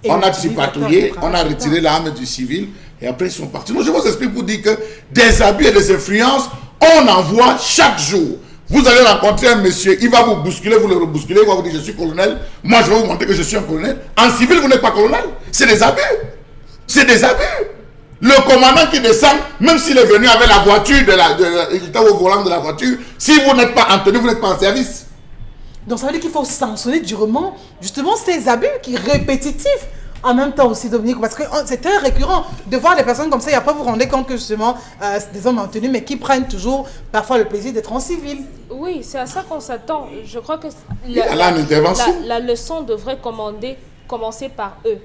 Et on a tripatouillé, on a retiré l'arme du civil. Et après, ils sont partis. Donc, je vous explique pour dire que des abus et des influences, on en voit chaque jour. Vous allez rencontrer un monsieur, il va vous bousculer, vous le rebousculez, il va vous dire, je suis colonel. Moi, je vais vous montrer que je suis un colonel. En civil, vous n'êtes pas colonel. C'est des abus. C'est des abus. Le commandant qui descend, même s'il est venu avec la voiture, il était au volant de la voiture, si vous n'êtes pas en tenue, vous n'êtes pas en service.
Donc, ça veut dire qu'il faut sanctionner durement, justement, ces abus qui répétitifs. En même temps aussi, Dominique, parce que c'est très récurrent de voir des personnes comme ça, et après vous vous rendez compte que justement, c'est des hommes en tenue, mais qui prennent toujours parfois le plaisir d'être en civil.
Oui, c'est à ça qu'on s'attend. Je crois que la leçon devrait commencer par eux.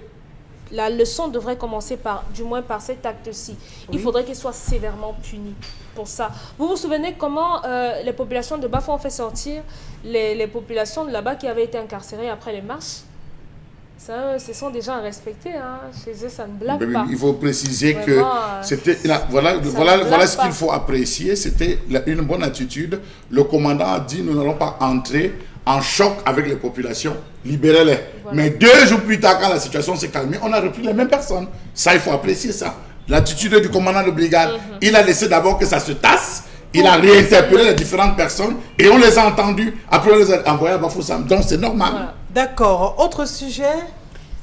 La leçon devrait commencer du moins par cet acte-ci. Il faudrait qu'ils soient sévèrement punis pour ça. Vous vous souvenez comment les populations de Bafou ont fait sortir les populations de là-bas qui avaient été incarcérées après les marches? Ça, ce sont des gens à respecter, hein. Chez eux, ça ne blague pas.
Il faut préciser que c'était voilà ce qu'il faut apprécier. C'était une bonne attitude. Le commandant a dit nous n'allons pas entrer en choc avec les populations, libérez-les. Voilà. Mais 2 jours plus tard, quand la situation s'est calmée, on a repris les mêmes personnes. Ça, il faut apprécier ça. L'attitude du commandant de brigade, il a laissé d'abord que ça se tasse. Il a réinterpellé les différentes personnes et on les a entendues. Après, on les a envoyés à Bafoussam. Donc, c'est normal.
Voilà. D'accord. Autre sujet?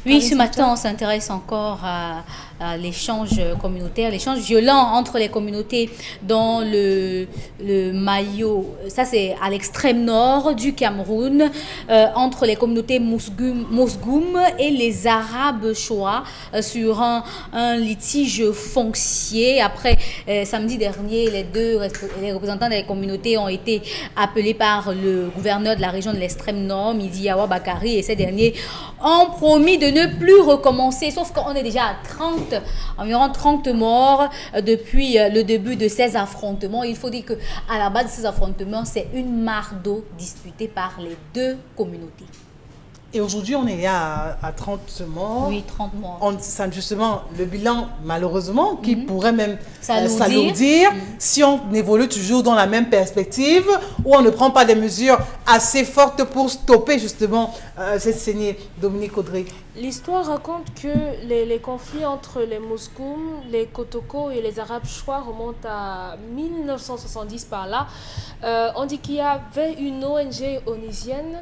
Oui, ce matin, on s'intéresse encore à l'échange communautaire, l'échange violent entre les communautés dans le Mayo. Ça, c'est à l'extrême nord du Cameroun, entre les communautés Mosgoum et les Arabes Shoa, sur un litige foncier. Après, samedi dernier, les représentants des communautés ont été appelés par le gouverneur de la région de l'extrême nord, Midi Awa Bakari, et ces derniers ont promis de ne plus recommencer, sauf qu'on est déjà à environ 30 morts depuis le début de ces affrontements. Il faut dire qu'à la base de ces affrontements, c'est une mare d'eau disputée par les 2 communautés.
Et aujourd'hui, on est à 30 morts.
Oui, 30 morts.
C'est justement le bilan, malheureusement, qui pourrait même s'alourdir si on évolue toujours dans la même perspective, où on ne prend pas des mesures assez fortes pour stopper justement cette saignée. Dominique Audrey.
L'histoire raconte que les conflits entre les Mosgoum, les Kotoko et les Arabes Shoa remontent à 1970 par là. On dit qu'il y avait une ONG onisienne,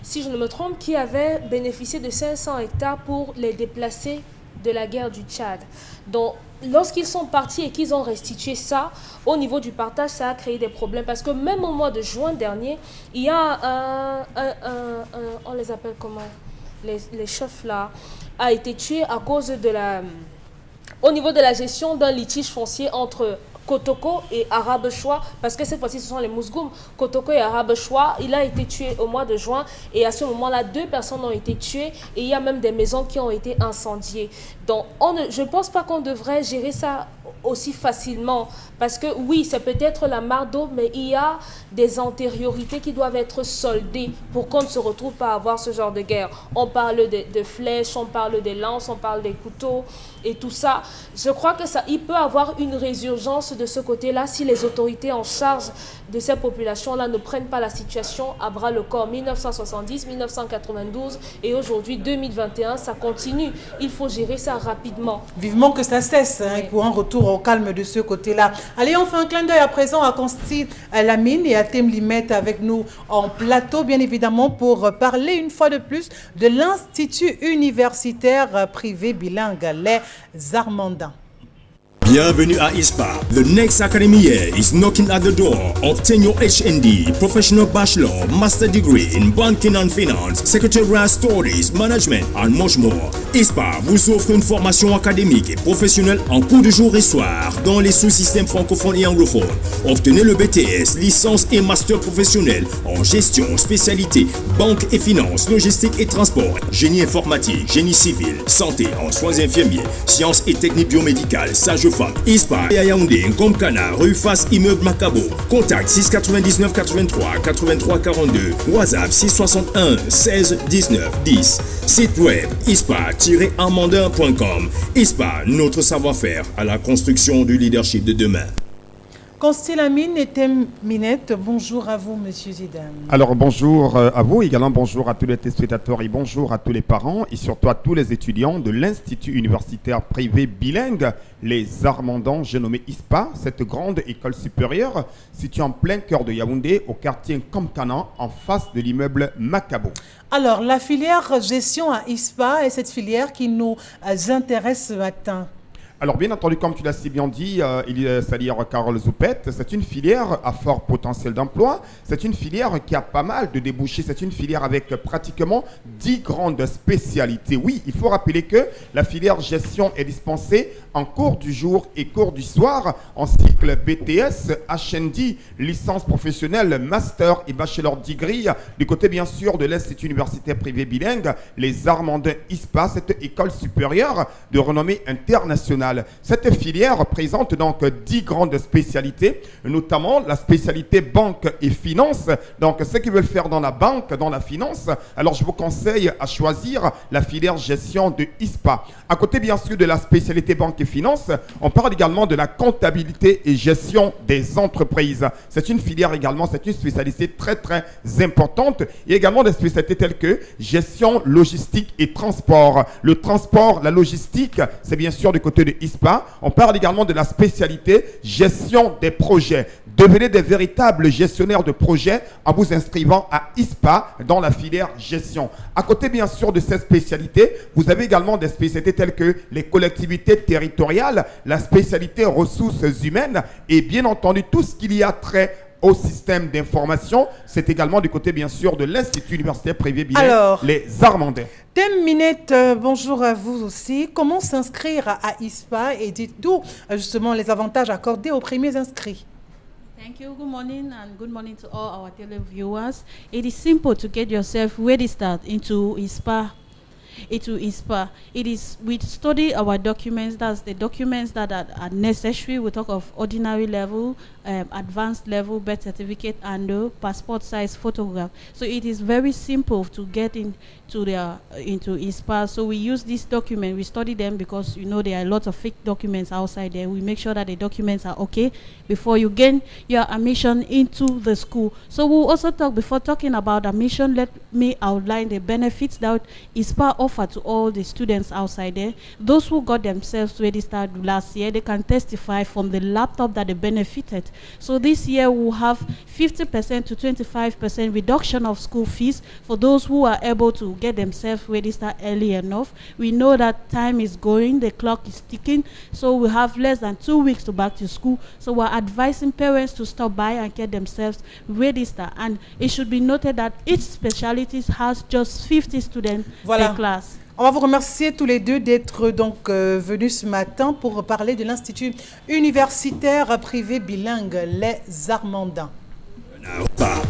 si je ne me trompe, qui avait bénéficié de 500 hectares pour les déplacer de la guerre du Tchad. Donc, lorsqu'ils sont partis et qu'ils ont restitué ça, au niveau du partage, ça a créé des problèmes. Parce que même au mois de juin dernier, il y a on les appelle comment? Les chefs là, a été tué à cause de au niveau de la gestion d'un litige foncier entre Kotoko et Arabe Shoa, parce que cette fois-ci ce sont les Mosgoum. Kotoko et Arabe Shoa, il a été tué au mois de juin et à ce moment-là 2 personnes ont été tuées et il y a même des maisons qui ont été incendiées. Donc je ne pense pas qu'on devrait gérer ça aussi facilement, parce que oui, c'est peut-être la mare d'eau, mais il y a des antériorités qui doivent être soldées pour qu'on ne se retrouve pas à avoir ce genre de guerre. On parle de flèches, on parle des lances, on parle des couteaux et tout ça. Je crois que il peut avoir une résurgence de ce côté-là si les autorités en charge de ces populations-là ne prennent pas la situation à bras le corps. 1970, 1992 et aujourd'hui 2021, ça continue. Il faut gérer ça rapidement.
Vivement que ça cesse, hein, pour un retour au calme de ce côté-là. Allez, on fait un clin d'œil à présent à Consti Lamine et à Thème Limette avec nous en plateau, bien évidemment, pour parler une fois de plus de l'Institut universitaire privé bilingue, les Armandins.
Bienvenue à ISPA. The next academy year is knocking at the door. Obtain your HND, Professional Bachelor, Master Degree in Banking and Finance, Secretarial Studies, Management and much more. ISPA vous offre une formation académique et professionnelle en cours de jour et soir dans les sous-systèmes francophones et anglophones. Obtenez le BTS, licence et master professionnel en gestion, spécialité, banque et finance, logistique et transport, génie informatique, génie civil, santé en soins infirmiers, sciences et techniques biomédicales, sage-femme. ISPA et à Yaoundé, Ngomkana, rue Face Immeuble Macabo. Contact 699 83 83 42. WhatsApp 661 16 19 10. Site web ispa-amandin.com. ISPA, notre savoir-faire à la construction du leadership de demain.
Consti Lamine et Thème Minette, bonjour à vous, monsieur Zidane.
Alors bonjour à vous, également bonjour à tous les téléspectateurs et bonjour à tous les parents et surtout à tous les étudiants de l'Institut universitaire privé bilingue, les Armandans, j'ai nommé ISPA, cette grande école supérieure située en plein cœur de Yaoundé, au quartier Kamkana, en face de l'immeuble Macabo.
Alors, la filière gestion à ISPA est cette filière qui nous intéresse ce matin.
Alors bien entendu, comme tu l'as si bien dit, c'est-à-dire Carole Zoupette, c'est une filière à fort potentiel d'emploi, c'est une filière qui a pas mal de débouchés, c'est une filière avec pratiquement 10 grandes spécialités. Oui, il faut rappeler que la filière gestion est dispensée en cours du jour et cours du soir, en cycle BTS, HND, licence professionnelle, master et bachelor degree, du côté bien sûr de l'Institut universitaire privé bilingue, les Armandins ISPA, cette école supérieure de renommée internationale. Cette filière présente donc 10 grandes spécialités, notamment la spécialité banque et finance. Donc ceux qui veulent faire dans la banque, dans la finance, alors je vous conseille à choisir la filière gestion de ISPA. À côté bien sûr de la spécialité banque et finance, on parle également de la comptabilité et gestion des entreprises. C'est une filière également, c'est une spécialité très très importante. Il y a également des spécialités telles que gestion, logistique et transport. Le transport, la logistique, c'est bien sûr du côté de ISPA. On parle également de la spécialité gestion des projets. Devenez des véritables gestionnaires de projets en vous inscrivant à ISPA dans la filière gestion. À côté bien sûr de ces spécialités, vous avez également des spécialités telles que les collectivités territoriales, la spécialité ressources humaines et bien entendu tout ce qu'il y a trait au système d'information. C'est également du côté bien sûr de l'Institut universitaire privé bilingue, les Armandais.
Thème Minette, bonjour à vous aussi. Comment s'inscrire à ISPA et dites-nous justement les avantages accordés aux premiers inscrits?
Thank you. Good morning and good morning to all our televiewers. It is simple to get yourself registered into ISPA. It is, we study our documents, that's the documents that are necessary. We talk of ordinary level, advanced level, birth certificate, and passport size photograph. So it is very simple to get into ISPA. So we use this document, we study them because you know there are a lot of fake documents outside there. We make sure that the documents are okay before you gain your admission into the school. So we'll also talk, before talking about admission, let me outline the benefits that ISPA offer to all the students outside there. Those who got themselves registered last year, they can testify from the laptop that they benefited. So this year we'll have 50% to 25% reduction of school fees for those who are able to get themselves registered early enough. We know that time is going, the clock is ticking, so we have less than 2 weeks to back to school. So we're advising parents to stop by and get themselves registered. And it should be noted that each specialty has just 50 students per class.
On va vous remercier tous les deux d'être donc venus ce matin pour parler de l'Institut universitaire privé bilingue Les Armandins.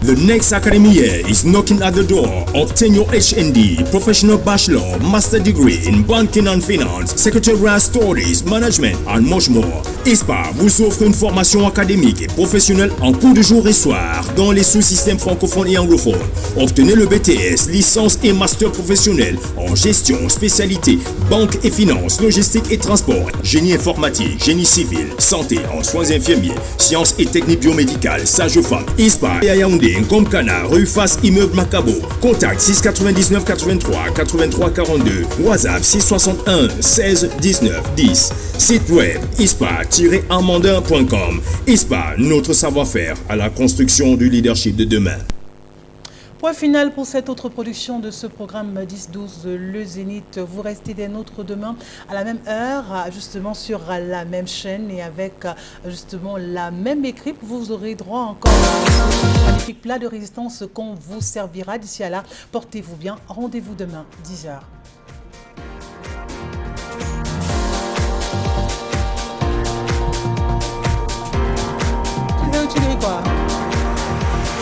The next academy year is knocking at the door. Obtain your HND, Professional Bachelor, Master Degree in Banking and Finance, Secretarial Studies, Management and much more. ISPA vous offre une formation académique et professionnelle en cours de jour et soir dans les sous-systèmes francophones et anglophones. Obtenez le BTS, licence et master professionnel en gestion, spécialité, banque et finance, logistique et transport, génie informatique, génie civil, santé en soins infirmiers, sciences et techniques biomédicales, sage-femme. ISPA et à Yaoundé, Ngomkana, rue Face Immeuble Macabo. Contact 699 83 83 42. WhatsApp 661 16 19 10. Site web ispa-armandin.com. ISPA, notre savoir-faire à la construction du leadership de demain.
Point final pour cette autre production de ce programme 10-12 Le Zénith. Vous restez des nôtres demain à la même heure, justement sur la même chaîne et avec justement la même équipe. Vous aurez droit encore à un magnifique plat de résistance qu'on vous servira. D'ici à là, portez-vous bien. Rendez-vous demain, 10h.